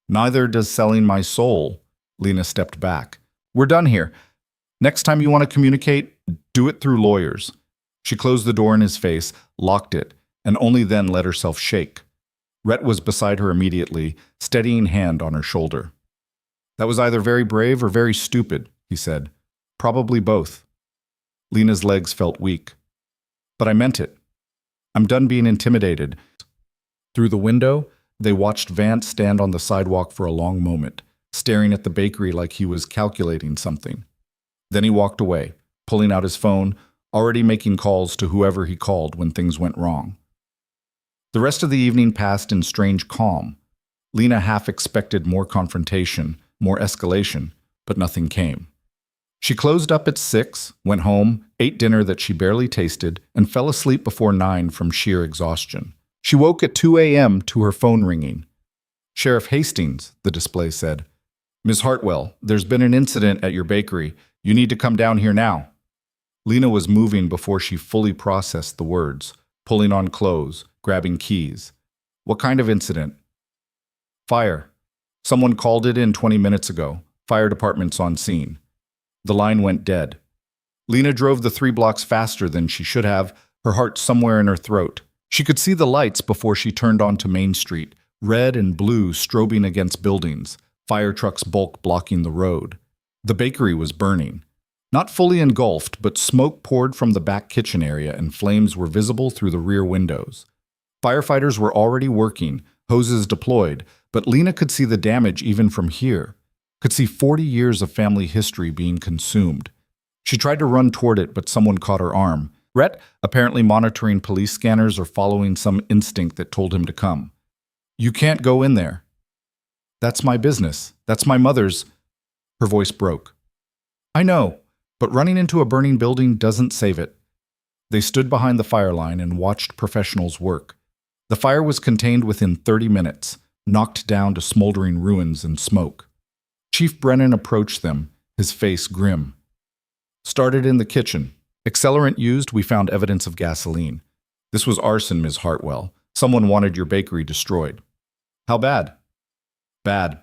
Neither does selling my soul. Lena stepped back. We're done here. Next time you want to communicate, do it through lawyers. She closed the door in his face, locked it, and only then let herself shake. Rhett was beside her immediately, steadying hand on her shoulder. That was either very brave or very stupid, he said. Probably both. Lena's legs felt weak. But I meant it. I'm done being intimidated. Through the window, they watched Vance stand on the sidewalk for a long moment, staring at the bakery like he was calculating something. Then he walked away, pulling out his phone, already making calls to whoever he called when things went wrong. The rest of the evening passed in strange calm. Lena half expected more confrontation, more escalation, but nothing came. She closed up at 6, went home, ate dinner that she barely tasted, and fell asleep before 9 from sheer exhaustion. She woke at 2 a.m. to her phone ringing. Sheriff Hastings, the display said. Ms. Hartwell, there's been an incident at your bakery. You need to come down here now. Lena was moving before she fully processed the words, pulling on clothes, grabbing keys. What kind of incident? Fire. Someone called it in 20 minutes ago. Fire department's on scene. The line went dead. Lena drove the 3 blocks faster than she should have, her heart somewhere in her throat. She could see the lights before she turned onto Main Street, red and blue strobing against buildings, fire trucks bulk blocking the road. The bakery was burning. Not fully engulfed, but smoke poured from the back kitchen area and flames were visible through the rear windows. Firefighters were already working, hoses deployed, but Lena could see the damage even from here. Could see 40 years of family history being consumed. She tried to run toward it, but someone caught her arm. Rhett, apparently monitoring police scanners or following some instinct that told him to come. You can't go in there. That's my business. That's my mother's. Her voice broke. I know, but running into a burning building doesn't save it. They stood behind the fire line and watched professionals work. The fire was contained within 30 minutes, knocked down to smoldering ruins and smoke. Chief Brennan approached them, his face grim. Started in the kitchen. Accelerant used, we found evidence of gasoline. This was arson, Ms. Hartwell. Someone wanted your bakery destroyed. How bad? Bad.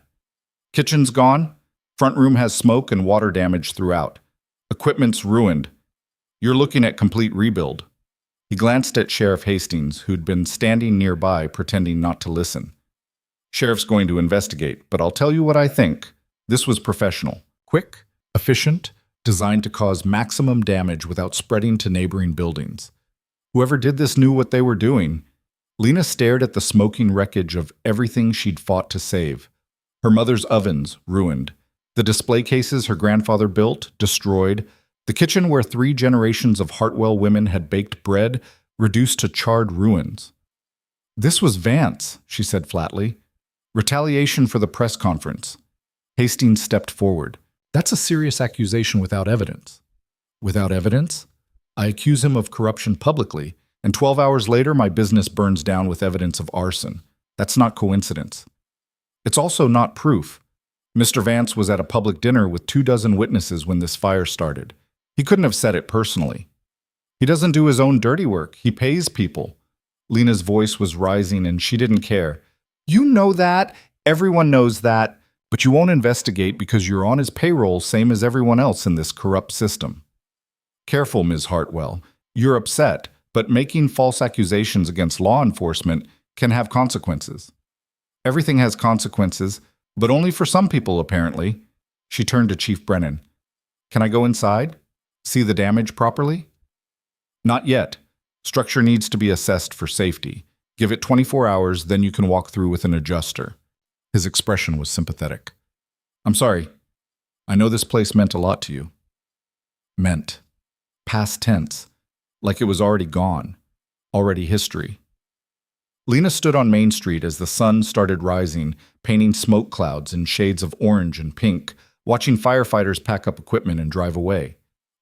Kitchen's gone. Front room has smoke and water damage throughout. Equipment's ruined. You're looking at complete rebuild. He glanced at Sheriff Hastings, who'd been standing nearby pretending not to listen. Sheriff's going to investigate, but I'll tell you what I think. This was professional. Quick, efficient, designed to cause maximum damage without spreading to neighboring buildings. Whoever did this knew what they were doing. Lena stared at the smoking wreckage of everything she'd fought to save. Her mother's ovens, ruined. The display cases her grandfather built, destroyed. The kitchen where 3 generations of Hartwell women had baked bread, reduced to charred ruins. This was Vance, she said flatly. Retaliation for the press conference. Hastings stepped forward. That's a serious accusation without evidence. Without evidence? I accuse him of corruption publicly, and 12 hours later my business burns down with evidence of arson. That's not coincidence. It's also not proof. Mr. Vance was at a public dinner with 24 witnesses when this fire started. He couldn't have said it personally. He doesn't do his own dirty work. He pays people. Lena's voice was rising and she didn't care. You know that. Everyone knows that. But you won't investigate because you're on his payroll, same as everyone else in this corrupt system. Careful, Ms. Hartwell. You're upset, but making false accusations against law enforcement can have consequences. Everything has consequences, but only for some people, apparently. She turned to Chief Brennan. Can I go inside? See the damage properly? Not yet. Structure needs to be assessed for safety. Give it 24 hours, then you can walk through with an adjuster. His expression was sympathetic. I'm sorry. I know this place meant a lot to you. Meant. Past tense. Like it was already gone. Already history. Lena stood on Main Street as the sun started rising, painting smoke clouds in shades of orange and pink, watching firefighters pack up equipment and drive away.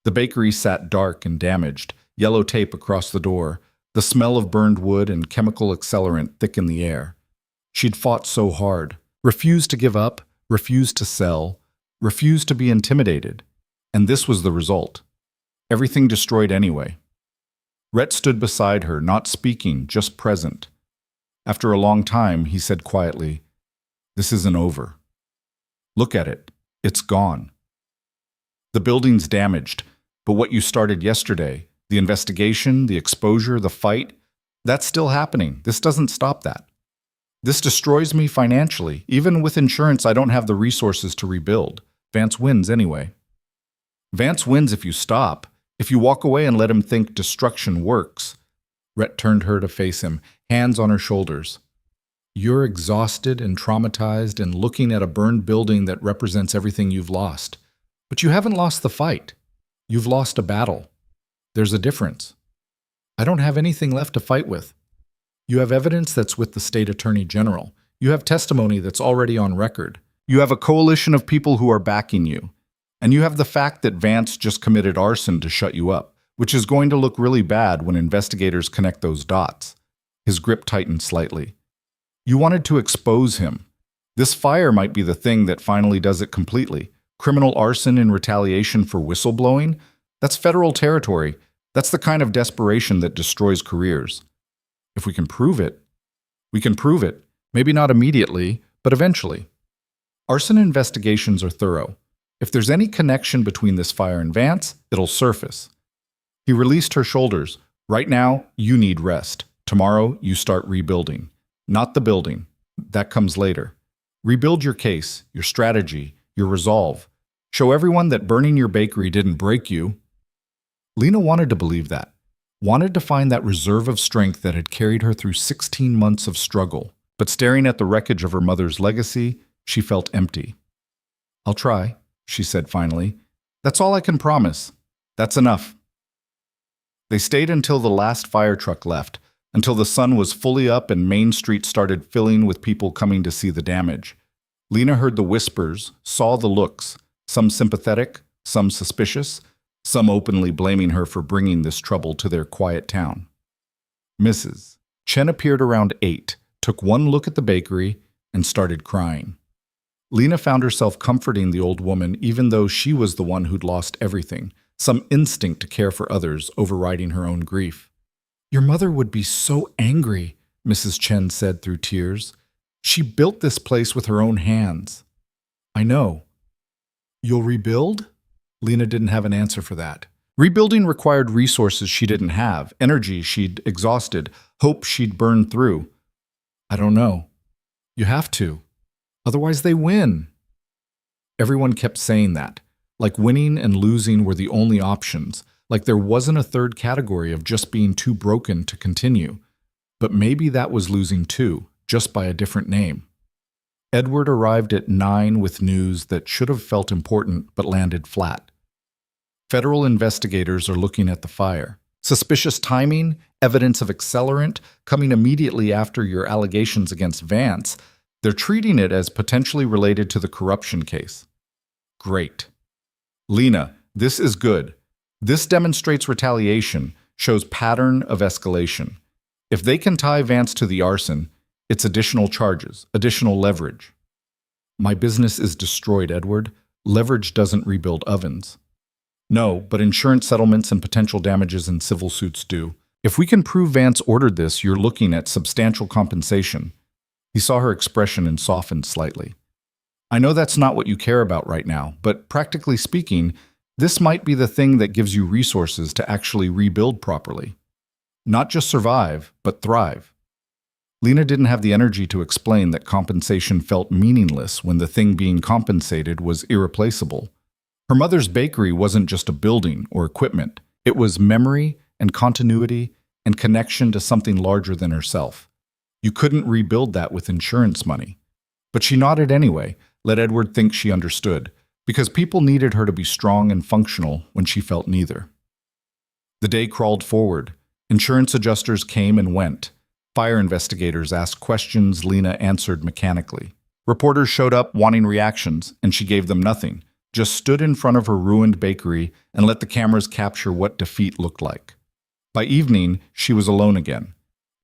The bakery sat dark and damaged, yellow tape across the door, the smell of burned wood and chemical accelerant thick in the air. She'd fought so hard, refused to give up, refused to sell, refused to be intimidated. And this was the result. Everything destroyed anyway. Rhett stood beside her, not speaking, just present. After a long time, he said quietly, "This isn't over. Look at it. It's gone. The building's damaged, but what you started yesterday, the investigation, the exposure, the fight, that's still happening. This doesn't stop that. This destroys me financially. Even with insurance, I don't have the resources to rebuild. Vance wins anyway. Vance wins if you stop, if you walk away and let him think destruction works." Rhett turned her to face him, hands on her shoulders. You're exhausted and traumatized and looking at a burned building that represents everything you've lost. But you haven't lost the fight. You've lost a battle. There's a difference. I don't have anything left to fight with. You have evidence that's with the state attorney general. You have testimony that's already on record. You have a coalition of people who are backing you. And you have the fact that Vance just committed arson to shut you up, which is going to look really bad when investigators connect those dots. His grip tightened slightly. You wanted to expose him. This fire might be the thing that finally does it completely. Criminal arson in retaliation for whistleblowing? That's federal territory. That's the kind of desperation that destroys careers. If we can prove it, we can prove it. Maybe not immediately, but eventually. Arson investigations are thorough. If there's any connection between this fire and Vance, it'll surface. He released her shoulders. Right now, you need rest. Tomorrow, you start rebuilding. Not the building. That comes later. Rebuild your case, your strategy, your resolve. Show everyone that burning your bakery didn't break you. Lena wanted to believe that. Wanted to find that reserve of strength that had carried her through 16 months of struggle. But staring at the wreckage of her mother's legacy, she felt empty. I'll try, she said finally. That's all I can promise. That's enough. They stayed until the last fire truck left, until the sun was fully up and Main Street started filling with people coming to see the damage. Lena heard the whispers, saw the looks, some sympathetic, some suspicious, some openly blaming her for bringing this trouble to their quiet town. Mrs. Chen appeared around 8, took one look at the bakery, and started crying. Lena found herself comforting the old woman even though she was the one who'd lost everything, some instinct to care for others overriding her own grief. "Your mother would be so angry," Mrs. Chen said through tears. "She built this place with her own hands." "I know." "You'll rebuild?" Lena didn't have an answer for that. Rebuilding required resources she didn't have, energy she'd exhausted, hope she'd burned through. "I don't know." "You have to. Otherwise they win." Everyone kept saying that, like winning and losing were the only options, like there wasn't a third category of just being too broken to continue. But maybe that was losing too, just by a different name. Edward arrived at 9 with news that should have felt important but landed flat. Federal investigators are looking at the fire. Suspicious timing, evidence of accelerant, coming immediately after your allegations against Vance. They're treating it as potentially related to the corruption case. Great. "Lena, this is good. This demonstrates retaliation, shows pattern of escalation. If they can tie Vance to the arson, it's additional charges, additional leverage." "My business is destroyed, Edward. Leverage doesn't rebuild ovens." "No, but insurance settlements and potential damages in civil suits do. If we can prove Vance ordered this, you're looking at substantial compensation." He saw her expression and softened slightly. "I know that's not what you care about right now, but practically speaking, this might be the thing that gives you resources to actually rebuild properly. Not just survive, but thrive." Lena didn't have the energy to explain that compensation felt meaningless when the thing being compensated was irreplaceable. Her mother's bakery wasn't just a building or equipment. It was memory and continuity and connection to something larger than herself. You couldn't rebuild that with insurance money. But she nodded anyway, let Edward think she understood, because people needed her to be strong and functional when she felt neither. The day crawled forward. Insurance adjusters came and went. Fire investigators asked questions Lena answered mechanically. Reporters showed up wanting reactions, and she gave them nothing, just stood in front of her ruined bakery and let the cameras capture what defeat looked like. By evening, she was alone again.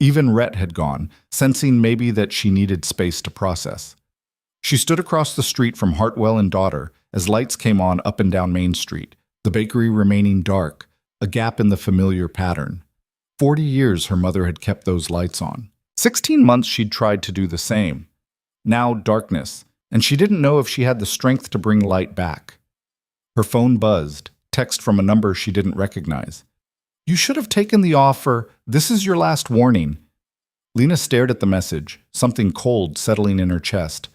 Even Rhett had gone, sensing maybe that she needed space to process. She stood across the street from Hartwell and daughter as lights came on up and down Main Street, the bakery remaining dark, a gap in the familiar pattern. 40 years her mother had kept those lights on. 16 months she'd tried to do the same. Now darkness, and she didn't know if she had the strength to bring light back. Her phone buzzed, text from a number she didn't recognize. "You should have taken the offer. This is your last warning." Lena stared at the message, something cold settling in her chest.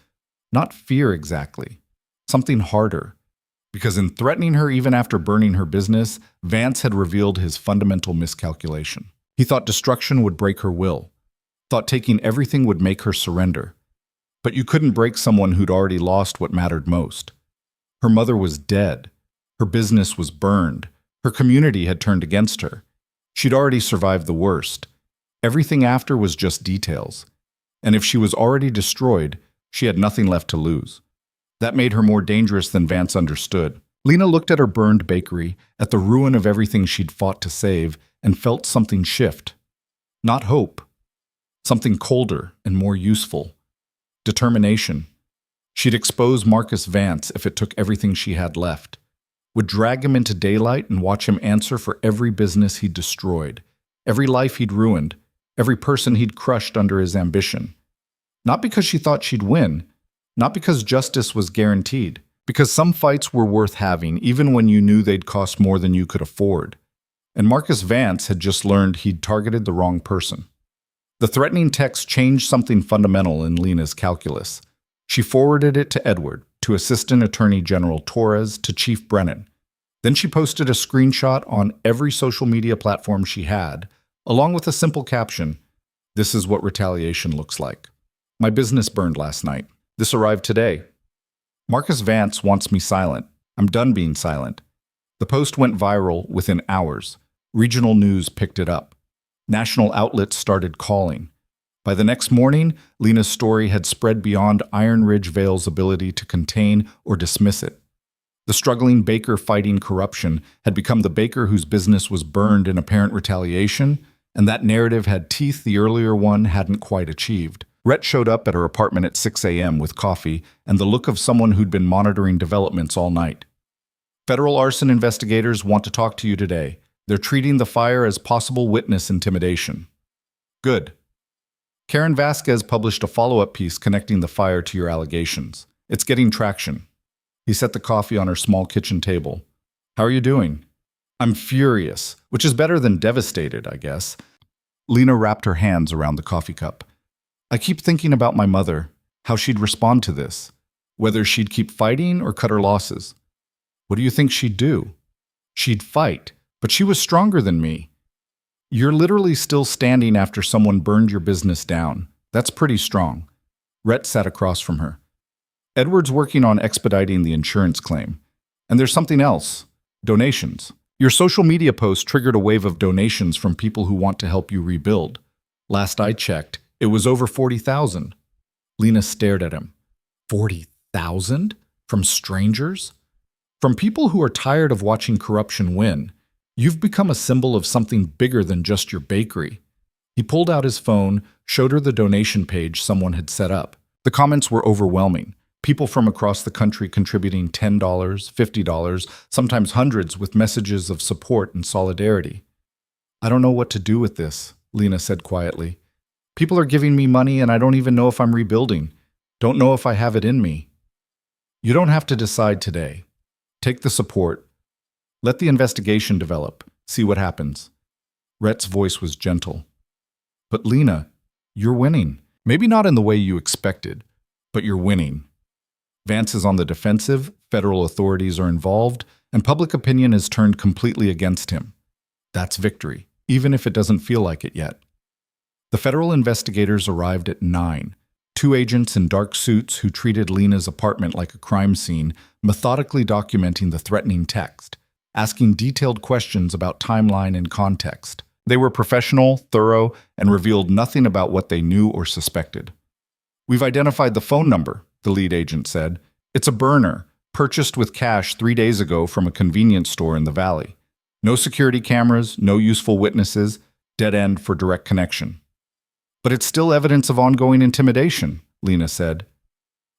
Not fear exactly. Something harder. Because in threatening her even after burning her business, Vance had revealed his fundamental miscalculation. He thought destruction would break her will. Thought taking everything would make her surrender. But you couldn't break someone who'd already lost what mattered most. Her mother was dead. Her business was burned. Her community had turned against her. She'd already survived the worst. Everything after was just details. And if she was already destroyed, she had nothing left to lose. That made her more dangerous than Vance understood. Lena looked at her burned bakery, at the ruin of everything she'd fought to save, and felt something shift. Not hope. Something colder and more useful. Determination. She'd expose Marcus Vance if it took everything she had left. Would drag him into daylight and watch him answer for every business he'd destroyed, every life he'd ruined, every person he'd crushed under his ambition. Not because she thought she'd win, not because justice was guaranteed, because some fights were worth having even when you knew they'd cost more than you could afford. And Marcus Vance had just learned he'd targeted the wrong person. The threatening text changed something fundamental in Lena's calculus. She forwarded it to Edward, to Assistant Attorney General Torres, to Chief Brennan. Then she posted a screenshot on every social media platform she had, along with a simple caption, "This is what retaliation looks like. My business burned last night. This arrived today. Marcus Vance wants me silent. I'm done being silent." The post went viral within hours. Regional news picked it up. National outlets started calling. By the next morning, Lena's story had spread beyond Iron Ridge Vale's ability to contain or dismiss it. The struggling baker fighting corruption had become the baker whose business was burned in apparent retaliation, and that narrative had teeth the earlier one hadn't quite achieved. Rhett showed up at her apartment at 6 a.m. with coffee and the look of someone who'd been monitoring developments all night. Federal arson investigators want to talk to you today. They're treating the fire as possible witness intimidation. Good. Karen Vasquez published a follow-up piece connecting the fire to your allegations. It's getting traction. He set the coffee on her small kitchen table. How are you doing? I'm furious, which is better than devastated, I guess. Lena wrapped her hands around the coffee cup. I keep thinking about my mother, how she'd respond to this, whether she'd keep fighting or cut her losses. What do you think she'd do? She'd fight, but she was stronger than me. You're literally still standing after someone burned your business down. That's pretty strong. Rhett sat across from her. Edward's working on expediting the insurance claim. And there's something else. Donations. Your social media post triggered a wave of donations from people who want to help you rebuild. Last I checked, it was over 40,000. Lena stared at him. 40,000? From strangers? From people who are tired of watching corruption win. You've become a symbol of something bigger than just your bakery. He pulled out his phone, showed her the donation page someone had set up. The comments were overwhelming. People from across the country contributing $10, $50, sometimes hundreds, with messages of support and solidarity. I don't know what to do with this, Lena said quietly. People are giving me money and I don't even know if I'm rebuilding. Don't know if I have it in me. You don't have to decide today. Take the support. Let the investigation develop. See what happens. Rhett's voice was gentle. But Lena, you're winning. Maybe not in the way you expected, but you're winning. Vance is on the defensive, federal authorities are involved, and public opinion has turned completely against him. That's victory, even if it doesn't feel like it yet. The federal investigators arrived at 9. 2 agents in dark suits who treated Lena's apartment like a crime scene, methodically documenting the threatening text, asking detailed questions about timeline and context. They were professional, thorough, and revealed nothing about what they knew or suspected. We've identified the phone number, the lead agent said. It's a burner, purchased with cash 3 days ago from a convenience store in the valley. No security cameras, no useful witnesses, dead end for direct connection. But it's still evidence of ongoing intimidation, Lena said.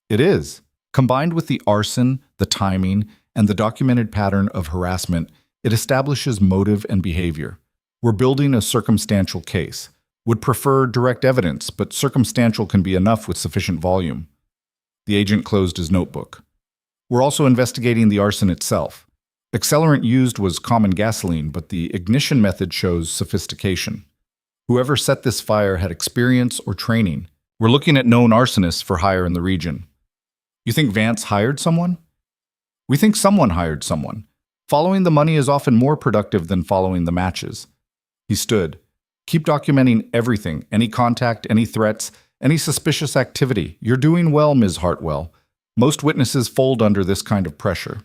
It is. Combined with the arson, the timing, and the documented pattern of harassment, it establishes motive and behavior. We're building a circumstantial case. Would prefer direct evidence, but circumstantial can be enough with sufficient volume. The agent closed his notebook. We're also investigating the arson itself. Accelerant used was common gasoline, but the ignition method shows sophistication. Whoever set this fire had experience or training. We're looking at known arsonists for hire in the region. You think Vance hired someone? We think someone hired someone. Following the money is often more productive than following the matches. He stood. Keep documenting everything, any contact, any threats, any suspicious activity. You're doing well, Ms. Hartwell. Most witnesses fold under this kind of pressure.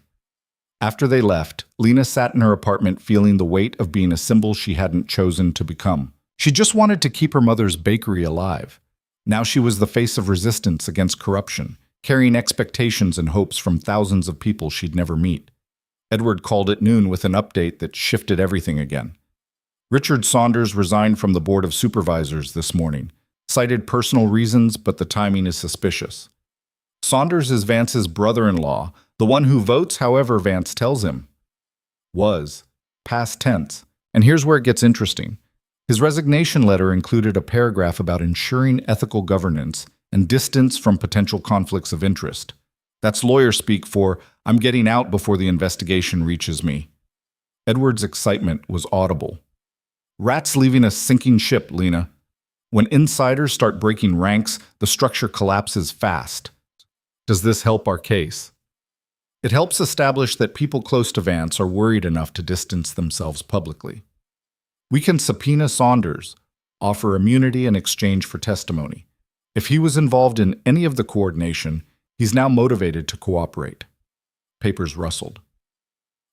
After they left, Lena sat in her apartment feeling the weight of being a symbol she hadn't chosen to become. She just wanted to keep her mother's bakery alive. Now she was the face of resistance against corruption, carrying expectations and hopes from thousands of people she'd never meet. Edward called at noon with an update that shifted everything again. Richard Saunders resigned from the Board of Supervisors this morning, cited personal reasons, but the timing is suspicious. Saunders is Vance's brother-in-law, the one who votes however Vance tells him. Was. Past tense. And here's where it gets interesting. His resignation letter included a paragraph about ensuring ethical governance and distance from potential conflicts of interest. That's lawyer speak for, I'm getting out before the investigation reaches me. Edward's excitement was audible. Rats leaving a sinking ship, Lena. When insiders start breaking ranks, the structure collapses fast. Does this help our case? It helps establish that people close to Vance are worried enough to distance themselves publicly. We can subpoena Saunders, offer immunity in exchange for testimony. If he was involved in any of the coordination, he's now motivated to cooperate. Papers rustled.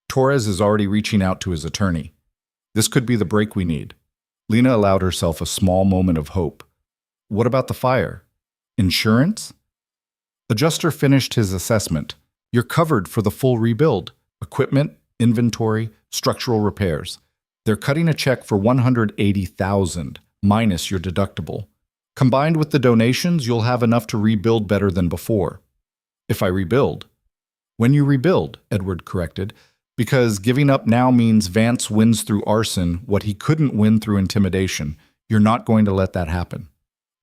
Torres is already reaching out to his attorney. This could be the break we need. Lena allowed herself a small moment of hope. What about the fire? Insurance? Adjuster finished his assessment. You're covered for the full rebuild. Equipment, inventory, structural repairs. They're cutting a check for $180,000 minus your deductible. Combined with the donations, you'll have enough to rebuild better than before. If I rebuild. When you rebuild, Edward corrected, because giving up now means Vance wins through arson what he couldn't win through intimidation. You're not going to let that happen.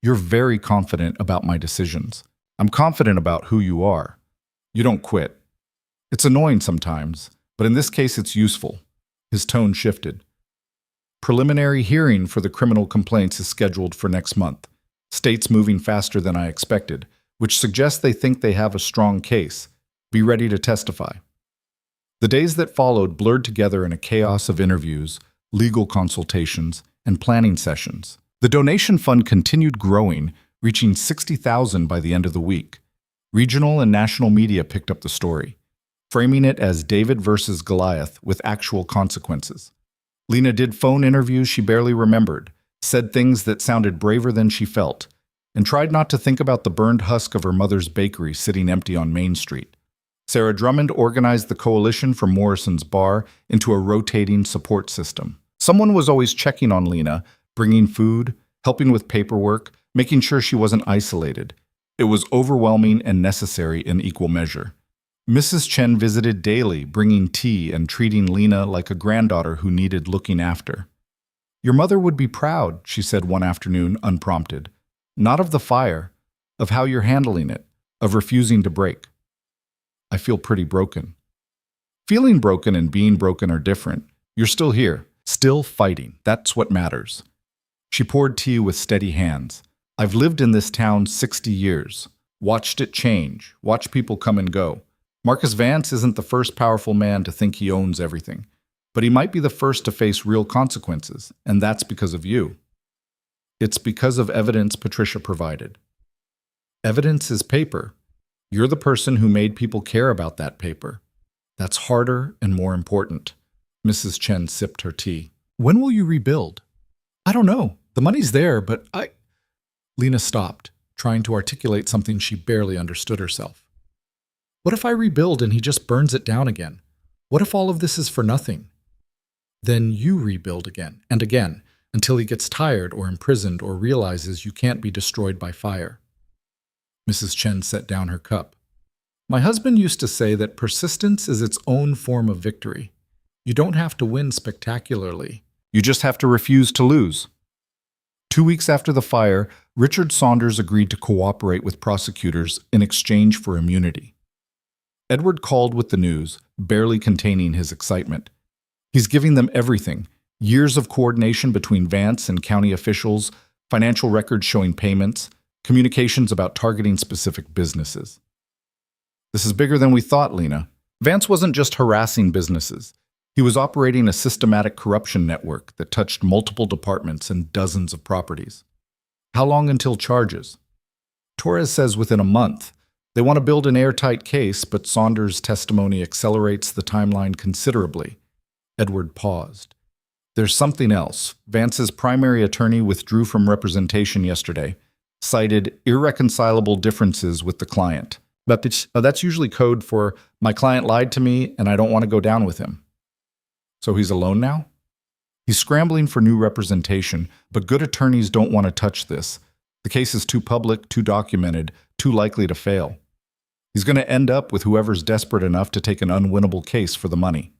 You're very confident about my decisions. I'm confident about who you are. You don't quit. It's annoying sometimes, but in this case it's useful. His tone shifted. Preliminary hearing for the criminal complaints is scheduled for next month. State's moving faster than I expected, which suggests they think they have a strong case. Be ready to testify. The days that followed blurred together in a chaos of interviews, legal consultations, and planning sessions. The donation fund continued growing, reaching $60,000 by the end of the week. Regional and national media picked up the story, framing it as David versus Goliath with actual consequences. Lena did phone interviews she barely remembered, said things that sounded braver than she felt, and tried not to think about the burned husk of her mother's bakery sitting empty on Main Street. Sarah Drummond organized the coalition for Morrison's Bar into a rotating support system. Someone was always checking on Lena, bringing food, helping with paperwork, making sure she wasn't isolated. It was overwhelming and necessary in equal measure. Mrs. Chen visited daily, bringing tea and treating Lena like a granddaughter who needed looking after. Your mother would be proud, she said one afternoon, unprompted. Not of the fire, of how you're handling it, of refusing to break. I feel pretty broken. Feeling broken and being broken are different. You're still here, still fighting. That's what matters. She poured tea with steady hands. I've lived in this town 60 years, watched it change, watched people come and go. Marcus Vance isn't the first powerful man to think he owns everything, but he might be the first to face real consequences, and that's because of you. It's because of evidence Patricia provided. Evidence is paper. You're the person who made people care about that paper. That's harder and more important. Mrs. Chen sipped her tea. When will you rebuild? I don't know. The money's there, but Lena stopped, trying to articulate something she barely understood herself. What if I rebuild and he just burns it down again? What if all of this is for nothing? Then you rebuild again and again until he gets tired or imprisoned or realizes you can't be destroyed by fire. Mrs. Chen set down her cup. My husband used to say that persistence is its own form of victory. You don't have to win spectacularly. You just have to refuse to lose. 2 weeks after the fire, Richard Saunders agreed to cooperate with prosecutors in exchange for immunity. Edward called with the news, barely containing his excitement. He's giving them everything: years of coordination between Vance and county officials, financial records showing payments, communications about targeting specific businesses. This is bigger than we thought, Lena. Vance wasn't just harassing businesses. He was operating a systematic corruption network that touched multiple departments and dozens of properties. How long until charges? Torres says within a month. They want to build an airtight case, but Saunders' testimony accelerates the timeline considerably. Edward paused. There's something else. Vance's primary attorney withdrew from representation yesterday, cited irreconcilable differences with the client. But that's usually code for, my client lied to me and I don't want to go down with him. So he's alone now? He's scrambling for new representation, but good attorneys don't want to touch this. The case is too public, too documented, too likely to fail. He's going to end up with whoever's desperate enough to take an unwinnable case for the money.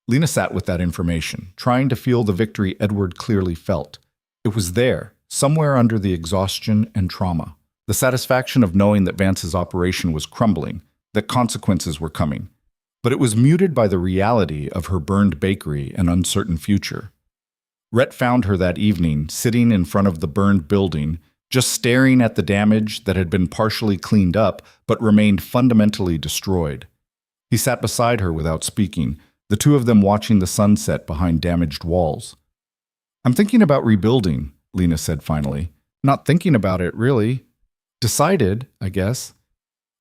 Lena sat with that information, trying to feel the victory Edward clearly felt. It was there, somewhere under the exhaustion and trauma. The satisfaction of knowing that Vance's operation was crumbling, that consequences were coming. But it was muted by the reality of her burned bakery and uncertain future. Rhett found her that evening, sitting in front of the burned building, just staring at the damage that had been partially cleaned up but remained fundamentally destroyed. He sat beside her without speaking, the two of them watching the sunset behind damaged walls. I'm thinking about rebuilding, Lena said finally. Not thinking about it, really. Decided, I guess.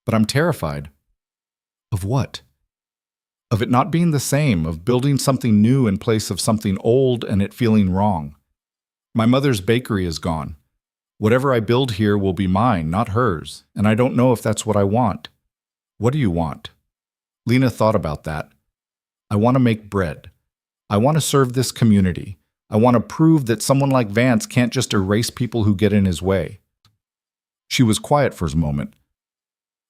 But I'm terrified. Of what? Of it not being the same, of building something new in place of something old and it feeling wrong. My mother's bakery is gone. Whatever I build here will be mine, not hers, and I don't know if that's what I want. What do you want? Lena thought about that. I want to make bread. I want to serve this community. I want to prove that someone like Vance can't just erase people who get in his way. She was quiet for a moment.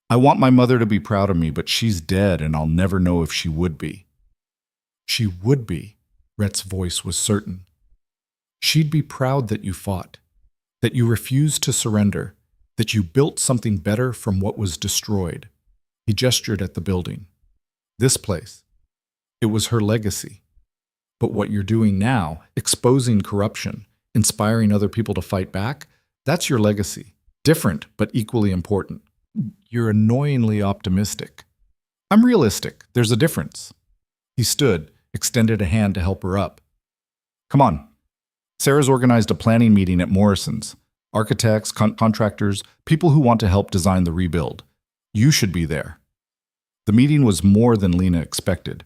I want my mother to be proud of me, but she's dead and I'll never know if she would be. She would be, Rhett's voice was certain. She'd be proud that you fought, that you refused to surrender, that you built something better from what was destroyed. He gestured at the building. This place. It was her legacy. But what you're doing now, exposing corruption, inspiring other people to fight back, that's your legacy. Different, but equally important. You're annoyingly optimistic. I'm realistic. There's a difference. He stood, extended a hand to help her up. Come on. Sarah's organized a planning meeting at Morrison's. Architects, contractors, people who want to help design the rebuild. You should be there. The meeting was more than Lena expected.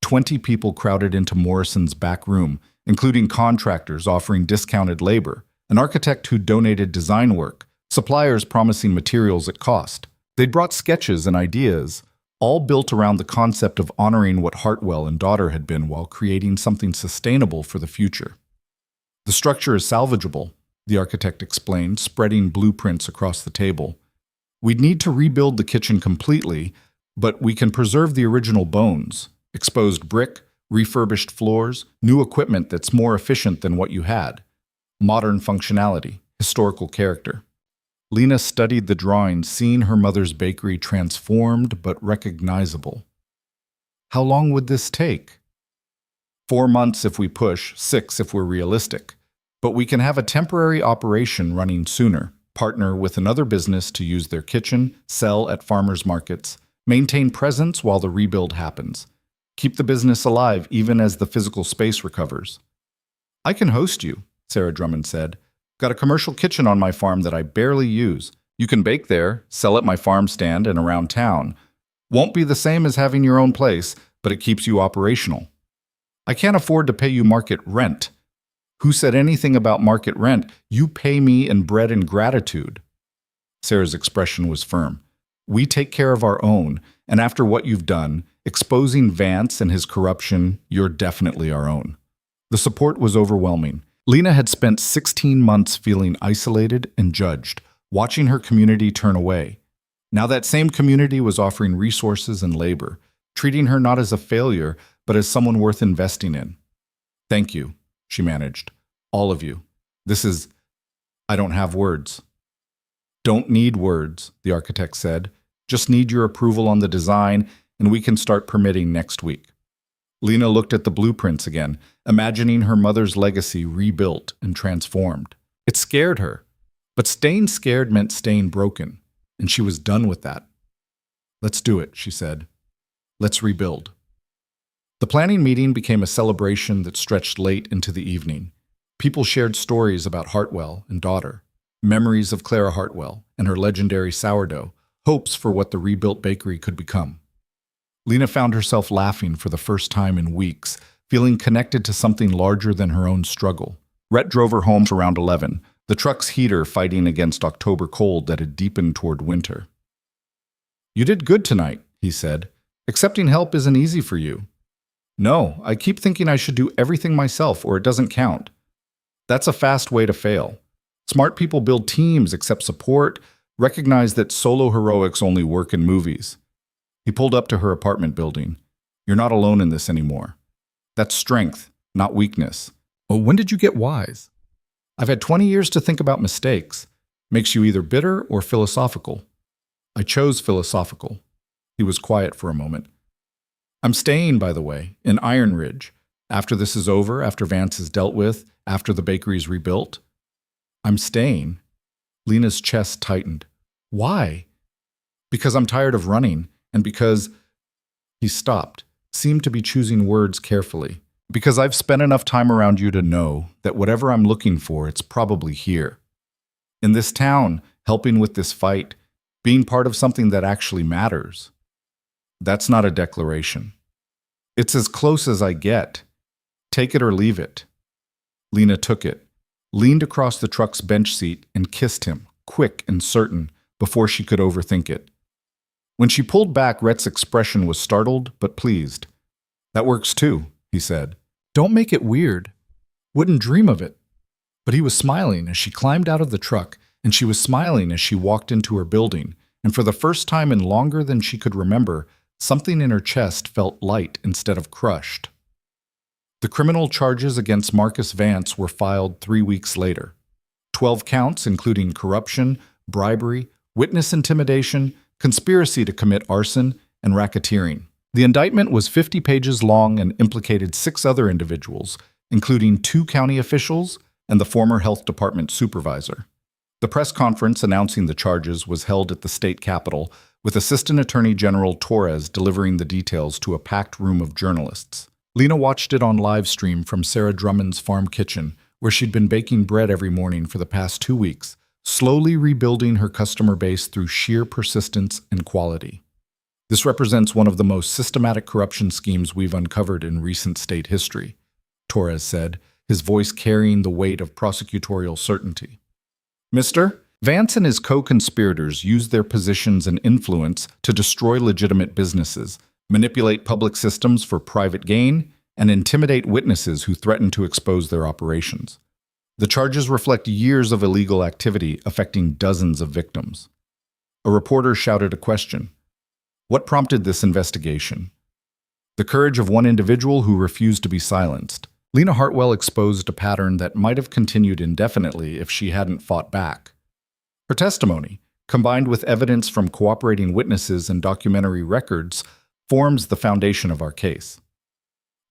20 people crowded into Morrison's back room, including contractors offering discounted labor, an architect who donated design work, suppliers promising materials at cost. They'd brought sketches and ideas, all built around the concept of honoring what Hartwell and daughter had been while creating something sustainable for the future. The structure is salvageable, the architect explained, spreading blueprints across the table. We'd need to rebuild the kitchen completely, but we can preserve the original bones, exposed brick, refurbished floors, new equipment that's more efficient than what you had, modern functionality, historical character. Lena studied the drawings, seeing her mother's bakery transformed but recognizable. How long would this take? 4 months if we push, 6 if we're realistic. But we can have a temporary operation running sooner, partner with another business to use their kitchen, sell at farmers markets, maintain presence while the rebuild happens. Keep the business alive even as the physical space recovers. I can host you, Sarah Drummond said. Got a commercial kitchen on my farm that I barely use. You can bake there, sell at my farm stand and around town. Won't be the same as having your own place, but it keeps you operational. I can't afford to pay you market rent. Who said anything about market rent? You pay me in bread and gratitude. Sarah's expression was firm. We take care of our own, and after what you've done, exposing Vance and his corruption, you're definitely our own. The support was overwhelming. Lena had spent 16 months feeling isolated and judged, watching her community turn away. Now that same community was offering resources and labor, treating her not as a failure, but as someone worth investing in. Thank you, she managed. All of you. I don't have words. Don't need words, the architect said. Just need your approval on the design, and we can start permitting next week. Lena looked at the blueprints again, imagining her mother's legacy rebuilt and transformed. It scared her, but staying scared meant staying broken, and she was done with that. Let's do it, she said. Let's rebuild. The planning meeting became a celebration that stretched late into the evening. People shared stories about Hartwell and daughter, memories of Clara Hartwell and her legendary sourdough, hopes for what the rebuilt bakery could become. Lena found herself laughing for the first time in weeks, feeling connected to something larger than her own struggle. Rhett drove her home around 11, the truck's heater fighting against October cold that had deepened toward winter. You did good tonight, he said. Accepting help isn't easy for you. No, I keep thinking I should do everything myself or it doesn't count. That's a fast way to fail. Smart people build teams, accept support, recognize that solo heroics only work in movies. He pulled up to her apartment building. You're not alone in this anymore. That's strength, not weakness. Well, when did you get wise? I've had 20 years to think about mistakes. Makes you either bitter or philosophical. I chose philosophical. He was quiet for a moment. I'm staying, by the way, in Iron Ridge. After this is over, after Vance is dealt with, after the bakery's rebuilt. I'm staying. Lena's chest tightened. Why? Because I'm tired of running, and because... He stopped, seemed to be choosing words carefully. Because I've spent enough time around you to know that whatever I'm looking for, it's probably here. In this town, helping with this fight, being part of something that actually matters. That's not a declaration. It's as close as I get. Take it or leave it. Lena took it, leaned across the truck's bench seat and kissed him, quick and certain, before she could overthink it. When she pulled back, Rhett's expression was startled but pleased. That works too, he said. Don't make it weird. Wouldn't dream of it. But he was smiling as she climbed out of the truck, and she was smiling as she walked into her building, and for the first time in longer than she could remember, something in her chest felt light instead of crushed. The criminal charges against Marcus Vance were filed 3 weeks later. 12 counts, including corruption, bribery, witness intimidation, conspiracy to commit arson, and racketeering. The indictment was 50 pages long and implicated 6 other individuals, including 2 county officials and the former health department supervisor. The press conference announcing the charges was held at the state capitol, with Assistant Attorney General Torres delivering the details to a packed room of journalists. Lena watched it on live stream from Sarah Drummond's farm kitchen, where she'd been baking bread every morning for the past 2 weeks, slowly rebuilding her customer base through sheer persistence and quality. This represents one of the most systematic corruption schemes we've uncovered in recent state history, Torres said, his voice carrying the weight of prosecutorial certainty. Mr. Vance and his co-conspirators used their positions and influence to destroy legitimate businesses, manipulate public systems for private gain, and intimidate witnesses who threatened to expose their operations. The charges reflect years of illegal activity affecting dozens of victims. A reporter shouted a question. What prompted this investigation? The courage of one individual who refused to be silenced. Lena Hartwell exposed a pattern that might have continued indefinitely if she hadn't fought back. Her testimony, combined with evidence from cooperating witnesses and documentary records, forms the foundation of our case.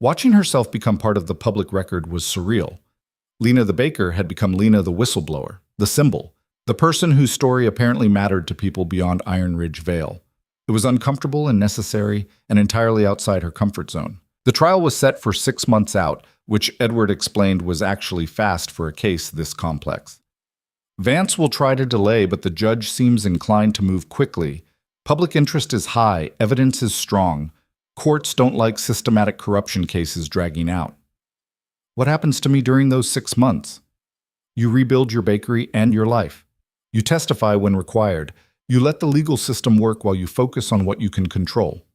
Watching herself become part of the public record was surreal. Lena the baker had become Lena the whistleblower, the symbol, the person whose story apparently mattered to people beyond Iron Ridge Vale. It was uncomfortable and necessary and entirely outside her comfort zone. The trial was set for 6 months out, which Edward explained was actually fast for a case this complex. Vance will try to delay, but the judge seems inclined to move quickly. Public interest is high, evidence is strong. Courts don't like systematic corruption cases dragging out. What happens to me during those 6 months? You rebuild your bakery and your life. You testify when required. You let the legal system work while you focus on what you can control.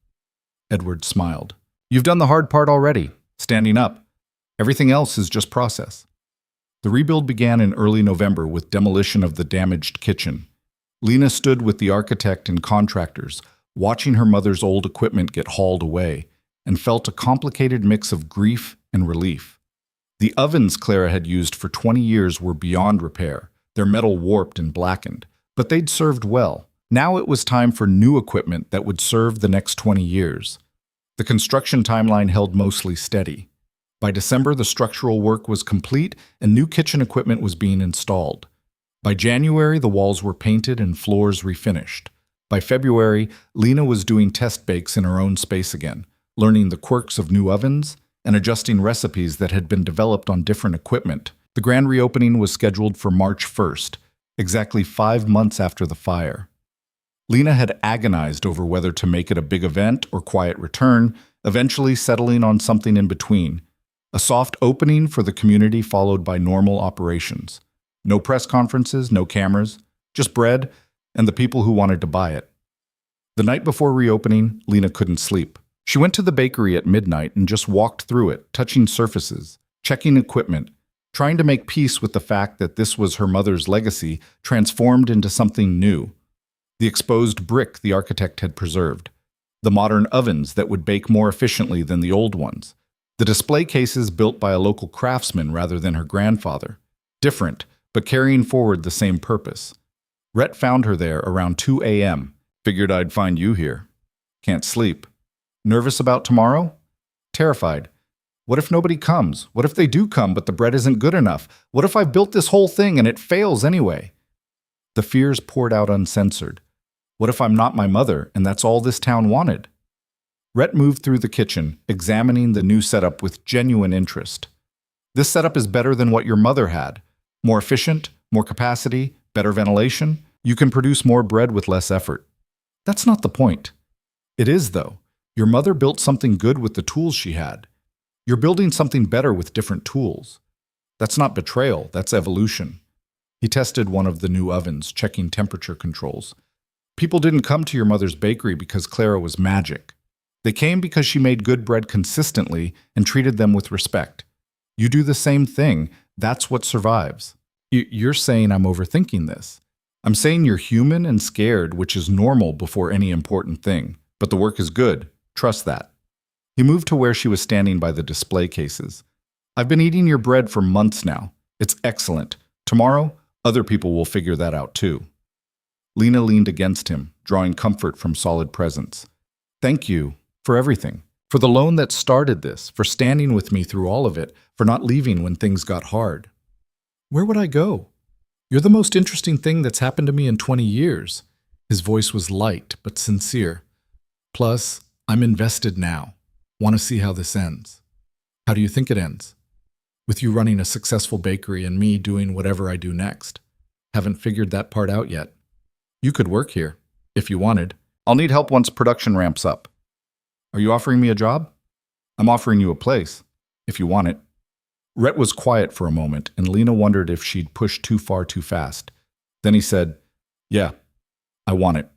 Edward smiled. You've done the hard part already, standing up. Everything else is just process. The rebuild began in early November with demolition of the damaged kitchen. Lena stood with the architect and contractors, watching her mother's old equipment get hauled away, and felt a complicated mix of grief and relief. The ovens Clara had used for 20 years were beyond repair, their metal warped and blackened, but they'd served well. Now it was time for new equipment that would serve the next 20 years. The construction timeline held mostly steady. By December, the structural work was complete and new kitchen equipment was being installed. By January, the walls were painted and floors refinished. By February, Lena was doing test bakes in her own space again, learning the quirks of new ovens and adjusting recipes that had been developed on different equipment. The grand reopening was scheduled for March 1st, exactly 5 months after the fire. Lena had agonized over whether to make it a big event or quiet return, eventually settling on something in between. A soft opening for the community followed by normal operations. No press conferences, no cameras, just bread and the people who wanted to buy it. The night before reopening, Lena couldn't sleep. She went to the bakery at midnight and just walked through it, touching surfaces, checking equipment, trying to make peace with the fact that this was her mother's legacy transformed into something new. The exposed brick the architect had preserved, the modern ovens that would bake more efficiently than the old ones, the display cases built by a local craftsman rather than her grandfather. Different, but carrying forward the same purpose. Rhett found her there around 2 a.m. Figured I'd find you here. Can't sleep. Nervous about tomorrow? Terrified. What if nobody comes? What if they do come, but the bread isn't good enough? What if I've built this whole thing and it fails anyway? The fears poured out uncensored. What if I'm not my mother and that's all this town wanted? Rhett moved through the kitchen, examining the new setup with genuine interest. This setup is better than what your mother had. More efficient, more capacity, better ventilation. You can produce more bread with less effort. That's not the point. It is, though. Your mother built something good with the tools she had. You're building something better with different tools. That's not betrayal, that's evolution. He tested one of the new ovens, checking temperature controls. People didn't come to your mother's bakery because Clara was magic. They came because she made good bread consistently and treated them with respect. You do the same thing. That's what survives. You're saying I'm overthinking this. I'm saying you're human and scared, which is normal before any important thing. But the work is good. Trust that. He moved to where she was standing by the display cases. I've been eating your bread for months now. It's excellent. Tomorrow, other people will figure that out too. Lena leaned against him, drawing comfort from solid presence. Thank you for everything. For the loan that started this, for standing with me through all of it, for not leaving when things got hard. Where would I go? You're the most interesting thing that's happened to me in 20 years. His voice was light but sincere. Plus, I'm invested now. Want to see how this ends. How do you think it ends? With you running a successful bakery and me doing whatever I do next. Haven't figured that part out yet. You could work here, if you wanted. I'll need help once production ramps up. Are you offering me a job? I'm offering you a place, if you want it. Rhett was quiet for a moment, and Lena wondered if she'd pushed too far too fast. Then he said, Yeah, I want it.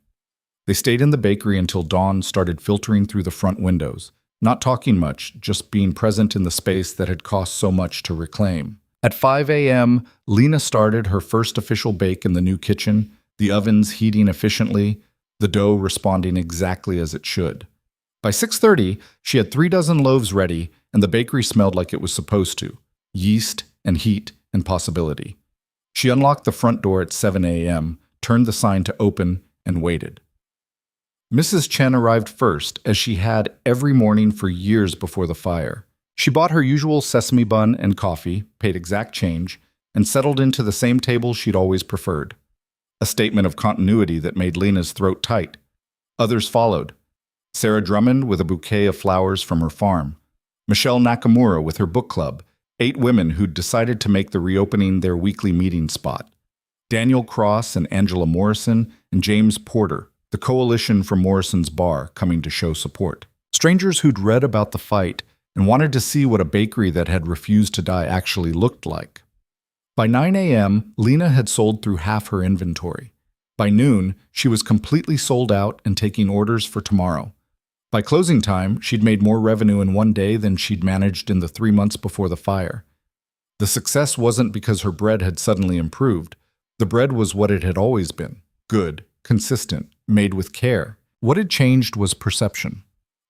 They stayed in the bakery until dawn started filtering through the front windows, not talking much, just being present in the space that had cost so much to reclaim. At 5 a.m., Lena started her first official bake in the new kitchen, the ovens heating efficiently, the dough responding exactly as it should. By 6:30, she had 3 dozen loaves ready, and the bakery smelled like it was supposed to. Yeast and heat and possibility. She unlocked the front door at 7 a.m., turned the sign to open, and waited. Mrs. Chen arrived first, as she had every morning for years before the fire. She bought her usual sesame bun and coffee, paid exact change, and settled into the same table she'd always preferred. A statement of continuity that made Lena's throat tight. Others followed. Sarah Drummond with a bouquet of flowers from her farm. Michelle Nakamura with her book club, 8 women who'd decided to make the reopening their weekly meeting spot. Daniel Cross and Angela Morrison and James Porter, the coalition from Morrison's bar, coming to show support. Strangers who'd read about the fight and wanted to see what a bakery that had refused to die actually looked like. By 9 a.m., Lena had sold through half her inventory. By noon, she was completely sold out and taking orders for tomorrow. By closing time, she'd made more revenue in one day than she'd managed in the 3 months before the fire. The success wasn't because her bread had suddenly improved. The bread was what it had always been. Good, consistent, made with care. What had changed was perception.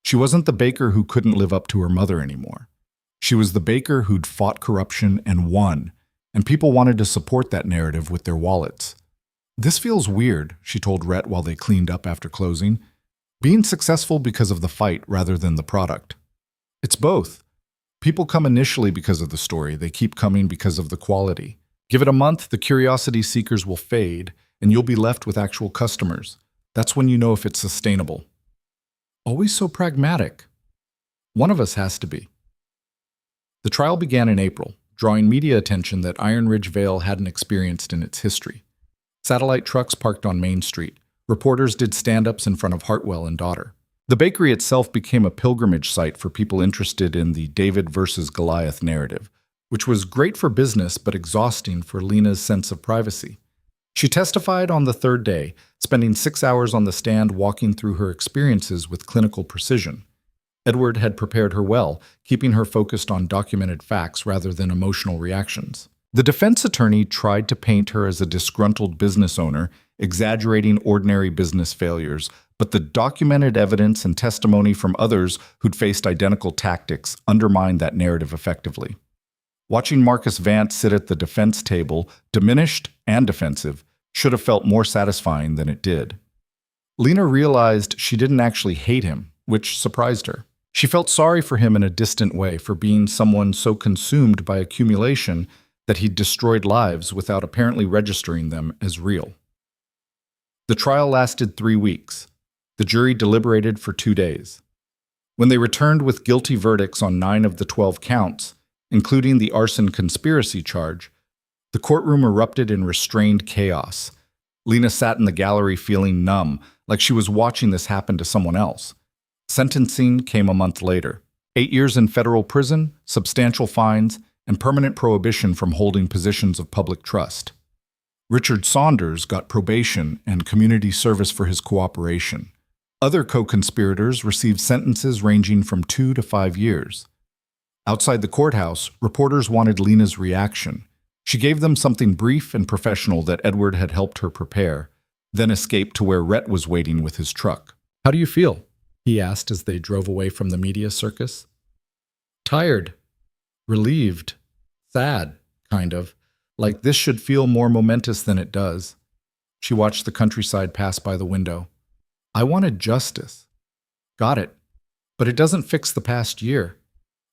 She wasn't the baker who couldn't live up to her mother anymore. She was the baker who'd fought corruption and won, and people wanted to support that narrative with their wallets. This feels weird, she told Rhett while they cleaned up after closing. Being successful because of the fight rather than the product. It's both. People come initially because of the story. They keep coming because of the quality. Give it a month, the curiosity seekers will fade, and you'll be left with actual customers. That's when you know if it's sustainable. Always so pragmatic. One of us has to be. The trial began in April, drawing media attention that Iron Ridge Vale hadn't experienced in its history. Satellite trucks parked on Main Street. Reporters did stand-ups in front of Hartwell and daughter. The bakery itself became a pilgrimage site for people interested in the David versus Goliath narrative, which was great for business but exhausting for Lena's sense of privacy. She testified on the 3rd day, spending 6 hours on the stand walking through her experiences with clinical precision. Edward had prepared her well, keeping her focused on documented facts rather than emotional reactions. The defense attorney tried to paint her as a disgruntled business owner, exaggerating ordinary business failures, but the documented evidence and testimony from others who'd faced identical tactics undermined that narrative effectively. Watching Marcus Vance sit at the defense table, diminished and defensive, should have felt more satisfying than it did. Lena realized she didn't actually hate him, which surprised her. She felt sorry for him in a distant way for being someone so consumed by accumulation that he'd destroyed lives without apparently registering them as real. The trial lasted 3 weeks. The jury deliberated for 2 days. When they returned with guilty verdicts on 9 of the 12 counts, including the arson conspiracy charge, the courtroom erupted in restrained chaos. Lena sat in the gallery feeling numb, like she was watching this happen to someone else. Sentencing came a month later. 8 years in federal prison, substantial fines, and permanent prohibition from holding positions of public trust. Richard Saunders got probation and community service for his cooperation. Other co-conspirators received sentences ranging from 2 to 5 years. Outside the courthouse, reporters wanted Lena's reaction. She gave them something brief and professional that Edward had helped her prepare, then escaped to where Rhett was waiting with his truck. "How do you feel?" he asked as they drove away from the media circus. "Tired. Relieved. Sad, kind of. Like this should feel more momentous than it does." She watched the countryside pass by the window. "I wanted justice. Got it. But it doesn't fix the past year.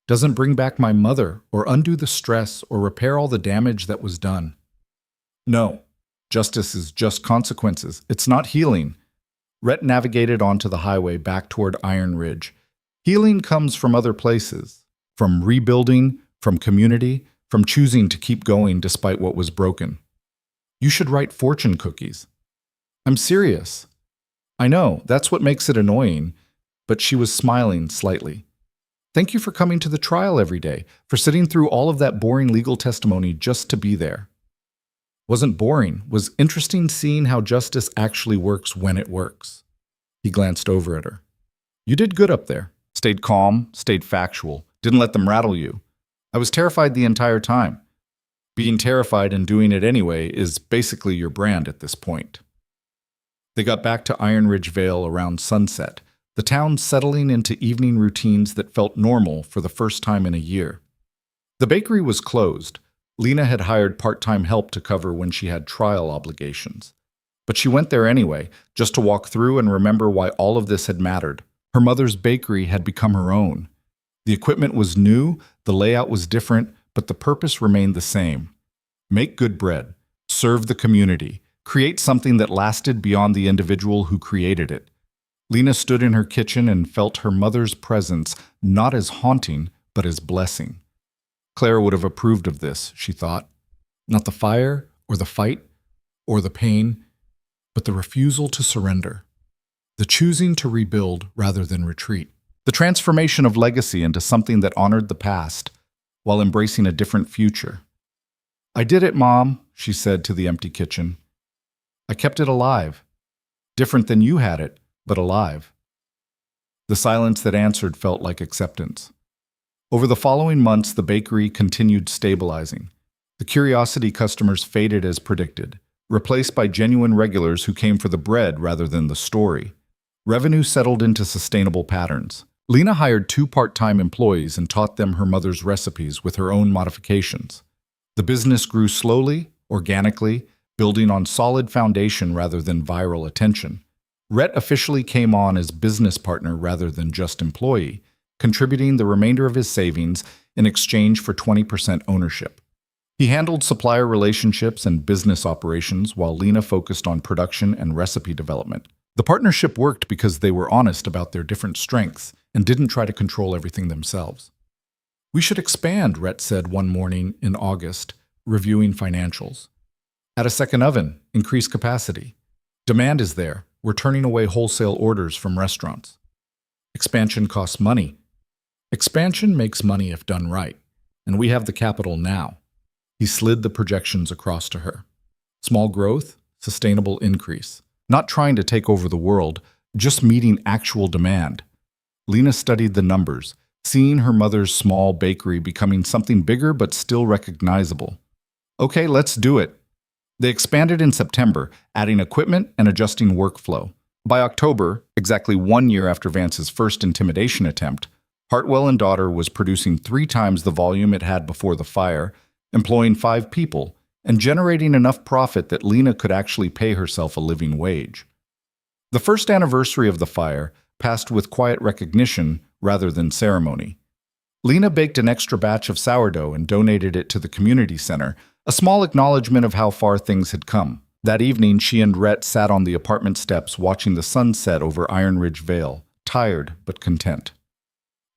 Doesn't bring back my mother or undo the stress or repair all the damage that was done. No. Justice is just consequences. It's not healing." Rhett navigated onto the highway back toward Iron Ridge. Healing comes from other places. From rebuilding, from community, from choosing to keep going despite what was broken. "You should write fortune cookies." "I'm serious." "I know, that's what makes it annoying." But she was smiling slightly. "Thank you for coming to the trial every day, for sitting through all of that boring legal testimony just to be there." "Wasn't boring, was interesting seeing how justice actually works when it works." He glanced over at her. "You did good up there. Stayed calm, stayed factual, didn't let them rattle you. I was terrified the entire time. Being terrified and doing it anyway is basically your brand at this point." They got back to Iron Ridge Vale around sunset, the town settling into evening routines that felt normal for the first time in a year. The bakery was closed. Lena had hired part-time help to cover when she had trial obligations. But she went there anyway, just to walk through and remember why all of this had mattered. Her mother's bakery had become her own. The equipment was new, the layout was different, but the purpose remained the same. Make good bread, serve the community, create something that lasted beyond the individual who created it. Lena stood in her kitchen and felt her mother's presence not as haunting, but as blessing. Claire would have approved of this, she thought. Not the fire, or the fight, or the pain, but the refusal to surrender. The choosing to rebuild rather than retreat. The transformation of legacy into something that honored the past, while embracing a different future. "I did it, Mom," she said to the empty kitchen. "I kept it alive. Different than you had it, but alive." The silence that answered felt like acceptance. Over the following months, the bakery continued stabilizing. The curiosity customers faded as predicted, replaced by genuine regulars who came for the bread rather than the story. Revenue settled into sustainable patterns. Lena hired 2 part-time employees and taught them her mother's recipes with her own modifications. The business grew slowly, organically, building on solid foundation rather than viral attention. Rhett officially came on as business partner rather than just employee, contributing the remainder of his savings in exchange for 20% ownership. He handled supplier relationships and business operations while Lena focused on production and recipe development. The partnership worked because they were honest about their different strengths and didn't try to control everything themselves. "We should expand," Rhett said one morning in August, reviewing financials. "Add a second oven, increase capacity. Demand is there. We're turning away wholesale orders from restaurants. Expansion costs money. Expansion makes money if done right, and we have the capital now." He slid the projections across to her. Small growth, sustainable increase. Not trying to take over the world, just meeting actual demand. Lena studied the numbers, seeing her mother's small bakery becoming something bigger but still recognizable. "Okay, let's do it." They expanded in September, adding equipment and adjusting workflow. By October, exactly 1 year after Vance's first intimidation attempt, Hartwell and Daughter was producing 3 times the volume it had before the fire, employing 5 people, and generating enough profit that Lena could actually pay herself a living wage. The first anniversary of the fire passed with quiet recognition rather than ceremony. Lena baked an extra batch of sourdough and donated it to the community center, a small acknowledgement of how far things had come. That evening, she and Rhett sat on the apartment steps watching the sun set over Iron Ridge Vale, tired but content.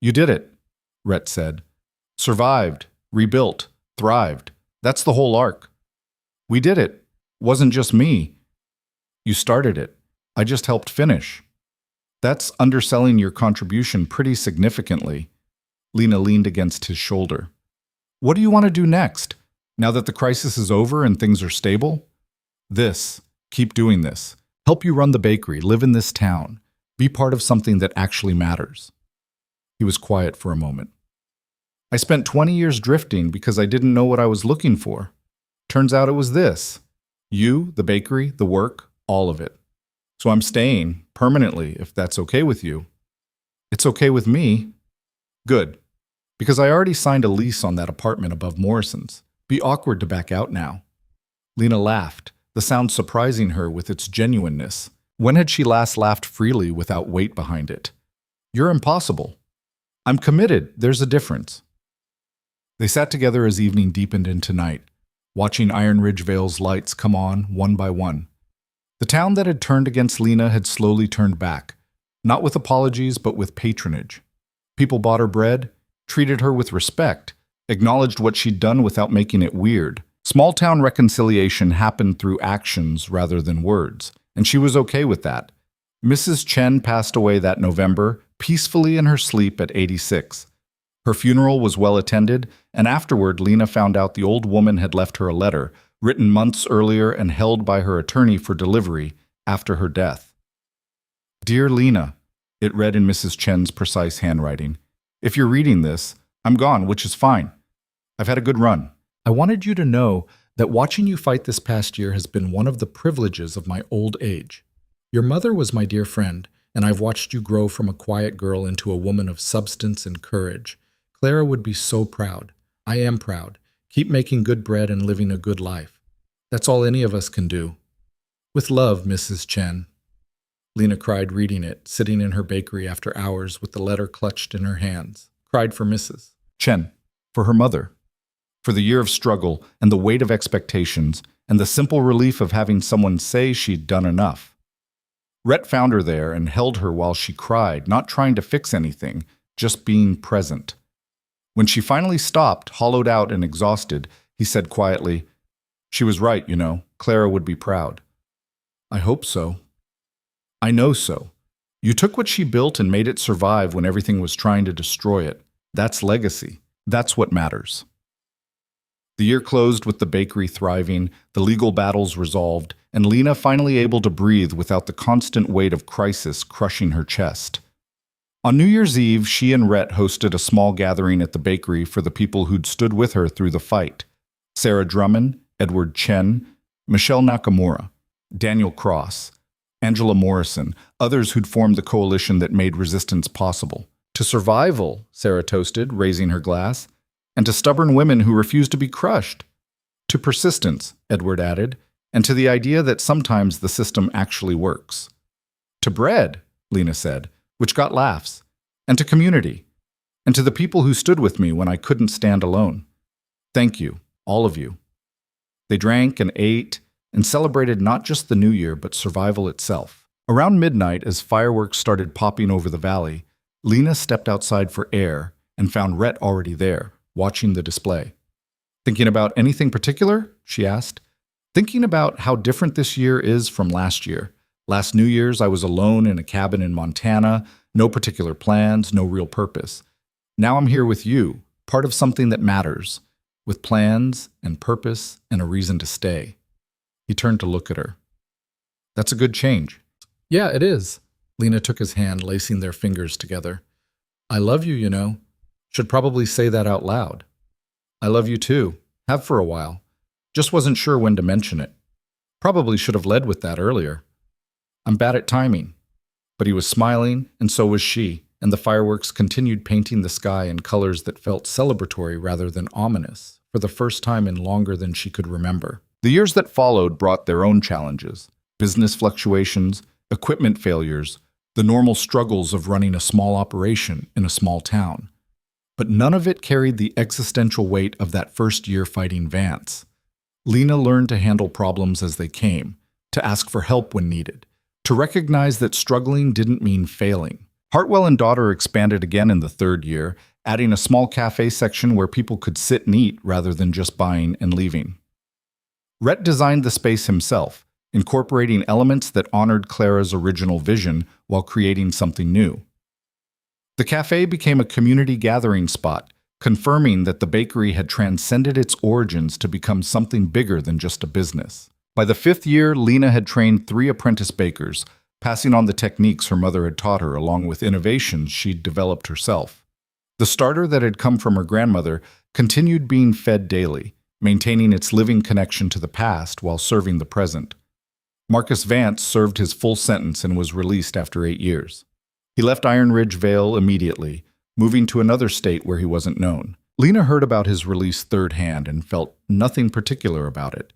"You did it," Rhett said. "Survived, rebuilt, thrived. That's the whole arc." "We did it. Wasn't just me." "You started it. I just helped finish." "That's underselling your contribution pretty significantly." Lena leaned against his shoulder. "What do you want to do next? Now that the crisis is over and things are stable?" "This. Keep doing this. Help you run the bakery, live in this town. Be part of something that actually matters." He was quiet for a moment. I spent 20 years drifting because I didn't know what I was looking for. Turns out it was this. You, the bakery, the work, all of it. So I'm staying, permanently, if that's okay with you. It's okay with me. Good. Because I already signed a lease on that apartment above Morrison's. Be awkward to back out now. Lena laughed, the sound surprising her with its genuineness. When had she last laughed freely without weight behind it? You're impossible. I'm committed. There's a difference. They sat together as evening deepened into night, watching Iron Ridge Vale's lights come on one by one. The town that had turned against Lena had slowly turned back, not with apologies but with patronage. People bought her bread, treated her with respect, acknowledged what she'd done without making it weird. Small-town reconciliation happened through actions rather than words, and she was okay with that. Mrs. Chen passed away that November, peacefully in her sleep at 86. Her funeral was well attended, and afterward Lena found out the old woman had left her a letter, written months earlier and held by her attorney for delivery after her death. Dear Lena, it read in Mrs. Chen's precise handwriting. If you're reading this, I'm gone, which is fine. I've had a good run. I wanted you to know that watching you fight this past year has been one of the privileges of my old age. Your mother was my dear friend, and I've watched you grow from a quiet girl into a woman of substance and courage. Clara would be so proud. I am proud. Keep making good bread and living a good life. That's all any of us can do. With love, Mrs. Chen. Lena cried reading it, sitting in her bakery after hours with the letter clutched in her hands. Cried for Mrs. Chen, for her mother, for the year of struggle and the weight of expectations and the simple relief of having someone say she'd done enough. Rhett found her there and held her while she cried, not trying to fix anything, just being present. When she finally stopped, hollowed out and exhausted, he said quietly, She was right, you know. Clara would be proud. I hope so. I know so. You took what she built and made it survive when everything was trying to destroy it. That's legacy. That's what matters. The year closed with the bakery thriving, the legal battles resolved, and Lena finally able to breathe without the constant weight of crisis crushing her chest. On New Year's Eve, she and Rhett hosted a small gathering at the bakery for the people who'd stood with her through the fight. Sarah Drummond, Edward Chen, Michelle Nakamura, Daniel Cross, Angela Morrison, others who'd formed the coalition that made resistance possible. To survival, Sarah toasted, raising her glass, and to stubborn women who refused to be crushed. To persistence, Edward added, and to the idea that sometimes the system actually works. To bread, Lena said, which got laughs, and to community, and to the people who stood with me when I couldn't stand alone. Thank you, all of you. They drank and ate and celebrated not just the new year, but survival itself. Around midnight, as fireworks started popping over the valley, Lena stepped outside for air and found Rhett already there, watching the display. Thinking about anything particular? She asked. Thinking about how different this year is from last year. Last New Year's, I was alone in a cabin in Montana, no particular plans, no real purpose. Now I'm here with you, part of something that matters, with plans and purpose and a reason to stay. He turned to look at her. That's a good change. Yeah, it is. Lena took his hand, lacing their fingers together. I love you, you know. Should probably say that out loud. I love you too. Have for a while. Just wasn't sure when to mention it. Probably should have led with that earlier. I'm bad at timing. But he was smiling, and so was she, and the fireworks continued painting the sky in colors that felt celebratory rather than ominous, for the first time in longer than she could remember. The years that followed brought their own challenges. Business fluctuations, equipment failures, the normal struggles of running a small operation in a small town. But none of it carried the existential weight of that first year fighting Vance. Lena learned to handle problems as they came, to ask for help when needed, to recognize that struggling didn't mean failing. Hartwell and daughter expanded again in the third year, adding a small cafe section where people could sit and eat rather than just buying and leaving. Rhett designed the space himself, incorporating elements that honored Clara's original vision while creating something new. The cafe became a community gathering spot, confirming that the bakery had transcended its origins to become something bigger than just a business. By the 5th year, Lena had trained 3 apprentice bakers, passing on the techniques her mother had taught her along with innovations she'd developed herself. The starter that had come from her grandmother continued being fed daily, maintaining its living connection to the past while serving the present. Marcus Vance served his full sentence and was released after 8 years. He left Iron Ridge Vale immediately, moving to another state where he wasn't known. Lena heard about his release third hand and felt nothing particular about it.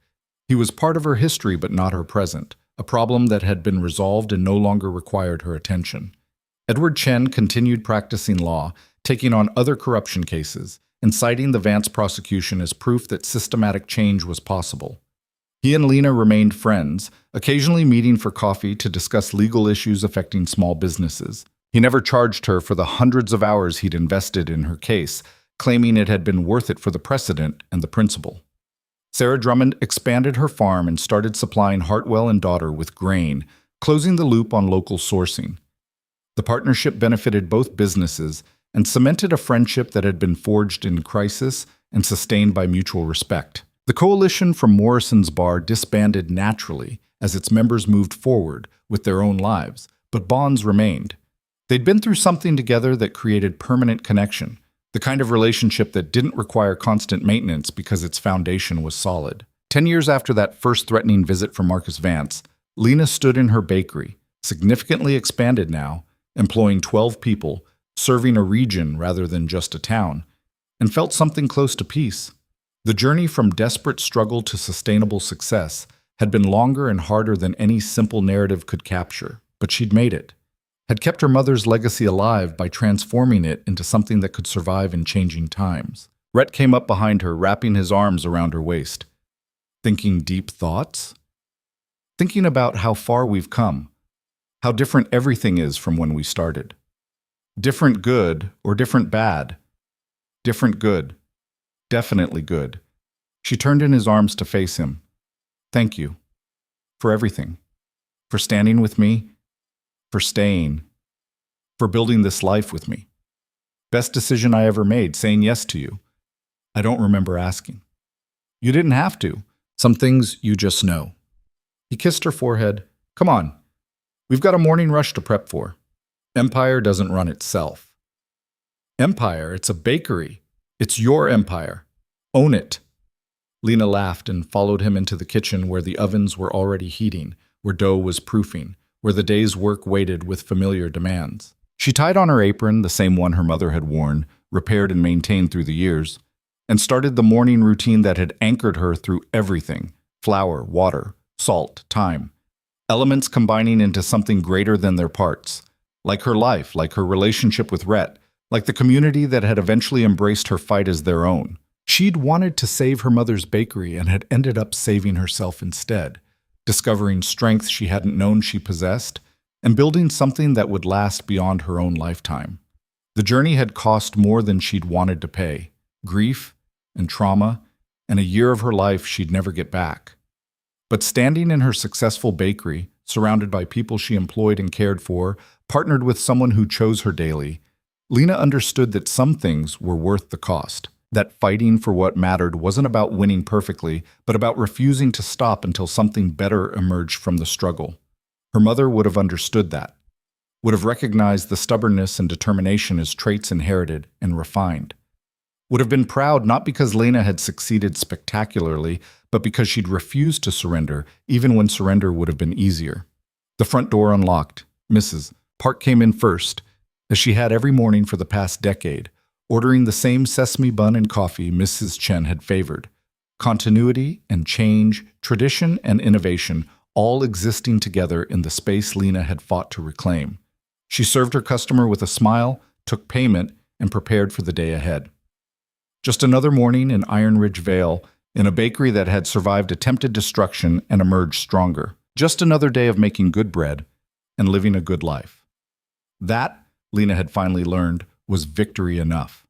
He was part of her history but not her present, a problem that had been resolved and no longer required her attention. Edward Chen continued practicing law, taking on other corruption cases, and citing the Vance prosecution as proof that systematic change was possible. He and Lena remained friends, occasionally meeting for coffee to discuss legal issues affecting small businesses. He never charged her for the hundreds of hours he'd invested in her case, claiming it had been worth it for the precedent and the principle. Sarah Drummond expanded her farm and started supplying Hartwell and daughter with grain, closing the loop on local sourcing. The partnership benefited both businesses and cemented a friendship that had been forged in crisis and sustained by mutual respect. The coalition from Morrison's Bar disbanded naturally as its members moved forward with their own lives, but bonds remained. They'd been through something together that created permanent connection, the kind of relationship that didn't require constant maintenance because its foundation was solid. 10 years after that first threatening visit from Marcus Vance, Lena stood in her bakery, significantly expanded now, employing 12 people, serving a region rather than just a town, and felt something close to peace. The journey from desperate struggle to sustainable success had been longer and harder than any simple narrative could capture, but she'd made it, had kept her mother's legacy alive by transforming it into something that could survive in changing times. Rhett came up behind her, wrapping his arms around her waist. Thinking deep thoughts? Thinking about how far we've come, how different everything is from when we started. Different good or different bad? Different good. Definitely good. She turned in his arms to face him. Thank you. For everything. For standing with me. For staying. For building this life with me. Best decision I ever made, saying yes to you. I don't remember asking. You didn't have to. Some things you just know. He kissed her forehead. Come on. We've got a morning rush to prep for. Empire doesn't run itself. Empire, it's a bakery. It's your empire. Own it. Lena laughed and followed him into the kitchen where the ovens were already heating, where dough was proofing, where the day's work waited with familiar demands. She tied on her apron, the same one her mother had worn, repaired and maintained through the years, and started the morning routine that had anchored her through everything: flour, water, salt, time. Elements combining into something greater than their parts. Like her life, like her relationship with Rhett, like the community that had eventually embraced her fight as their own. She'd wanted to save her mother's bakery and had ended up saving herself instead, discovering strength she hadn't known she possessed, and building something that would last beyond her own lifetime. The journey had cost more than she'd wanted to pay: grief and trauma, and a year of her life she'd never get back. But standing in her successful bakery, surrounded by people she employed and cared for, partnered with someone who chose her daily, Lena understood that some things were worth the cost. That fighting for what mattered wasn't about winning perfectly, but about refusing to stop until something better emerged from the struggle. Her mother would have understood that, would have recognized the stubbornness and determination as traits inherited and refined, would have been proud not because Lena had succeeded spectacularly, but because she'd refused to surrender, even when surrender would have been easier. The front door unlocked. Mrs. Park came in first, as she had every morning for the past decade, ordering the same sesame bun and coffee Mrs. Chen had favored. Continuity and change, tradition and innovation, all existing together in the space Lena had fought to reclaim. She served her customer with a smile, took payment, and prepared for the day ahead. Just another morning in Iron Ridge Vale, in a bakery that had survived attempted destruction and emerged stronger. Just another day of making good bread and living a good life. That, Lena had finally learned, was victory enough.